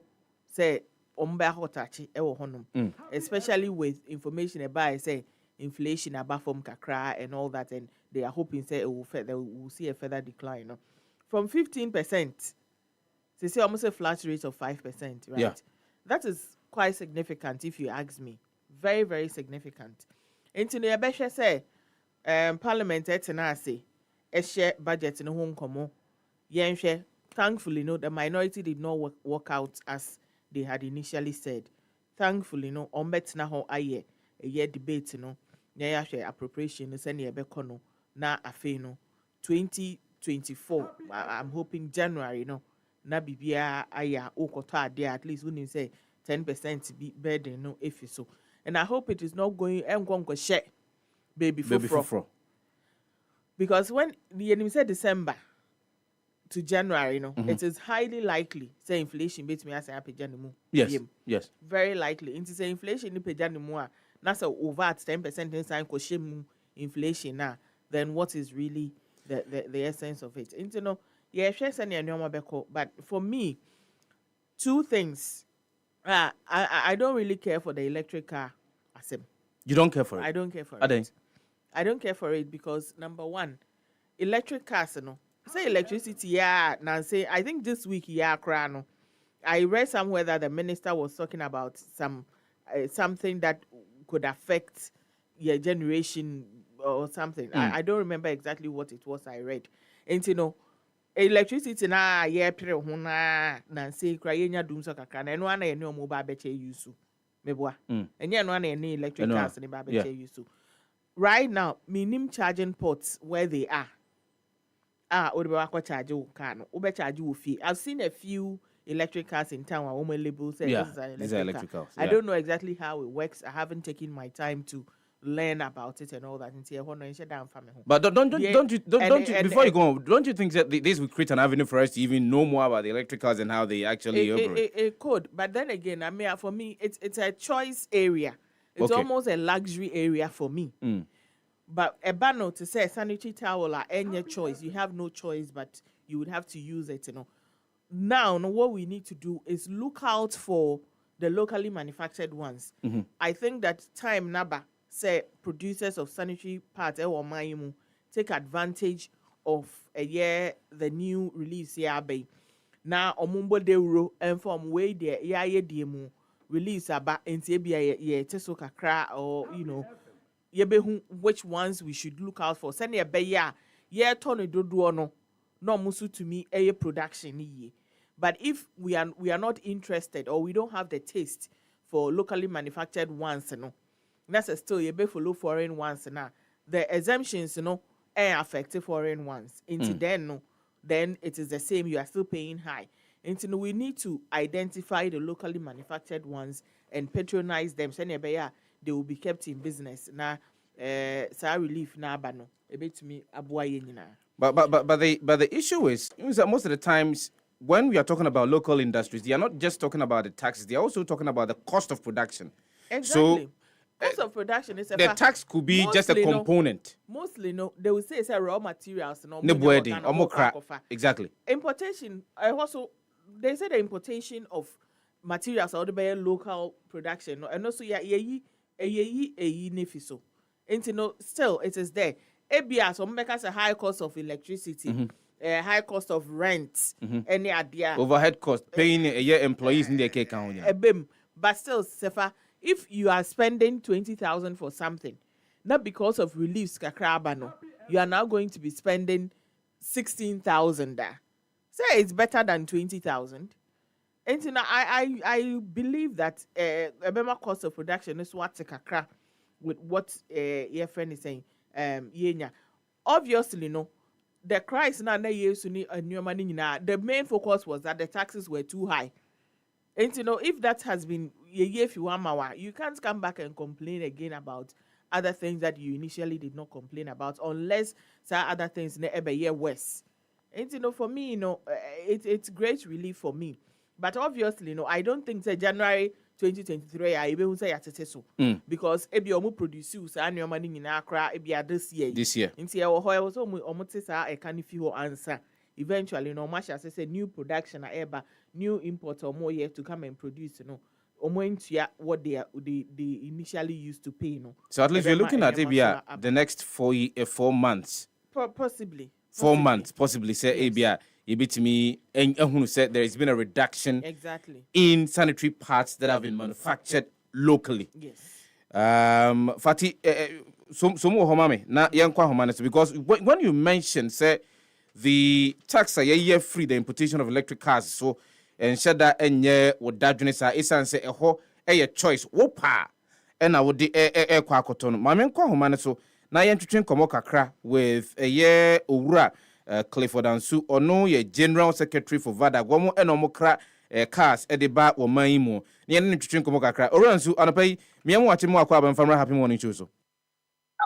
say omba hotachi e wo honum. Especially with information about say inflation about from kakra and all that, and they are hoping say they will see a further decline. No? From 15%, they say almost a flat rate of 5%, right? Yeah. That is quite significant if you ask me. Very, very significant. Into the Abesha say, Parliament say, a share budget in Hong Kong. Thankfully, no, the minority did not work out as they had initially said. Thankfully, no, on bet na ho aye a year debate, no, yeah, share appropriation, send ye bekono, na afeno 2024. I'm hoping January, no, na bibia aya okota there at least when you say 10% be better, no, if so. And I hope it is not going and share baby for. Because when the enemy said December to January, it is highly likely say inflation beats me as I pay January. Yes. Very likely. Into say inflation ni pay January. That's over at 10% inside koshemu inflation now. Then what is really the essence of it? Into no, yeah, but for me, two things. I don't really care for the electric car. You don't care for it? I don't care for it. I don't care for it because number one, electric cars, say electricity, yeah, Nancy. I think this week, yeah, crano. I read somewhere that the minister was talking about something that could affect your generation or something. I don't remember exactly what it was I read. And electricity na yeah, Nancy, crying doom so kakana, and one no mobile betcha use. Meboa. And yeah, no one any electric cars and betcha use. Right now, minimum charging ports where they are. Charge you fee. I've seen a few electric cars in town where labels say these are electric cars. I don't know exactly how it works. I haven't taken my time to learn about it and all that. But don't you before you go on, don't you think that this will create an avenue for us to even know more about the electric cars and how they actually operate? It could, but then again, I mean, for me, it's a choice area. It's almost a luxury area for me. But a banner to say sanitary towel or any choice, you have no choice, but you would have to use it. Now, what we need to do is look out for the locally manufactured ones. I think that time naba say producers of sanitary parts or maimu take advantage of the new release bay. Now omumbo deuro and from way there demo release aba ntebia teso kakra or yebehu which ones we should look out for. Send beya turn dodo no musu to me production ye. But if we are not interested or we don't have the taste for locally manufactured ones, that's still yebe follow foreign ones now. The exemptions affect foreign ones. Into then it is the same. You are still paying high. Into we need to identify the locally manufactured ones and patronize them. Send beya they will be kept in business. Now, relief na bano. A bit to me abuaye nyina. But the issue is that most of the times when we are talking about local industries, they are not just talking about the taxes. They are also talking about the cost of production. Exactly. So cost of production is the tax could be just a component. Mostly they will say it's a raw materials. Exactly. Importation. Also they say the importation of materials are the local production. And also nefiso. And still it is there. ABS so make us a high cost of electricity, high cost of rent, any idea. Overhead cost, paying a year employees in their cake account. But still, Sefah, if you are spending 20,000 for something, not because of reliefs kakrabano, you are now going to be spending 16,000 there. Say it's better than 20,000. And I believe that a better cost of production is what kakra with what your friend is saying. Obviously, the crisis now the main focus was that the taxes were too high. And if that has been if you want you can't come back and complain again about other things that you initially did not complain about, unless some other things never year worse. And for me, it's great relief for me. But obviously, I don't think that January 2023 I even say at so because ebi omu produce sa nneoma ni nyina akra ebi this year. Nti e wo ho so omu te sa e kan fi ho answer. Eventually no much as say new production eba new import or more yet to come and produce omo ntua what they initially used to pay So at least we're looking at ABA the next 4 months. Possibly. 4 months possibly say ABA me and who said there has been a reduction in sanitary parts that have been manufactured locally. Yes. Fati, so more homame na yankwa homane because when you mentioned say the tax a year free the importation of electric cars so and shada enye wodadwene sa isan say eho a choice wopa and I would the kwa kotono mame nkwa homane so na yentwetwen komo kakra with a year owura Clifford Ansu ono ye General Secretary for VADA gomo enomokra cars edeba wo manimo ne ye ntwetwen komo kakra Oransu anopai miamu wache mu akwa abamfamra happy morning chuso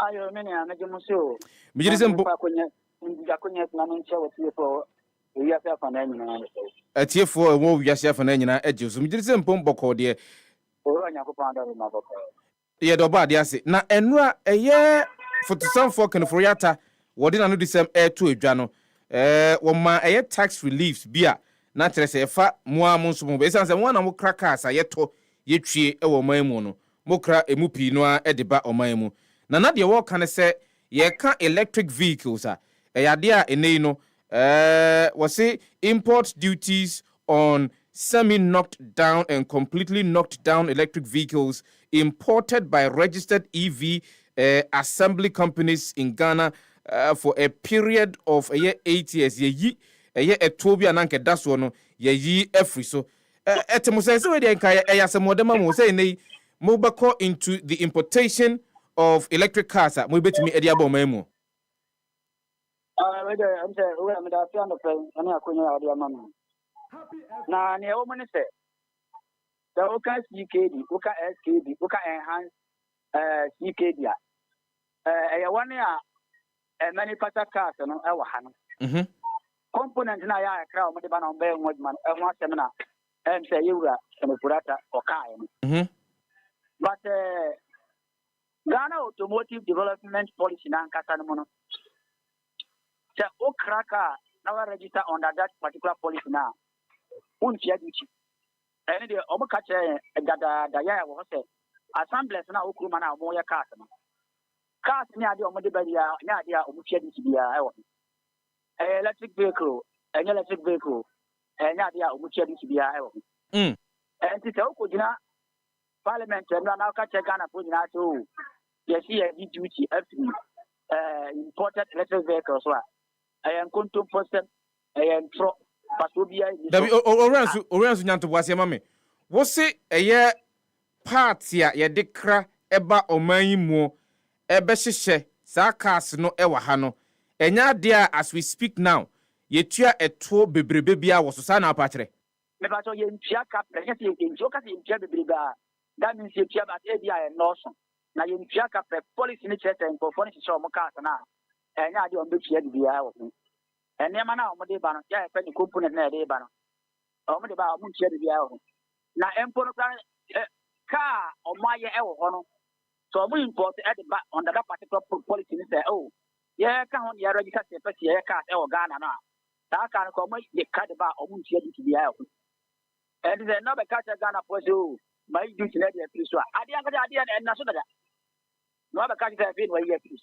ayo mene anajemuso mijirise mbo akonya na nche wotie for wiase afana nyina atie for wo wiase afana nyina ejeso mijirise mpo mboko de oro anyakopanda ma boko ye do ba de ase na enura eye fotosanfo kenforiata wodi na no disem to adwa no wo eye tax reliefs bia na tere se fa moa mo nso mo be san se mo na mo krakas ayeto yetwie wo man mu no mo kra emu pi no a edeba oman mu na de wo kan se ye ka electric vehicles yade a enei no was say import duties on semi-knocked down and completely knocked down electric vehicles imported by registered EV assembly companies in Ghana for a period of 8 years. Ye etobia nanke daso no ye every so etemo say we dey kan yasemodema mo say nei mo bako into the importation of electric cars mo betimi e dia boman mu we dey am say we am da fi ando pe ani akonya ade amam na ne wo mo ne say da o ka CKD o ka SKD o ka enhance CKD e one a manufactured cars no e wa ha no component na ya akra o mo de ba na o be nwodman e ho asem na em say yewura semopurata o kai no but Ghana Automotive Development Policy na nkata no no say o kraka na register under that particular policy na untia duty and the o mo ka che da ya wo say assemblies na okuruma na o mo ya cars no cars ni ade o mo de ba dia na ade a o mo tia duty bia e wo electric vehicle and ade a o mo tia duty bia e wo and ti say o ko gina parliament na ka che Ghana po gina so yes here duty every imported electric vehicles so I am control person I am tro patobia Dabi oransu nyanto boase mame wo se eye party a ye dekra eba oman mu ebe hyehye sa cars no ewa ha no enya de as we speak now yetua eto bebrebe bia wo so sa na apakere me ba so ye ntua ka pressure ye ntua ka ye ntua bebrebe that means ye ntua ba e dia e no so na ye ntua ka policy ni chete en for ni so mo cars na enya de on be tua bia wo enema na o de ba no ya pe ni component na de ba no o de ba o tua bia wo na empo no ka o ma ye e wo no so o import e de ba under that particular policy ni say oh ye ka ho ya register se pe ye ka e wo Ghana na ta ka ko mo ye ka de ba o tua bia wo and the no be catch Ghana for so my duty na dey please so ade na so da no be catch say no ye please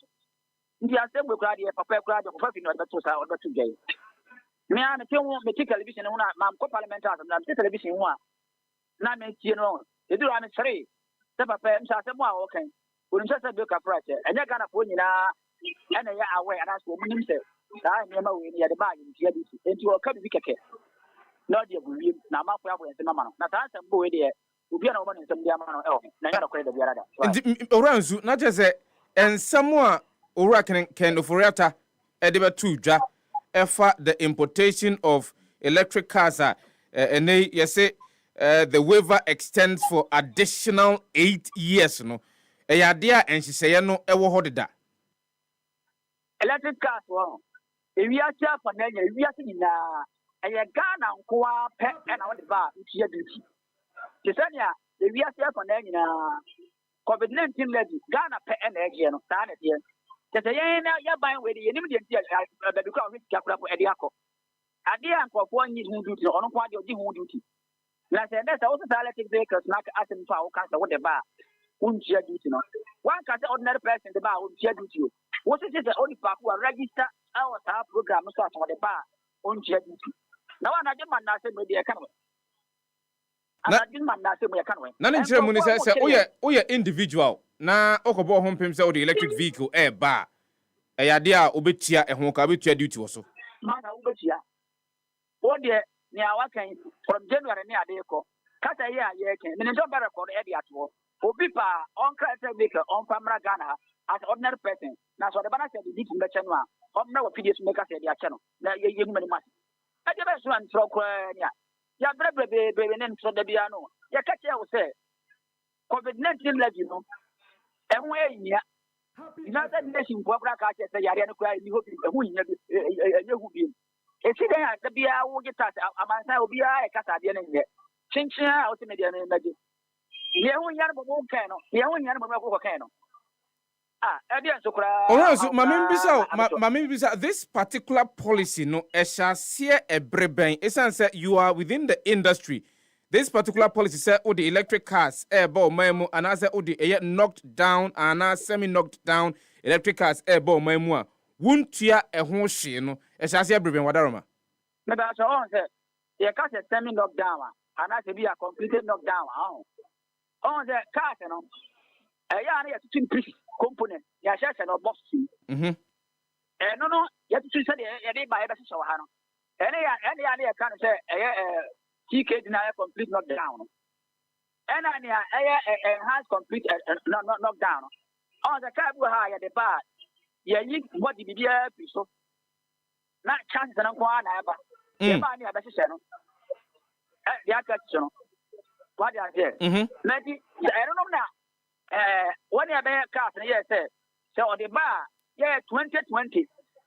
ndi asem go kra dey papa kra dey ko fa fi no da to sa o da to gay me an te wo me television ho na ma ko parliament as na me television ho a na me tie no e duru an 3 se papa em sa asem a o kan wonu se be ka price enya Ghana for nyina ena ya aware ada so munim se da me ma we ni ya de ba yi tie di enti o ka bi keke no dey buwi na ma kwa ensem ma no na ta asem bo we dey obi na o ma ensem dia ma no na ya da kwa da biara da oransu na je se ensem a owura ken oforiata edebe tu dwa efa the importation of electric cars ene yese the waiver extends for additional 8 years. No, idea and she say no, ewo hodida. Electric cars, well, if we are here for Nanya, we are seeing a Ghana and Koa pet and all the bar, which is duty. Tisania, if we are here for Nanya, COVID-19 lady, Ghana pet and egg, and stand it here. You're buying with the immediate because we kept up with Ediaco. Idea and for 1 year duty on one your duty. Like that's also electric vehicles, like as in power cancer, what the bar won't share duty. One can ordinary person the bar won't share duty. What is the only park who register our program starts on the bar won't share duty. Now I didn't say maybe I can't. I didn't say I can't. None in ceremony says, oh, yeah, individual. Na okobo home pim say the electric vehicle bar. Idea obetia e ho ka betua duty also. Mana obetia. What the near what can from January near the echo. Kata here, yeah, can. Minister better for the Eddie at war. Obipa on character vehicle on Pamara Ghana as ordinary person. Now, so the banner said the different channel. Now, PDS makers at their channel. Now, you many money. I the best one from Quenya. Ya baby, name from the piano. Ya catch you say COVID-19 let you know. And where ya. United Nations Poakwa catches the Yariano cry, you hope who you it's there the beer will get that. Amasa will be a cat at the end. Chinchina ultimately imagine. The only animal cano, the only animal cano. This particular policy, no, you are within the industry. This particular policy said, oh, the electric cars, memo, and I said, oh, the knocked down, and I semi-knocked down electric cars, memo. Won't you a hoshi, no, as I say, Wadaroma? Maybe I saw the car semi-knocked down, and I said, be a completed knockdown. On the car, you know, a yarn two pieces component, Yasha and boxing. And no, you have to say, any by a so hano. Any idea can say, TK deny complete knockdown. And I enhance complete knockdown. On the car will hire the bar. Yeah, you what did you so? Not chances and one ever. The money of a channel. The actual what I said. Maybe I don't know now. When you have a car, yes, so the bar, yeah, 2020.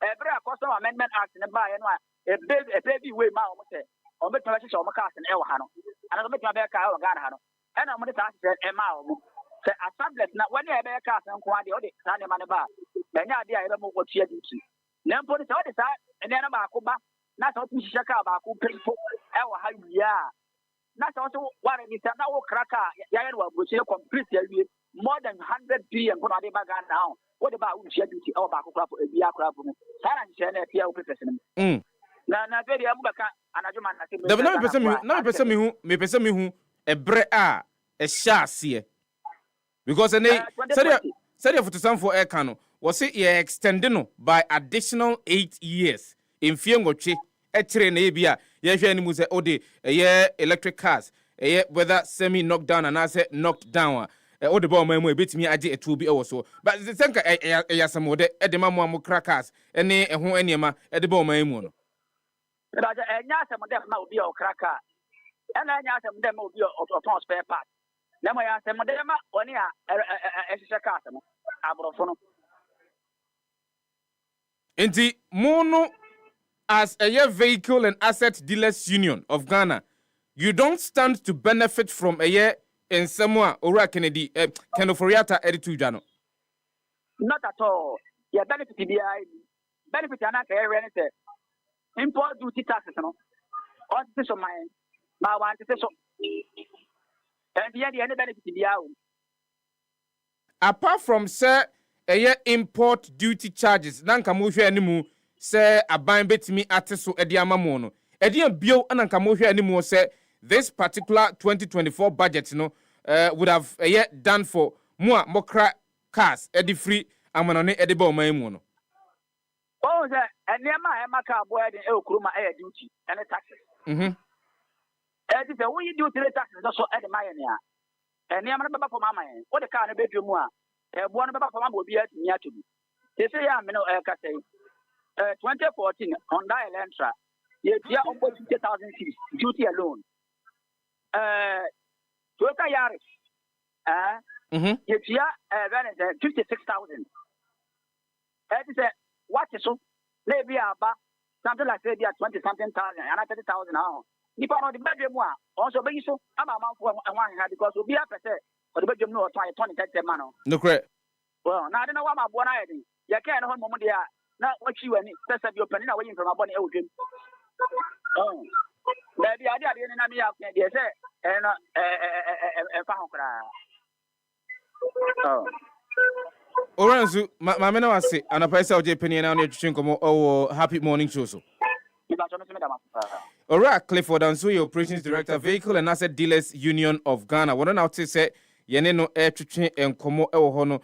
Every customer amendment act in the bar and a baby way, mom said, or make my sister or my cousin, Elhano, and I'll make my bear car or Ghana. And I'm going to ask a mile. Say, a sublet, not when you have a car and quite the other Sunday man bar. Then I don't know what she did. Then put it on the side, and then about Cuba, not what we shaka about who pay for our high year. Not also what it is now, cracker, Yawa, which is completely more than 100 billion put on the bag now. What about who she duty or back up a beer crab? Silent Channel, Pierre President. Now, very Abubaka, and a man. The no person who a brea a shas because said for some for air cano was it extended by additional 8 years in Fiongochi, a train abia, Yasha say, oh, the electric cars, whether semi knocked down and I said knocked down. All the ball may beat me, I did it will be also. But the thank I some more at the mamma crackers, and who any ma at the ball may moon. But I some of them will be a cracker, and I know some of them will be a spare part. Then I ask them, one year, a customer, Abrofono. Indeed, Mono, as a vehicle and asset dealers union of Ghana, you don't stand to benefit from a year in somewhere or Kennedy, Kenoforiata editu Jano. Not at all. Yeah, benefit the benefit another area. Import duty taxes, no. On this of mine, my one to so. And the end benefit the out. Apart from sir, a year import duty charges, Nankamusha anymore, sir, a bind bet me at so Ediamamono. Edian Bio and Nankamusha anymore, sir. This particular 2024 budget, would have a year done for more cars, Eddie free, and Manone edible Maimuno. Oh, that and near my car boy in El Kruma air duty and the taxes. That is the way you do the taxes, also at the Maya. And near my for my mind, what the car in a bedroom more. One of my will be at near to me. They say, I'm no air 2014 on Dial Entra. Yeah, almost 50,000 duty alone. Toyota Yaris. You see, 56,000. That is what is so? Maybe about something like 20 something thousand, and 30,000 now. If I know the bedroom one, also be so, I'm a man for one because we'll be up at it, or the bedroom no 20 man. No correct. Well, now I don't know what my one idea. You can't hold moment there. Not what you and that's your penny away from a bonny old dream. Oh, maybe I didn't know me up there, yes, and oh. Oranzu, my men are say, and a price of Japan and Chinkomo or happy morning show. Alright, Clifford Ansui, Operations Director, Vehicle and Asset Dealers Union of Ghana. What an outside say, Yeneno Air Trichin and Como Ewohono.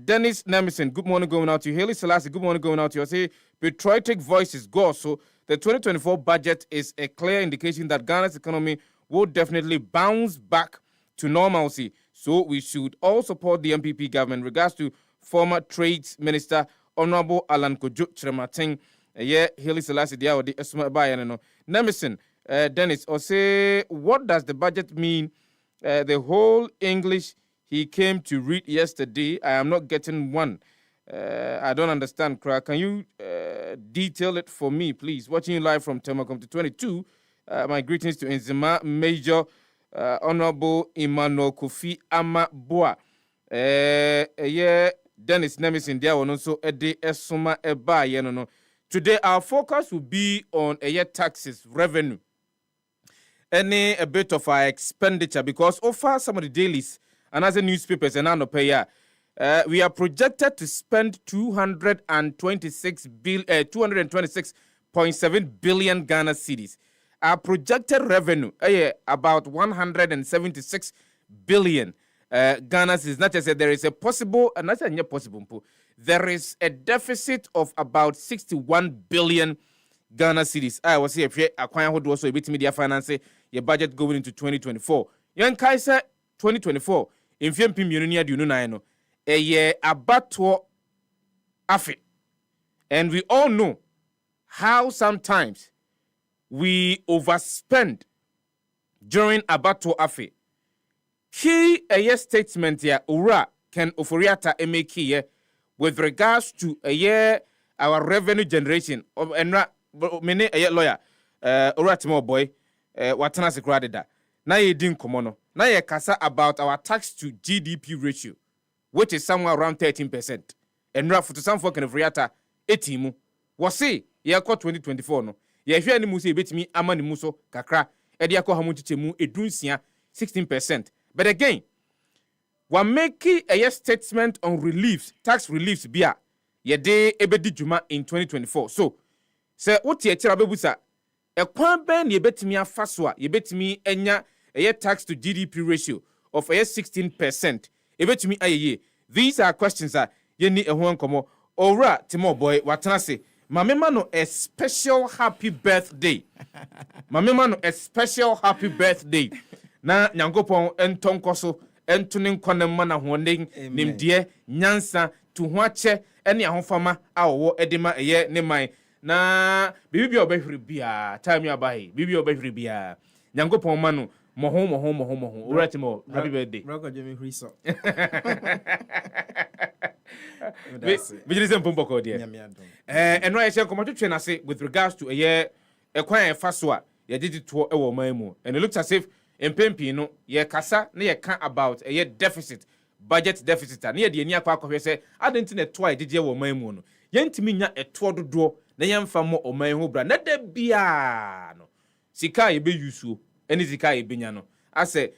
Dennis Nemison, good morning going out to you. Haley Selassie, good morning going out to you. I say, patriotic voices go. So the 2024 budget is a clear indication that Ghana's economy will definitely bounce back to normalcy. So we should all support the MPP government in regards to former Trades Minister Honorable Alan Kojo Chiremating. Haley Selassie, the Esma Bayano. Nemison, Dennis, or say, what does the budget mean? The whole English he came to read yesterday, I am not getting one. I don't understand, Craig. Can you detail it for me, please? Watching you live from Telecom to 22. My greetings to Nzima Major Honorable Emmanuel Kofi Amaboa. Dennis Nemison there will also Ede Esoma Eba no. Today our focus will be on taxes revenue. A bit of our expenditure because offer some of the dailies and as the newspapers and no pay. We are projected to spend 226.7 billion Ghana cedis. Our projected revenue, about 176 billion Ghana cedis. Not just that there is a possible, and not just possible. There is a deficit of about 61 billion Ghana cedis. I was here. Acquire who also a bit media finance your budget going into 2024. Young Kaiser 2024. In Fiempim Union, you know, a year abattoir afe. And we all know how sometimes we overspend during abattoir afe. Key a statement here, Ura can Oforiata make here with regards to our revenue generation. And many a lawyer, Ura Timo boy, Watana Sekradida. Na ye din komono. Na ye kasa about our tax to GDP ratio, which is somewhere around 13%. And Rafu to some folk in Vriata, 18. Was say, ye call 2024 no. Ye hear any musi betimi amani muso kakra, ediako hamuchichemu edunsia 16%. But again, we make a statement on reliefs, tax reliefs bia, ye de ebedi juma in 2024. So, say what ye tira bebusa, e kwan ben ye betimi afaswa, ye betimi enya a tax to GDP ratio of 16%. Ebetumi ayeye. These are questions that you need a one komo. Ora Timo boy watanase. Mamema no a special happy birthday. Mamema no a special happy birthday. Na nyangopon entonkoso entunin kwanem na honing nimdie nyansa to hoache ene ahofama awo edema eye ne man. Na bibi obehwiri bia time abai. Bibi obehwiri bia. Nyangopon manu Moho. Right, Mo. Happy birthday. Rock Jimmy Huiso. Vigilance Pumboko, dear. And right, I shall come to train us with regards to a quiet faswa, ye did it to a woman. And it looks as if in Pempino, ye casa, near can about a deficit, budget deficit, and near the near park of your say, I didn't know twice did your woman. Yent me a twelve door, the young famo or my hobra, not the biano. Sika be you. Eni zika ebinyano ase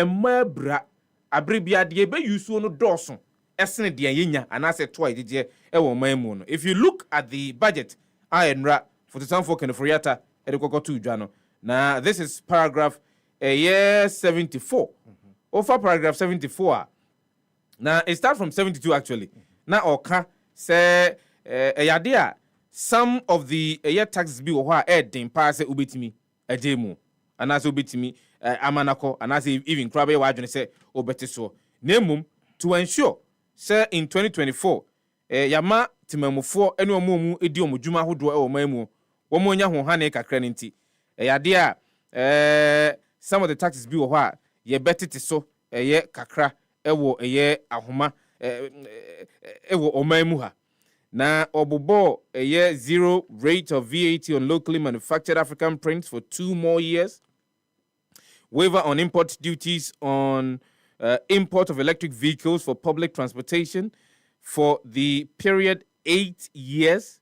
mabra abribia de be yusu no doso esene de yenya anase toy de e wo mamu no. If you look at the budget ayenra for the for Kenforiata edekoko dwano na this is paragraph 74 over paragraph 74 now it start from 72 actually na oka say yade some of the taxes be wo ha edin pass ubetimi Ajemu, and as obitimi, Amanako, and as even Krabe Wadron say, Obeteso. Nemum to ensure, sir, in 2024, Yama Timemu 4, and no mumu idiom Juma who do or memu, Womonia who Haneka crenity. Yadia, some of the taxes bi wɔ hɔ a yɛbɛtete so ɛyɛ kakra ɛwɔ ɛyɛ ahoma ɛwɔ ɔman mu ha na ɔbobɔ ɛyɛ zero rate of VAT on locally manufactured African prints for 2 more years, waiver on import duties on import of electric vehicles for public transportation for the period 8 years,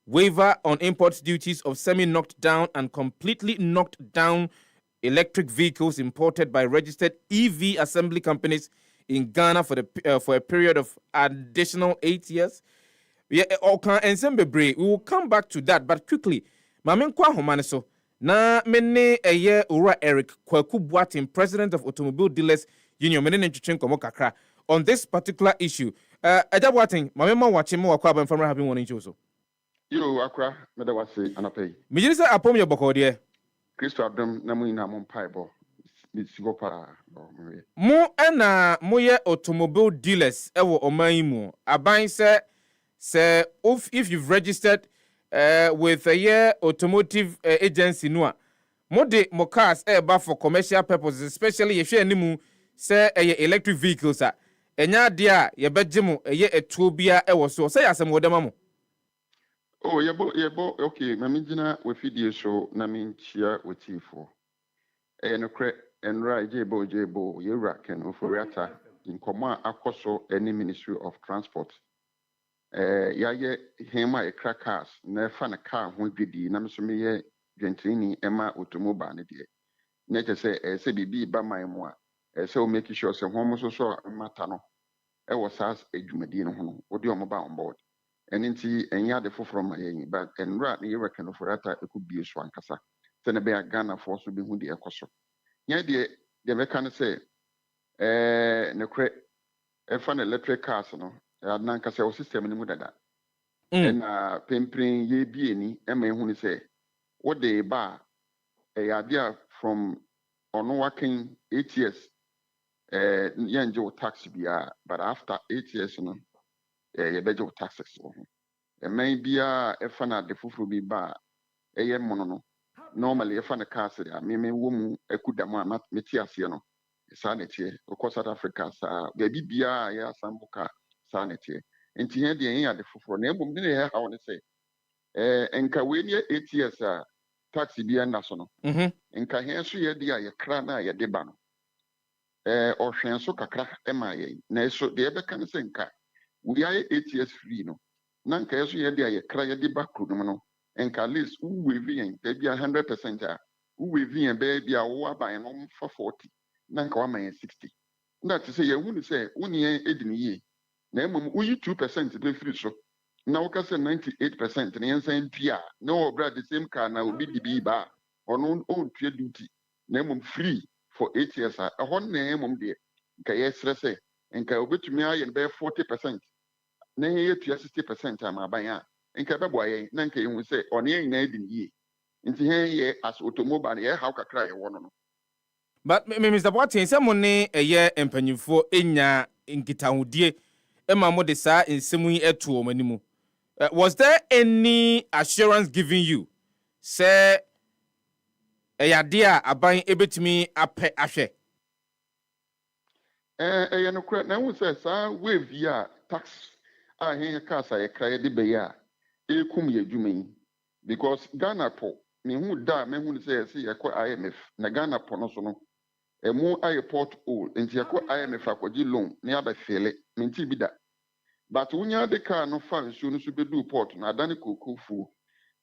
waiver on import duties of semi-knocked down and completely knocked down electric vehicles imported by registered EV assembly companies in Ghana for a period of additional 8 years. We will come back to that, but quickly, Mamen Kwa Homaniso, na mene eye Ura Eric Kwaku Boatin, president of Automobile Dealers Union, mene Nchichenko Kakra, on this particular issue. Ada Boatin, Mamema watching more Aquab and Farmer having one in Joso. You, Accra, Medawasi, and a pay. Mijisa Apom your Bokodia. Christo Adam, Namina Mompaibo, Mitsigopa, Mo ena moye automobile dealers ewo omaimu. Abain say if you've registered with a year automotive agency noa mode mo cars eba for commercial purposes, especially if you animu say electric vehicles enya dia ye begye mo etuo bia ewo so say asem wodema mo. Oh yebo okay mamijina we fidie so na minchia wetifo no kre enra jebo yewra ken oforiata inkoma akoso any Ministry of Transport. Yaye hema crackers na fa na car ho dwedi na mso meye dwentrini ema automobile ne de na che se bibi ba man mu a se o make sure se ho so mata no wo sas adwumadi no ho no wo de o mo ba on board enti enya de foforo ma yen but enra ne yewe kan forata ekubie so ankasa se ne be Ghana for so be hu de ekoso nya de be kan se ne kre e fa na electric cars no nanka se o system ni mu dada na pemprin ye bie ni e ma ehunu se wo de ba ya from ono working 8 years yanje o tax bia but after 8 years no ye beje o taxes wo e man bia e fa na de fufuru bi ba ye mono no normally e fa na car se a me wo mu akudamu a meti ase no sa na tie o South Africa sa baby bia ya sambuka sanity enti here de yen ade foforo na ebom de ne ha won say enka we ni 8 years taxi bia na so no enka hen so ye de ye kra na ye de ba no ohwen so kakra e ma ye na so de be kan se nka we are 8 years free no na nka so ye de ye kra ye de ba kru no enka at least we we yen be bia 100% we we yen be bia wo aban no for 40 na nka wa man 60 na to say ye hu ni say woni edini ye na emom uyi 2% be free so na wo ka say 98% na yensan dua na wo bra the same car na obi dibi ba ono on tue duty na emom free for 8 years a hon na emom de nka ye stress nka obetumi aye be 40% na ye tua 60% ama ban a nka be boye na nka ehun say ono ye na edi ye nti he ye as automobile ye how kakra ye wono no. But Mr. Boatin say mo ne eye empanyifo enya nkitahudie ema mo de sa nsemu yi etu o manimu. Was there any assurance given you say eyadia aban ebetumi ape ahwe? No kra na wo say sa wave ya tax he kasa ye kra de be ya ekum ye dwuman because Ghana po me hu da me hu say ye kwa IMF na Ghana po no so no emu aye port all enti ye kwa IMF akwaji loan na ya ba fele menti bi da but unya de car no fa nsu no so bedu port na adane kokofu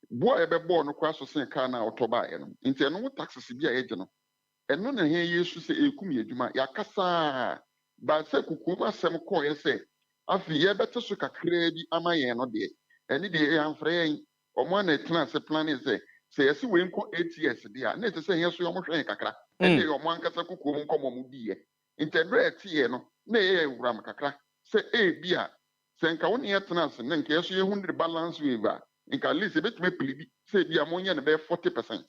bo e be bo no kwa so sen car na otoba ye no enti no taxes bi a ye no eno na he yesu se ekum ye dwuma ya kasa ba se kukum asem ko ye se afi ye bete so kakra bi ama ye no de eni de ye amfre yen omo na tena se plan se yesi we nko 8 years de a na ete se he so yo mo hwen kakra ende yo mo ankasa kukum nko mo mu bi ye integrate ye no na ye wuram kakra se bi a senka woni yetnas ne nka yeso ye 100 balance waiver nka at least betime pilibi say bia monye ne be 40%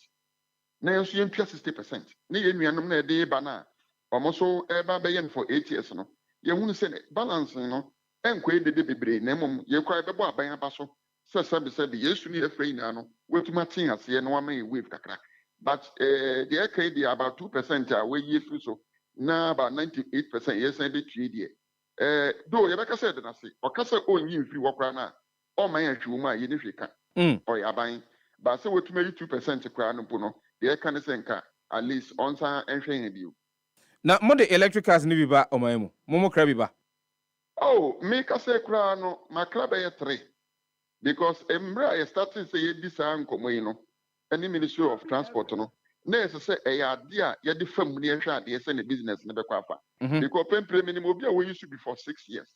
na yeso ye mpia 60% ne ye nuanom na de ba na omoso eba be yen for 8 years no ye hunu se balance no enko e de bebre na mom ye kwa be bo aban aba so se sabe yesu ne efrei na no wetuma tin ase no ama ye wave kakra But the AKD about 2% are way year through so now about 98% yes and be 3 though you like said I say or cassa own you free walk around or my actual my unifica or ya buying but so what maybe 2% to crown puno the can senka at least on time and training you. Na mo de electric cars ni bi ba o man mu. Mo kra bi ba. Oh, make us say crown my club 3 because Embra I started say this uncle any Ministry of Transport no. Na say a idea ya the firm near shot yes and business never quafa. Because pen minimum be we used to be for 6 years.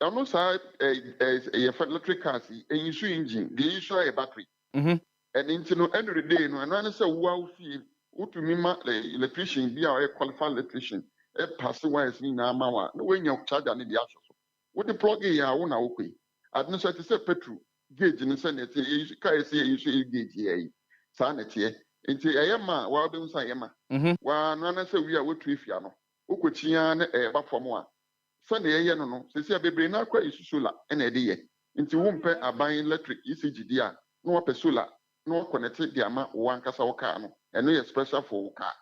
Alongside a electric car, a issue engine, the issue a battery. And into no end of the day, no, and I say, wow, feel, what to me, electrician, be our qualified electrician, a pass wise in Amawa, no way you charge any the actual. What the plug here, I want to okay. I'd not say petrol, gauge in the Senate, you say you say gauge here, sanity, into a yama, while doing Sayama. While none say we are with Trifiano, Ukuchian, a back Sunday, no, since you be na kwa isusula, and a day. Into wumpe a buying electric ECG dia, no pesula, no connected the ama one casa okano, and no special for car.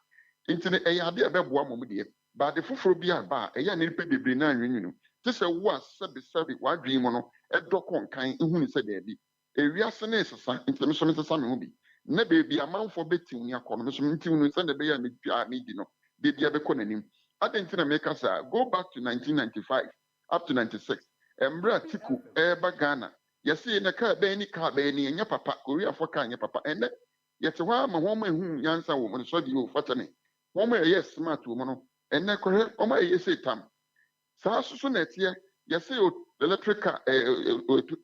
Into the idea of one moment, but the fufrobia bar, a yan pay the brina union. This was sabi what dream on a dock on kind in whom said there be. A reasonator into the mission of movie. Never be a man for betting your commission to send the bay and meeting. Did the other conanim. I didn't make us go back to 1995 up to 96. Embra tiku eba Ghana. You see in a car benny and your papa, Korea for can your papa, and yet one my woman whom Yansa woman saw you fatany. Woman, yes, smart woman, and na correct, oh my yes, tam. So soon at here, you see the electric car,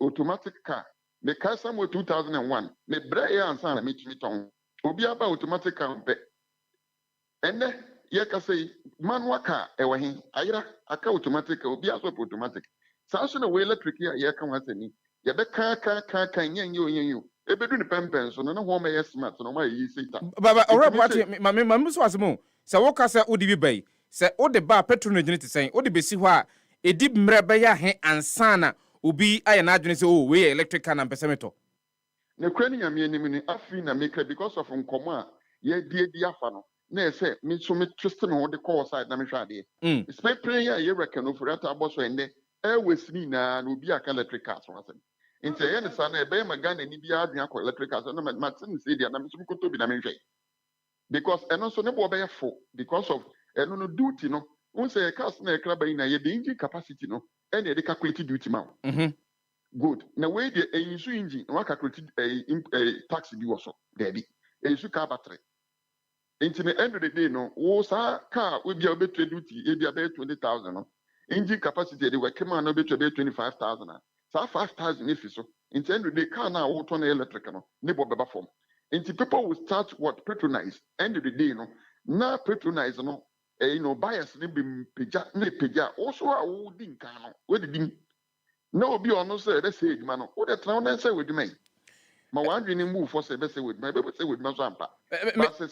automatic car. The car somewhere 2001, me brea and sana meet me tongue. Obi about automatic car, and then. Yeka say manual car ewa hin ayira aka automatic obi aso automatic sa so na we electric ya yeka wasani ye be ka nyen ebedu ni pempen so no ho ma yes smart no ma yi sita baba ora party ma so asemo se wo ka se odi bi bai se odi ba petrol no gine te sen odi besi ho a edi mre be ya hen ansana obi aye na adwene se oh we electric car na pesemeto ne kwani nyame anim ni afi na make because of nkomo a ye die afa no na say me so me twist no the call side na me hwa de spray prayer ye reckon for that aboso ende e wesini na obi aka electric cars so asem nti ye ne sa na e be magana ni bia adwen akọ electric cars no matin say dia na me so me koto bi na me hwe because eno so ne bo be full because of eno no duty no won say cars na e kra ba na ye the engine capacity no e na e calculate duty ma good na we the engine no calculate taxi bi wo so there be e car battery. Into the end of the day, no, was a car will be able to duty, it be about 20,000. No? Engine capacity, they were coming on about 25,000. So 5,000 if so. In the end of the day, car now will turn electric, no, neighbor baba form. Into people will start what patronize. End of the day, no, now patronize, no, bias, peja, also a old ding cano, where the ding. No, be honest, let's say, man, what the town say with me. Ma wandering move for say with my baby say with my zampa. But say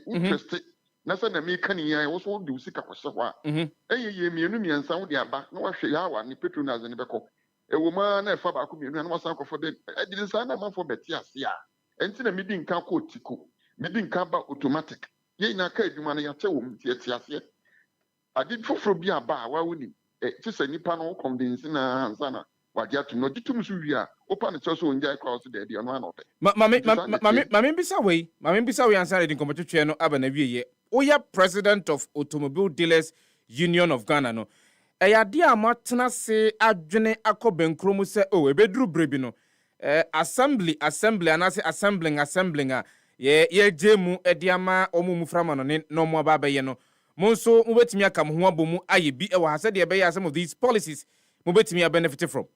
interested. Na say na me kan yan also do sika kwose ho a. Ye mienu miensa wo dia ba na wahwe ya wa ni petronas ni beko. E wo ma na fa ba ko mienu na wasan ko for de. E di nsa na man for beti ase a. Enti na me di nka ko tiko. Me di nka ba automatic. Ye na ka adwuma na ya che wo mti ase. Adi foforo bi aba wa woni. Ti say nipa no convince na ansa na wadia to no ditum so wi a opa ne so onja kwa so de de no anope mame bisa we answer the competition no aba na wieye oya president of Automobile Dealers Union of Ghana no eyade amatena se adwene akobenkromu se ebeduru brebi no assembly anase assembling a ye jemu ediama omumu frama no ne no mo aba baye no mo nso mo betimi aka mo ho abomu aye bi e wa hase de be some of these policies mo betimi benefit from.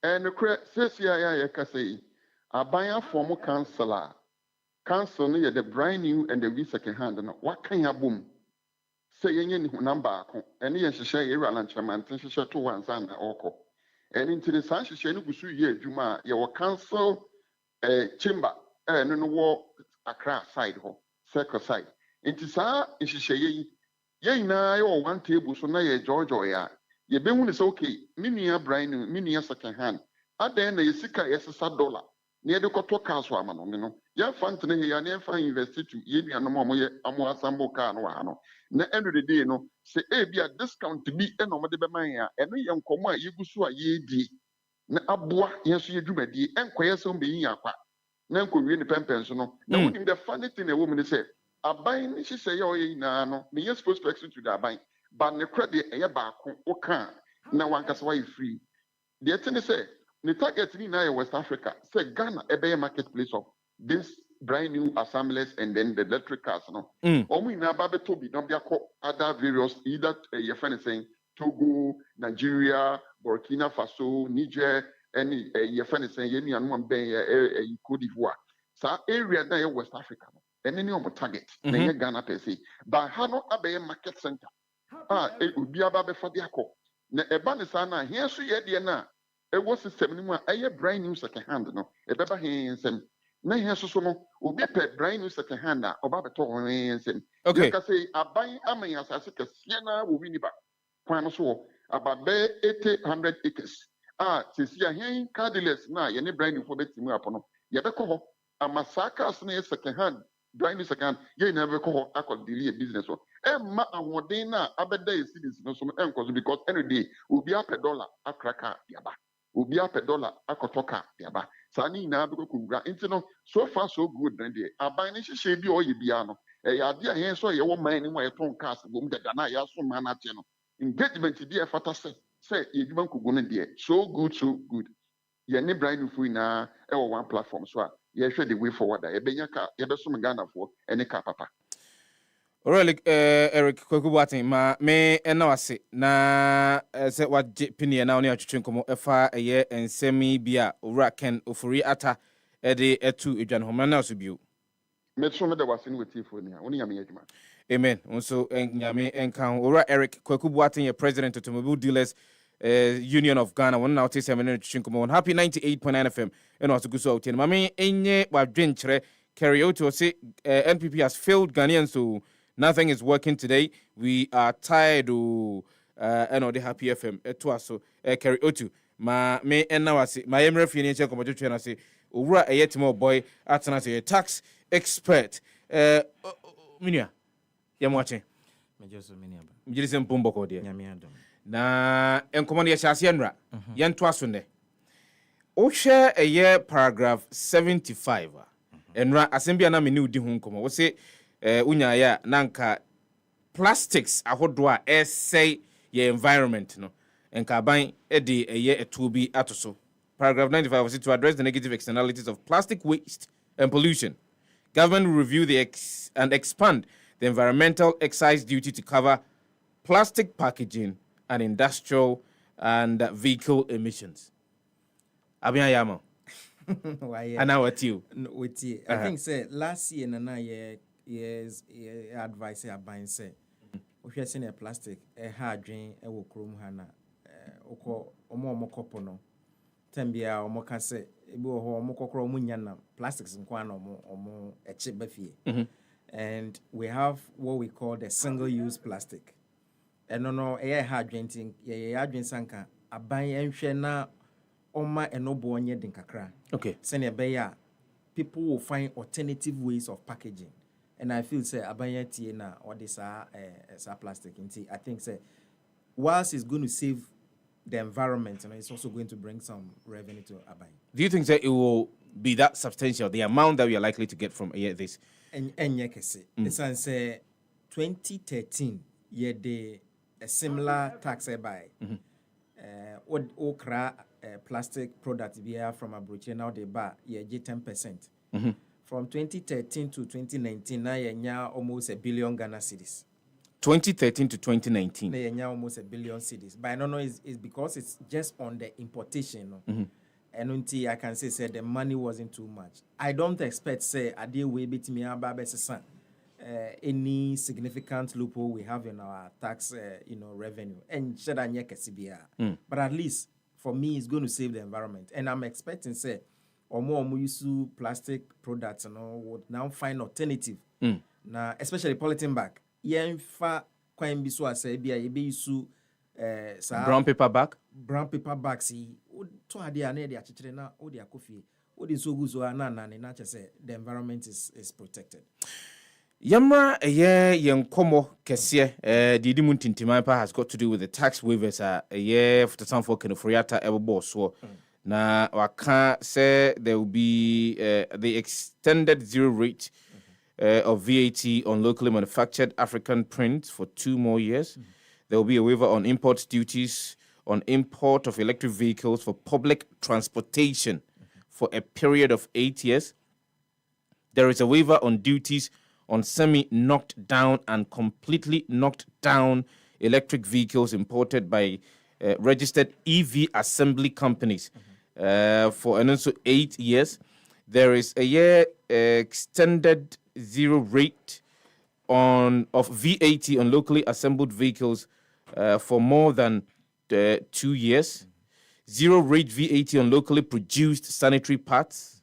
And the CCIA say, Abaya former councillor, council near the brand new and the second hand. And what can you boom? Say, any number, and yes, she share a lunch man, she share 2 1 and oko. And into the sun, she share no good ye, Juma, your council chamber, and no war Accra side, circle side. Into sa, and she share ye na or 1 table, so now ye George or ya. Ye be when it's okay. Minia brand new, minia second hand. At the end, you see $1 near the Koto Castle, no. Yan Fantine, yan invested to Yemi and Amo Sambo Cano. Na end of the day, no, say, be a discount to be a no Maya, and no young Koma, you go ye di. Na Abua, yes, you do, and quiescent being Yaqua. Nan could win the pempens, no. Now, the funny thing a woman say, a buying, she say, oh, no, me is supposed to exit to that buying, but the credit a back, o can. Now one can why free. The thing say, the target in West Africa, say Ghana, a better marketplace of this brand new assemblies and then the electric cars, no. We now Babe Toby, don't be other various, either your friend is saying Togo, Nigeria, Burkina Faso, Niger, any your friend is saying any and one bay Cote d'Ivoire. So area there West Africa, and any of target, then Ghana per se. But how no a market center? It would be about for the ako. Na Ebanisana, here so ye na. It was system anymore. A brand new second hand, no. A beba hands and na here so no. Ubi pe brand new second hand, or Baba to hands and okay. You can say a buying Amaya as a Siena will win back. Quanoso about 800 acres. Since you are hearing cardless now, you need brand new for the team upon Yabeko. A massacre second hand, brand new second hand, you never call a delay business. Emma and Wadena, Abeda is citizens, because any day will be up $1 a cracker, Yaba. Will be up $1 a kotoka, Yaba. Sani na Bukuga, Intino, so far so good, Randy. A banish shady or Yibiano. A idea here, so you won't mind in my tongue cast, boom, the Dana Yasu Manacheno. Engagement to be a fatas, say, you could go in there. So good, so good. You need brand new food na one platform, so you should the way forward. A benyaka, you have some Ghana for any papa. Alright, Eric Kwakubuati, me enawase na se wa pini na oni atwetwe nkomo efa eye ensemi bia owura Ken Ofori ata ede etu edwan homa na so bio. Me so me da wase ni wetifo ni ha, oni nyame adwuma. Amen. Also nyame enkan owura Eric Kwakubuati, president of Automobile Dealers Union of Ghana. One now tese me atwetwe nkomo. Happy 98.9 FM. Eno so guso outie. Mame enye wadwen kire Carryoto say NPP has failed Ghanaians so nothing is working today. We are tired of the Happy FM. So carry otu. Ma me and now I say my emre financial competition I say over a yet more boy at a tax expert. Minia, you're watching. Major Pumboko dear. Na en command ya Shasianra. Yan Twasunde. O share a year paragraph 75. And assembly na menu di hunkomo. We say unya ya nanka plastics ahodwa say ye environment no enka ban edi eye etubi atoso. Paragraph 95 was to address the negative externalities of plastic waste and pollution. Government will review and expand the environmental excise duty to cover plastic packaging and industrial and vehicle emissions. Abia yamo. And now with you. I think say last year na years advice ya buying say we seen a plastic hard drain e wo krom ha na okọ omo kopo no tambia omo ka say ebi wo ho omo kokoro omo nya na plastics nkwa na omo eche bafie. And we have what we call the single use plastic. And no hard drain thing hard drain sanka aban enhwe na oma enobo onye din kakra. Okay. Send a people will find alternative ways of packaging. And I feel say abaya tie na or this plastic. I think say whilst it's going to save the environment, it's also going to bring some revenue to Abaya. Do you think that it will be that substantial, the amount that we are likely to get from this? And yekese. It's say 2013 ye a similar tax by okra plastic product we have from Abuja now they buy 10%. From 2013 to 2019, now you almost $1 billion Ghana cedis. 2013 to 2019. Now you almost $1 billion cedis. But I don't know it's because it's just on the importation. No? And until I can say the money wasn't too much. I don't expect say a deal way between me and any significant loophole we have in our tax revenue. And but at least for me it's going to save the environment. And I'm expecting say or more use plastic products and all would now find alternative. Now, especially polythene bag. Yenfa kwai biso ase bia ye be use brown paper bag. Brown paper bags to ade na de akekere na o de akofie. what is so good so not just say the environment is protected. Yamra yenkomo kese Didi Muntintimaipa has got to do with the tax waivers a year for the time for Kenofriata Ebo so na waka say there will be the extended zero rate of VAT on locally manufactured African prints for 2 more years. There will be a waiver on import duties on import of electric vehicles for public transportation for a period of 8 years. There is a waiver on duties on semi-knocked down and completely knocked down electric vehicles imported by registered EV assembly companies for an also 8 years. There is a year extended zero rate of VAT on locally assembled vehicles for more than 2 years. Zero rate VAT on locally produced sanitary parts.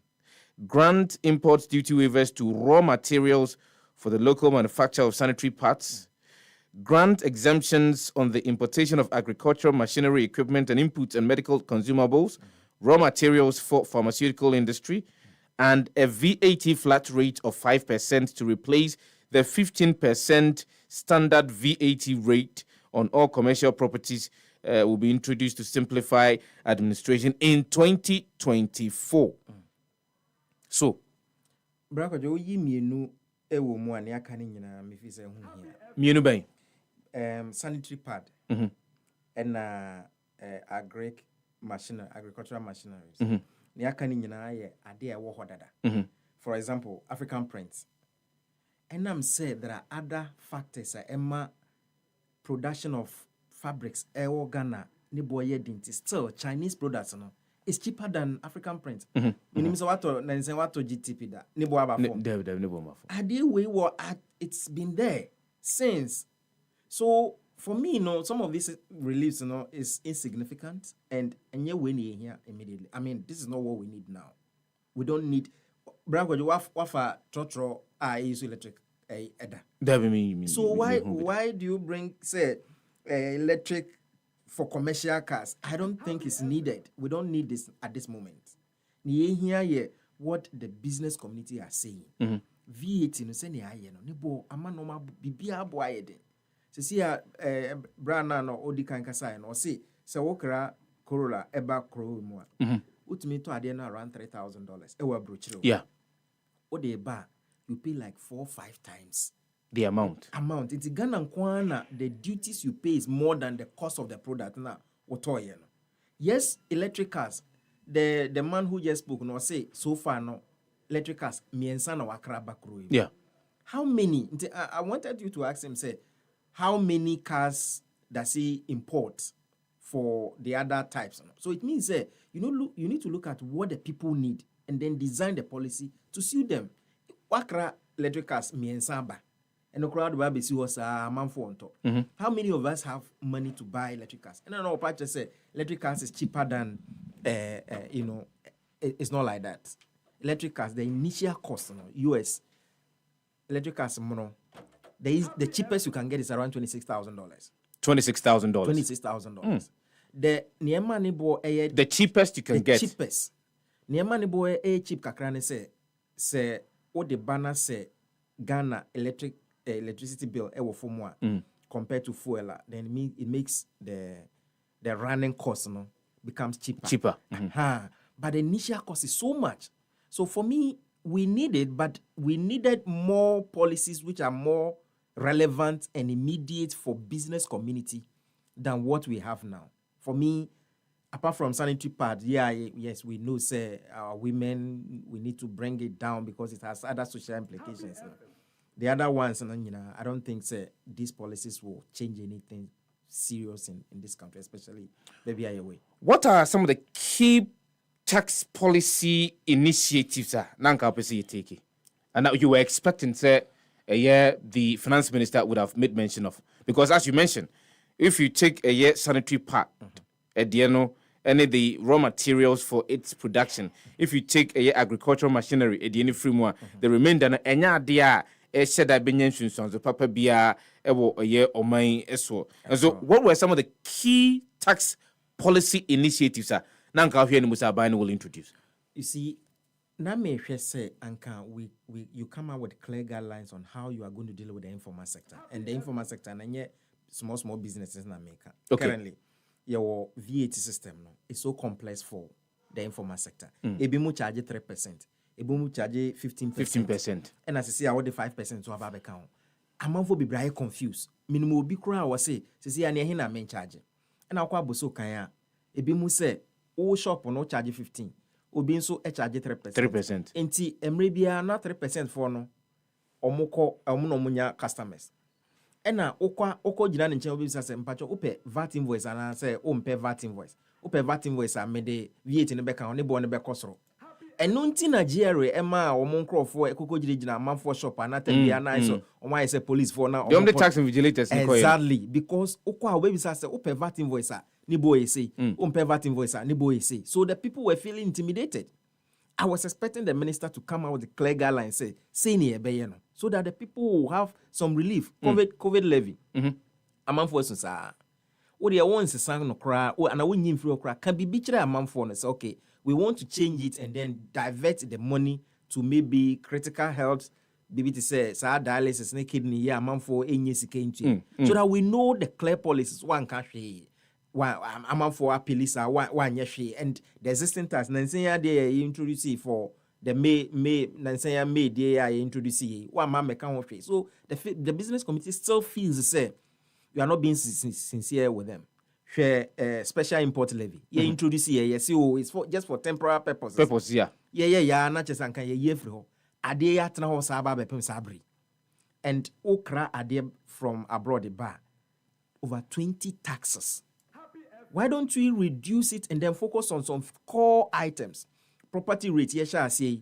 Grant import duty waivers to raw materials for the local manufacture of sanitary parts. Grant exemptions on the importation of agricultural machinery, equipment, and inputs and medical consumables, raw materials for pharmaceutical industry, and a VAT flat rate of 5% to replace the 15% standard VAT rate on all commercial properties will be introduced to simplify administration in 2024. So, Brako jo yi mienu ewo mu an aka ni nyina me fi se hu hia. Mienu ben Sanitary pad. And agricultural machineries. Ni aka ni nyina ye ade e wo hodada. For example, African prints. And I'm said there are other factors Emma production of fabrics Ghana ni boye dinti. Still Chinese products no. It's cheaper than African print. Meaning so what GTP da ni bo aba form. Ade we it's been there since. So for me, some of these reliefs, is insignificant and yet we need here immediately. I mean, this is not what we need now. We don't need Branko you wafa trotro use electric eda. So why do you bring say electric for commercial cars? I don't think it's needed. We don't need this at this moment. Ni here what the business community are saying. VAT no say ni aye no ni bo ama no ma bibia bo aye den. Se see brana no odi kan kasa no say wokra Corolla eba kro mu a. Utimi to ade na around $3,000 e wa brochiro. Yeah. Ode ba you pay like 4 or 5 times the amount. It's Ghana Kwana, the duties you pay is more than the cost of the product now. Yes, electric cars. The man who just spoke no say so far no electric cars miensa na wakra bakro. Yeah. How many? I wanted you to ask him say how many cars does he import for the other types? So it means you need to look at what the people need and then design the policy to suit them. Wakra electric cars miensa ba. And the crowd will be was a man for on top. How many of us have money to buy electric cars? And I know Pat just said electric cars is cheaper than it's not like that. Electric cars, the initial cost, US electric cars, the cheapest you can get is around $26,000. $26,000. $26,000. The Niemani boy, the cheapest you can get. The cheapest. Niemani boy, cheap kakrane say what the banner say Ghana electricity bill compared to fuel, then it makes the running cost becomes cheaper. But the initial cost is so much. So for me, we needed more policies which are more relevant and immediate for business community than what we have now. For me, apart from sanitary pad, yes, we know say our women, we need to bring it down because it has other social implications. The other ones, I don't think these policies will change anything serious in this country, especially maybe away. What are some of the key tax policy initiatives you take? And that you were expecting, the finance minister would have made mention of? Because as you mentioned, if you take a year sanitary pad, any of the raw materials for its production, if you take a year agricultural machinery, the remainder, and so what were some of the key tax policy initiatives will introduce? You see, na me say anka you come out with clear guidelines on how you are going to deal with the informal sector. And the informal sector and then small businesses in America. Okay. Currently, your VAT system no is so complex for the informal sector. Ebi mu charge 3%, ebi mu charge 15%. And as I say, I want the 5% to have a account. Amanfo be very confused. Minimum obi kura wa say ya na na men charge. And akwa boso kan ya ebi mu say o shop no charge 15. Obi nso charge 3%. 3%. Enti emre bia na 3% for no omukọ no munya customers. Ena okwa gina ne nchen obi say mpacho ope VAT invoice ana say o mpe VAT invoice. Ope VAT invoice a me de VAT ne beka ne bo ne bekosoro. Eno nti na GRA ema omo nkrofo ekoko gina amanfo shop anata bia na so omo say police for na the tax vigilators exactly because okwa obi say ope VAT invoice a ni boy say umpe VAT invoice ni boy say. So the people were feeling intimidated. I was expecting the minister to come out with a clear guideline say ni ebe no, so that the people will have some relief. COVID levy. Amanfo so sa wo de won sesan no kra o ana wonyi mfiri okra can be bichire amanfo no say okay, we want to change it and then divert the money to maybe critical health, maybe to say dialysis na kidney ya amanfo enye sika ntu so that we know the clear policies one can share. One for police one yeshi and the existing tax Nansenya they introduce for the May Nansenya May they introduce one man make so the business committee still feels say you are not being sincere with them. Share special import levy. You introduce it's for just for temporary purposes. Yeah not just anka ye free ho ade ya tena ho saba be pem sabri and okra ade from abroad the bar over 20 taxes. Why don't we reduce it and then focus on some core items? Property rate, yes, I say,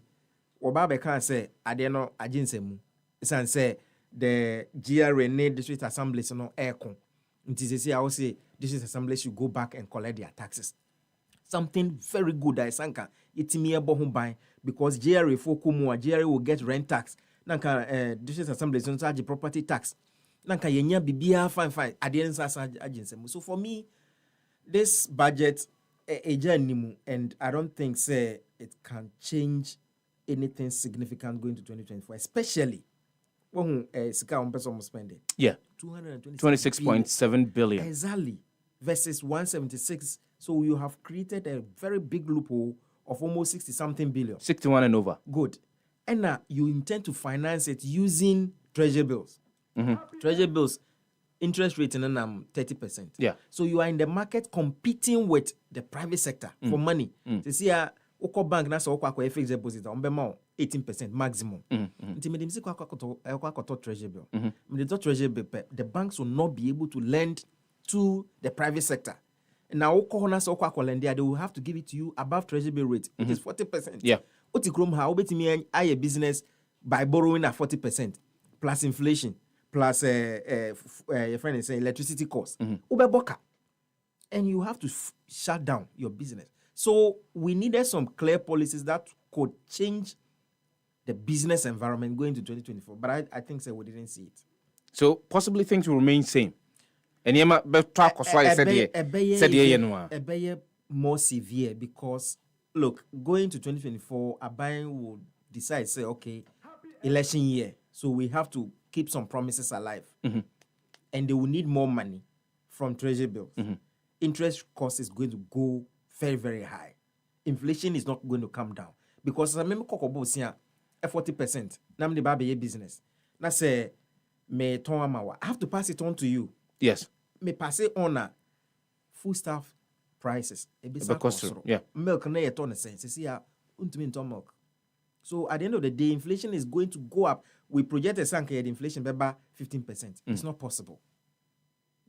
Obabe can say, I don't know, I didn't say, the GRA need district assemblies no aircon. It is I will say, district assemblies should go back and collect their taxes. Something very good, I think, it's me a bohum buy because GRA for Kumua, GRA will get rent tax. Nanka, district assemblies don't charge property tax. Nanka, yenya bibia fine. I didn't say, so for me, this budget and I don't think say it can change anything significant going to 2024, especially when sika on person spending. Yeah. 26.7 billion. Exactly. Versus 176. So you have created a very big loophole of almost 60 something billion. 61 and over. Good. And now you intend to finance it using treasury bills. Treasury bills interest rate in 30%. Yeah. So you are in the market competing with the private sector for money. To see a bank na so kwa fixed deposit on be 18% maximum. Intimidate me kwa treasury bill. The treasury bill, the banks will not be able to lend to the private sector. Now na so kwa lend they will have to give it to you above treasury bill rate, which is 40%. Yeah. Oti krom ha obetimi aye business by borrowing at 40% plus inflation. Plus your friend is saying electricity costs. Ubeboka. And you have to shut down your business. So we needed some clear policies that could change the business environment going to 2024. But I think we didn't see it. So possibly things will remain same. And yema said more severe because look, going to 2024, Abayan will decide say okay, election year. So we have to keep some promises alive. And they will need more money from treasury bills. Interest cost is going to go very, very high. Inflation is not going to come down. Because I remember Kokobo saying 40%. Nam de baby business. Na say me ton amawa. I have to pass it on to you. Yes. Me pass it on a food stuff prices. Yeah. Milk na ye ton sense. See ya untumi ton milk. So at the end of the day, inflation is going to go up. We project a sank inflation by 15%. It's not possible.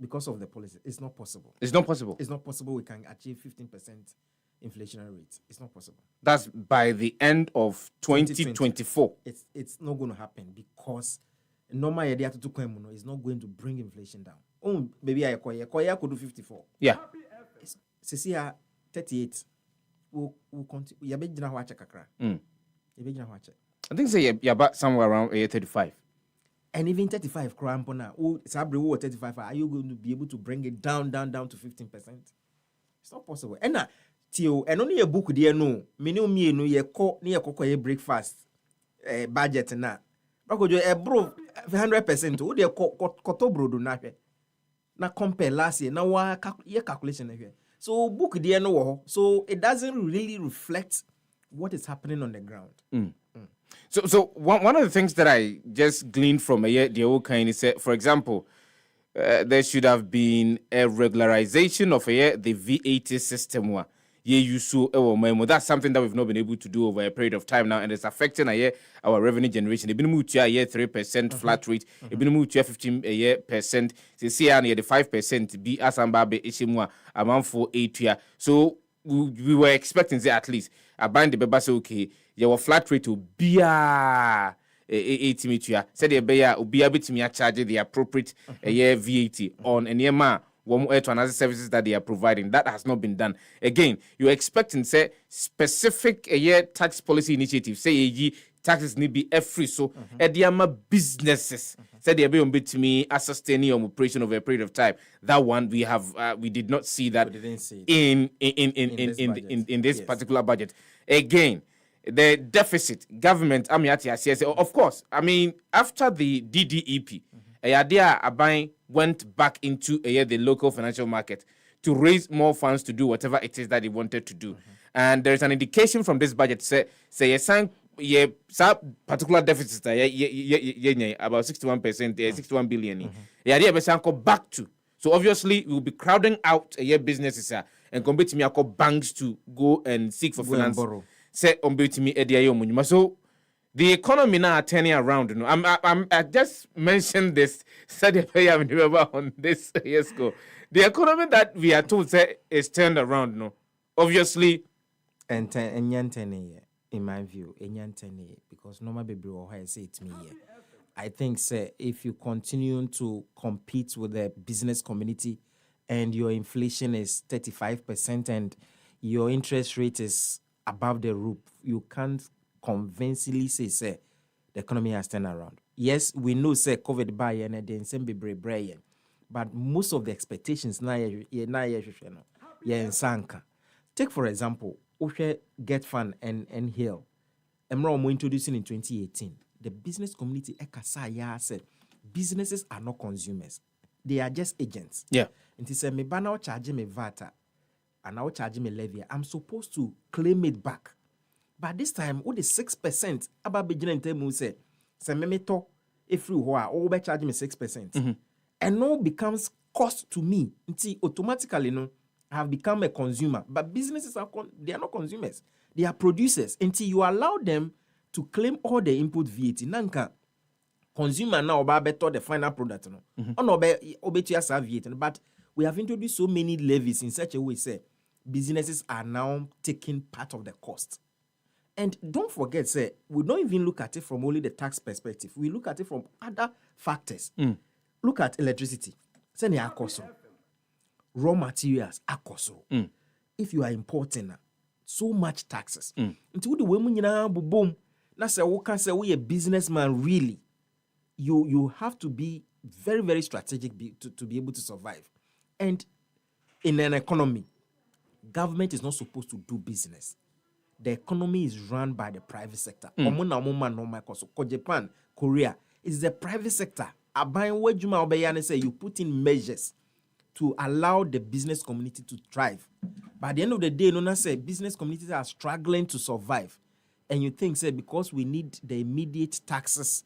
Because of the policy. It's not possible. It's not possible. It's not possible we can achieve 15% inflationary rate. It's not possible. That's by the end of 2024. It's not going to happen because normal idea to is not going to bring inflation down. Oh, maybe I could do 54. Yeah. See 38. We'll continue. I think say you're back somewhere around 35. And even 35 crampona. Oh, Sabri 35. Are you going to be able to bring it down to 15%? It's not possible. And Tio, and only a book dear no, minimum me no ye co near cocoa breakfast budget na. Bakojo a bro 100% who de koto bro do na hwe. Na compare last year na wa ye calculation na hwe. So book dear no so it doesn't really reflect what is happening on the ground. So one of the things that I just gleaned from the old kind is, for example, there should have been a regularization of the VAT system. That's something that we've not been able to do over a period of time now, and it's affecting our revenue generation. It's been moved to 3% flat rate. It's been moved to 15%. The 5% be as amount for 8 years. So we were expecting at least a band the baby say okay, your flat rate will be 80 said the bear will be able to charge the appropriate VAT on any one to another services that they are providing. That has not been done. Again, you're expecting say specific tax policy initiative, say taxes need be free. So businesses said they are being to me as sustaining operation over a period of time. That one we have we did not see that in this particular budget. Again, the deficit government of course, I mean after the DDEP, Abang went back into the local financial market to raise more funds to do whatever it is that they wanted to do. And there's an indication from this budget say particular deficit about 61%, 61 billion. Back to. So obviously we will be crowding out businesses and competing banks to go and seek for finance. Say so the economy now are turning around. I just mentioned this. Said on this years ago. The economy that we are told is turned around. No, obviously, and in my view, because normal baby or I say it me here. I think if you continue to compete with the business community and your inflation is 35% and your interest rate is above the roof, you can't convincingly say the economy has turned around. Yes, we know COVID by and then same be brave, but most of the expectations now sanka. Take for example, Get Fund and Hill. Emra introducing in 2018. The business community said businesses are not consumers; they are just agents. Yeah, and he said me now charge me VAT and now charge me levy. I'm supposed to claim it back. But this time, what the 6% about beginning to say, me to if you all be charge me 6%. And now becomes cost to me. Until automatically I have become a consumer. But businesses they are not consumers. They are producers. Until you allow them to claim all the input VAT. Nanka consumer now better the final product. VAT. But we have introduced so many levies in such a way businesses are now taking part of the cost. And don't forget, we don't even look at it from only the tax perspective. We look at it from other factors. Look at electricity. Raw materials, if you are importing so much taxes. Until the women boom. That's a businessman really. You have to be very, very strategic to be able to survive. And in an economy, government is not supposed to do business. The economy is run by the private sector. Japan, Korea, it's the private sector. You put in measures to allow the business community to thrive. By the end of the day, business communities are struggling to survive. And you think, because we need the immediate taxes,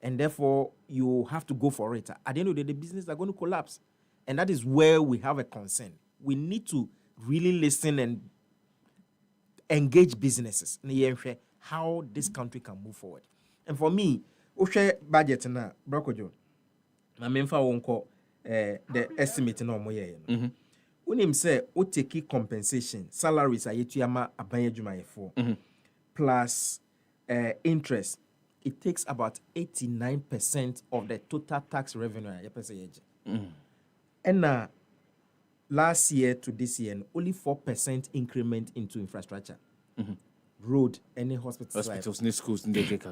and therefore you have to go for it. At the end of the day, the businesses are going to collapse. And that is where we have a concern. We need to really listen and engage businesses how this country can move forward. And for me, budget na brokojo. Na memfa wonko the estimate na omoye no. Unim say o take compensation salaries ayetuyama abanye dwumayefo plus interest. It takes about 89% of the total tax revenue and last year to this year, only 4% increment into infrastructure. Road, any hospitals, any schools,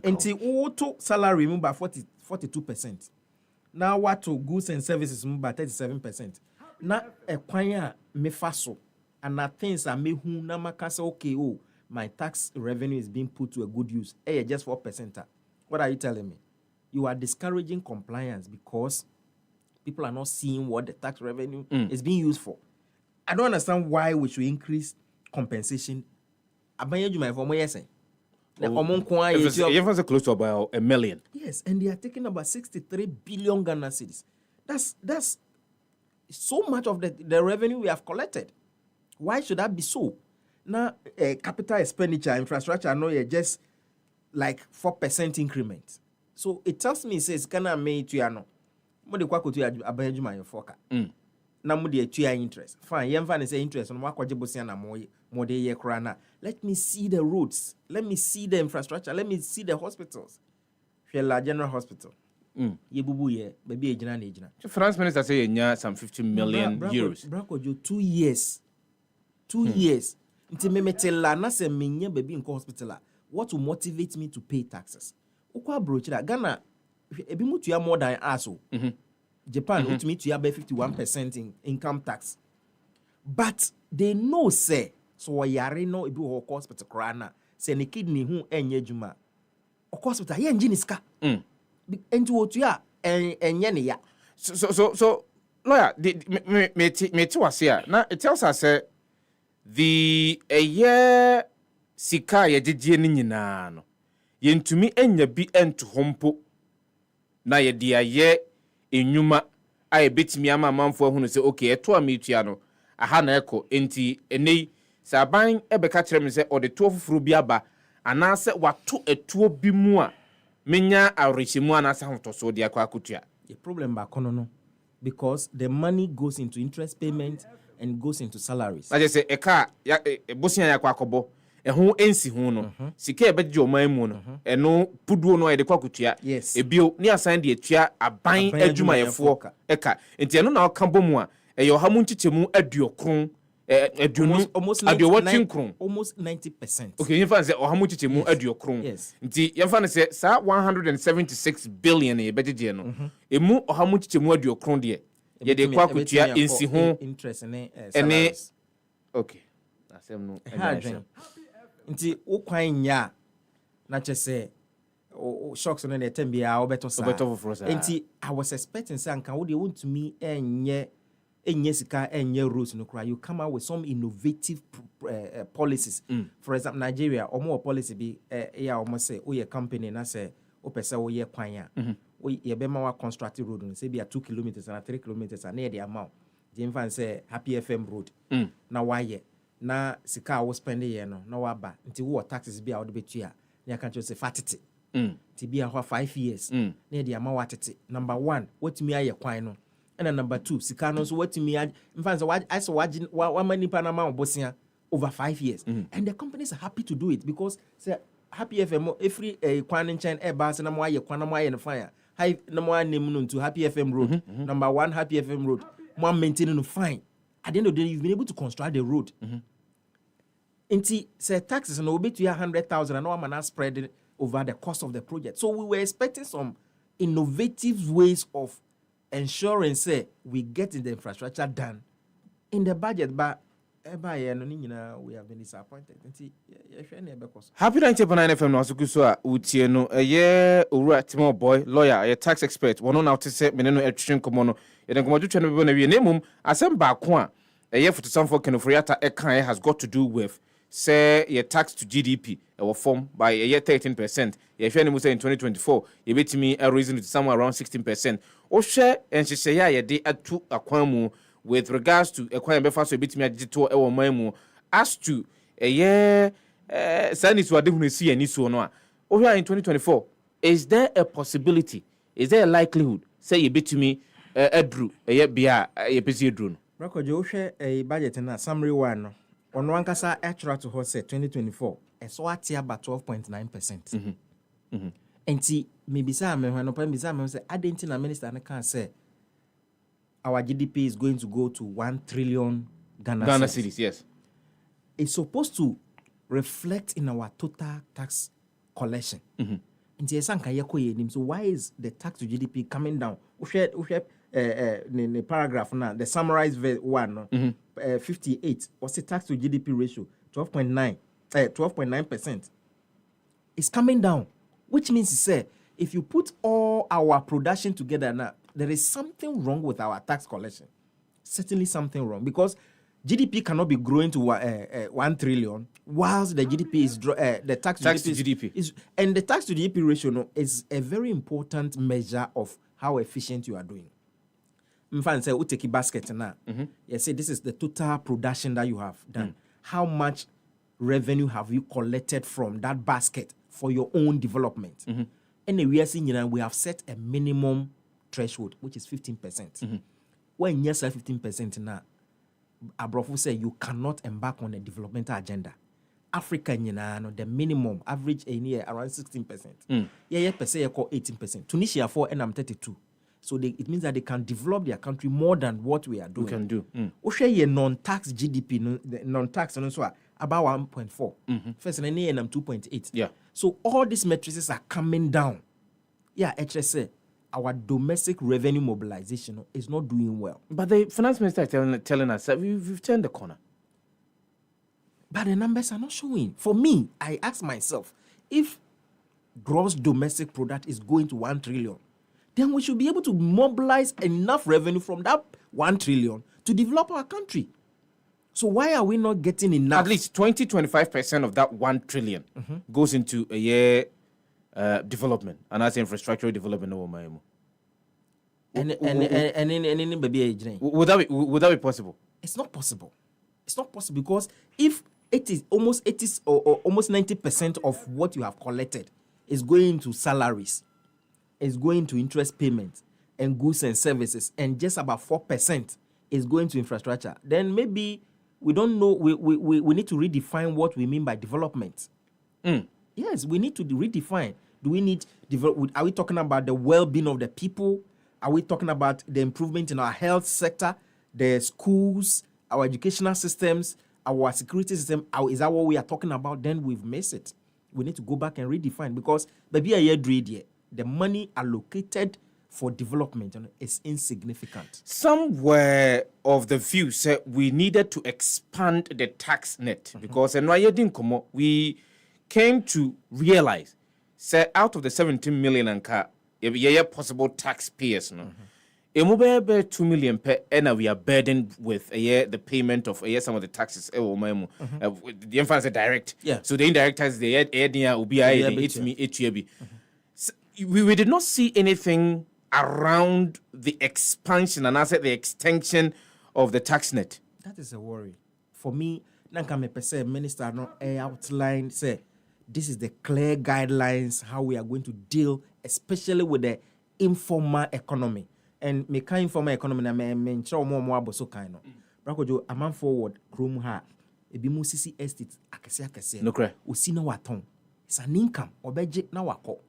until auto salary move by 42%. Now what to goods and services move by 37%. Now a kwanya me faso and are things that make who na maka say okay, oh, my tax revenue is being put to a good use. Hey, just 4%. What are you telling me? You are discouraging compliance because people are not seeing what the tax revenue is being used for. I don't understand why we should increase compensation. It's close to about $1 million. Yes, and they are taking about 63 billion Ghana cedis. That's so much of the revenue we have collected. Why should that be so? Now, capital expenditure, infrastructure, I know you're just like 4% increment. So it tells me, it says, Ghana may to ano. Mode kwa kutu ya abayejuma yo foka. Na mode tu ya interest. Fine, yemfa ne say interest on wakwaje bosia na mode ye krana. Let me see the roads. Let me see the infrastructure. Let me see the hospitals. Fela General Hospital. Ye bubu ye baby ejina na ejina. The finance minister say nya some 50 million euros. Brakojo 2 years. 2 years. Nti memetela na se menye baby in hospital. What will motivate me to pay taxes? Ukwa brochira Ghana ebi mutu ya more than us. Japan ultimately to have 51% in income tax. But they know say so yare no ebi ho hospital krana say ne kidney hu enye juma. Hospital ye engine ska. Enti wotu ya enye ne ya. So lawyer, me was here. Now it tells us the a year sika ye didie ni nyina no. Yentumi enya bi ento hompo na ye dia ye enyuma a betimi ama manfo hu no se okay eto ametua no aha na eko enti enei saban ebeka kire me se ode to fufuru bi aba anase wato etuo bi mu a menya awrehemu anase hotoso de akwa akutua. The problem ba kono no because the money goes into interest payment and goes into salaries. I just say eka ya bosia ya kwa akobo eho ensi hu no sika ebeje oman mu no eno puduo no ede kwa kutua ebio ni asan de atua aban adwumayefo eka enti eno na oka bomu a eyo ha mu nchichemu aduokron almost 90%. Okay, you find say o ha mu nchichemu aduokron nti you find say sa 176 billion e beje no emu o ha mu nchichemu aduokron de ye de kwa kutua ensi hu interest ne salaries. Okay, asem no nti ukwan nya na chese shocks no na etembia obeto sa nti I was expecting say anka wo de want to me enye sika enye rules no cry you come out with some innovative policies. For example, Nigeria omo policy bi ya omo say o ye company na say o pese o ye kwan ya o ye be ma wa construct road no say be 2 kilometers and 3 kilometers and the amount the infan say Happy FM road na why ye na sika wo spend ye no na waba nti wo taxes bi a wo de betua na kan say Fati ti bi a ho 5 years na the amount watete. Number 1 what me aye kwan no and number 2 sika no so what me infan say I so wa mani pa na ma obosia over 5 years and the companies are happy to do it because say Happy FM every kwan in chain e ba se na mo aye kwan na mo aye no fine high na mo anem no to Happy FM road. Number 1 Happy FM road mo maintain no fine. At the end of the day, you've been able to construct the road. Inti say taxes no be to 100,000 and no man spread it over the cost of the project. So we were expecting some innovative ways of ensuring say we get the infrastructure done in the budget, but we have been disappointed. Happy 90.9 FM no asukuso a utie no eye owura Timo boy lawyer a tax expert wono na say meneno etwetwen komo no ye den komo twetwe no be na wie nemum asem ba ko a eye fotosamfo kenofriata ekan has got to do with say your tax to GDP or form by a year 13%. If you say in 2024, you bet me a reason to somewhere around 16%. Or share and she say, yeah, they add to Aquamu with regards to acquiring before so bit me a digital or memo as to a year. Sani to a different see any so no. Over in 2024, is there a possibility? Is there a likelihood? Say you bet me a drew a year be a busy drone. Rako Joshua a budget and a summary one. On one kasa actual to her say 2024 and so at about 12.9%. And see maybe some when open bizarre say I didn't a minister and I can't say our GDP is going to go to 1 trillion Ghana cedis. Yes. It's supposed to reflect in our total tax collection. And so why is the tax to GDP coming down? the paragraph now, the summarized one, no, 58, what's the tax to GDP ratio? 12.9%. It's coming down, which means to say, if you put all our production together now, there is something wrong with our tax collection. Certainly something wrong, because GDP cannot be growing to 1 trillion whilst the GDP is the tax to GDP is, and the tax to GDP ratio, no, is a very important measure of how efficient you are doing. In fact, say we take a basket now. You say this is the total production that you have done. How much revenue have you collected from that basket for your own development? And we are seeing, we have set a minimum threshold, which is 15%. When you say 15% now, Abrofo say you cannot embark on a developmental agenda. Africa, the minimum average a year around 16%. Yeah, per se, 18%. Tunisia 4 and I'm 32. So it means that they can develop their country more than what we are doing. We can do. Oshye non-tax GDP, non-tax, and so about 1.4. First, and then I'm 2.8. Yeah. So all these metrics are coming down. Yeah, HSA. Our domestic revenue mobilization is not doing well. But the finance minister is telling us that we've turned the corner. But the numbers are not showing. For me, I ask myself, if gross domestic product is going to 1 trillion, then we should be able to mobilize enough revenue from that 1 trillion to develop our country. So why are we not getting enough? At least 20-25% of that 1 trillion goes into a year development, and that's infrastructural development. Would that be possible? It's not possible. It's not possible, because if it is almost 90% of what you have collected is going to salaries, is going to interest payments and goods and services, and just about 4% is going to infrastructure, then maybe we don't know. We need to redefine what we mean by development. Yes, we need to redefine. Do we need are we talking about the well-being of the people? Are we talking about the improvement in our health sector, the schools, our educational systems, our security system? Is that what we are talking about? Then we've missed it. We need to go back and redefine, because the money allocated for development is insignificant. Some were of the view said we needed to expand the tax net, because we came to realize, say, out of the 17 million anka, possible taxpayers, no, 2 million per, and we are burdened with the payment of some of the taxes. The emphasis direct, so the indirect taxes, we did not see anything around the expansion and the extension of the tax net. That is a worry for me. Minister outlined, say, this is the clear guidelines how we are going to deal, especially with the informal economy. And me kind informal economy na me nchira mo aboso kan no. Brakojo aman forward krom ha ebi mu sisi estate akese. No cry. Osi na waton. It's an income obeje na wako.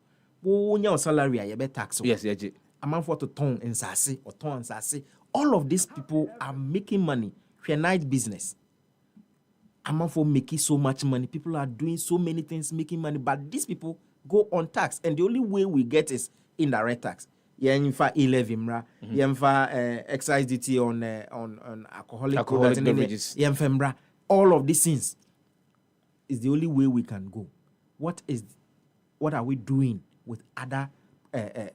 Wo nya salary a ye be tax. Yes, yeah. Aman for to ton nsase or ton nsase. All of these people are making money. Night business. Aman for making so much money. People are doing so many things making money, but these people go on tax, and the only way we get is indirect tax. Yenfa 11 yenfa excise duty on alcoholic beverages. Yenfa all of these things is the only way we can go. What are we doing with other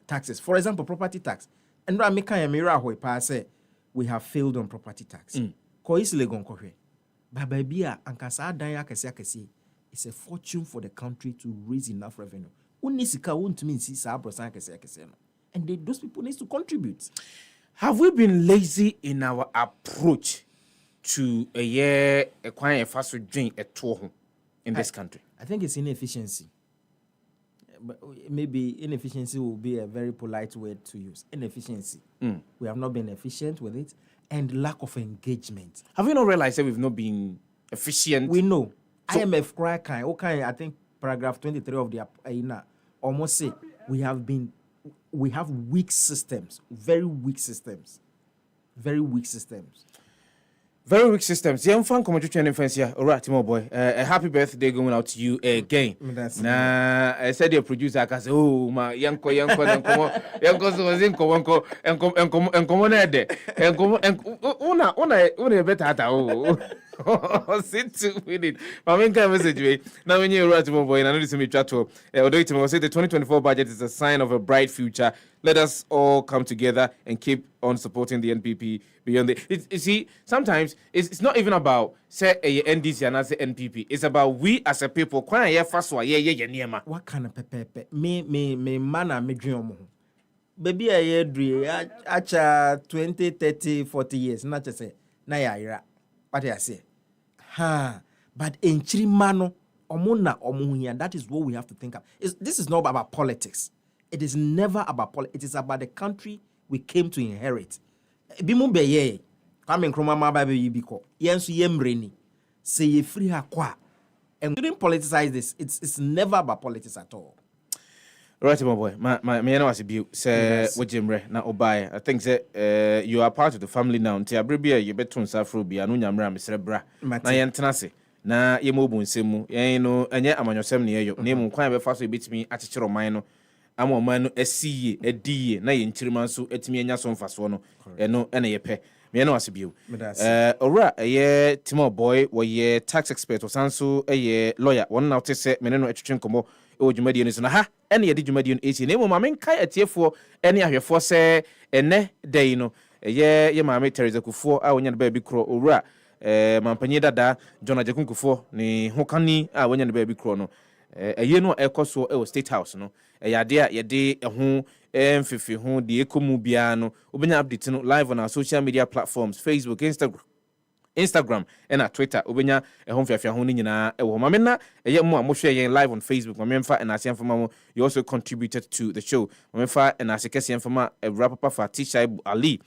taxes? For example, property tax. And I make a mirror where pass we have failed on property tax. But baby, ankasa dan akesi it's a fortune for the country to raise enough revenue. And those people need to contribute. Have we been lazy in our approach to acquiring a fast food drink at home in this country? I think it's inefficiency. But maybe inefficiency will be a very polite word to use. Inefficiency. We have not been efficient with it, and lack of engagement. Have you not realized that we've not been efficient? We know. So, IMF cry kind. Okay, I think paragraph 23 of the AINA almost say we have weak systems, very weak systems. Very weak systems. Yeah, I'm fun. Come on, training fans here. All right, Timo boy. A happy birthday going out to you again. Nah, I said your producer. I can say, oh my, yanko, so was in Kowanko, and come on, una better. Oh, sit with it. I mean, kind of message. Now, when you're right, Timo boy, and I know this is me chat to. Although Timo say the 2024 budget is a sign of a bright future. Let us all come together and keep on supporting the NPP beyond the. You see, sometimes it's not even about say a NDC and as the NPP. It's about we as a people. What kind of pepe? Me man me dream. Baby, I hear dream. Acha 20, 30, 40 years. Not just say na ya ira. What I say? Ha. But in Chirimano, omona omuhia. That is what we have to think of. This is not about politics. It is never about politics. It is about the country we came to inherit. Bimu beye, kwame nkrumah mababe yibiko. Yensu yemreni. Say ye free hakwa. And we didn't politicize this. It's never about politics at all. Right, my boy. My know as a view. Say what Jimre na obai. I think say you are part of the family now. Nti abribia you beton safro bi anu nyamra me srebra. Na yentenase. Na yemobu nsemu. Yen no enye amanyosem ne yeyo. Na emu kwan be fa so ebetimi achichiro man no. Ama man no esiye ediye na ye nchirima nso etimi anya so mfaso no eno ene yepe me no asebio ora ye Timo boy wo ye tax expert osanso ye lawyer won na otese me no etwetwe nkomo e dwumadie no so na ha ene ye de dwumadie no esi na emu ma men kai atiefo ene ahwefo se ene dai no ye maame Teresa Kufo a wonya de ba bi kro ora mampanyi dada John Ajekunkufoɔ ne hokani a wonya de ba bi kro no eye no ekoso e State House no yade a yede ho mfifi ho de ekomu bia no obenya update no live on our social media platforms Facebook, Instagram and Twitter obenya ho mfiafia ho ni nyina e wo ma mena eye mo amohwe yen live on Facebook ma memfa and asian fama mo you also contributed to the show ma memfa and asekese fama Papa Fati Shaibu-Ali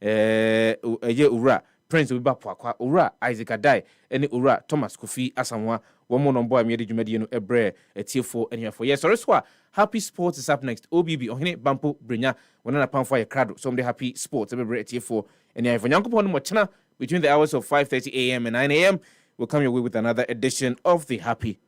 eye ura Prince Obi Poakwa ura Isaac Adai ene ura Thomas Kofi Asanwa womo no boy me de dwumadie no ebre etiefo enhwefo yes sorry so happy sports is up next OBB ohene Bampo Brenya wona na pamfo ye crowd so the happy sports ebre etiefo enhwefo nyankopon no mo chena between the hours of 5:30 a.m. and 9 a.m. we'll come your way with another edition of the Happy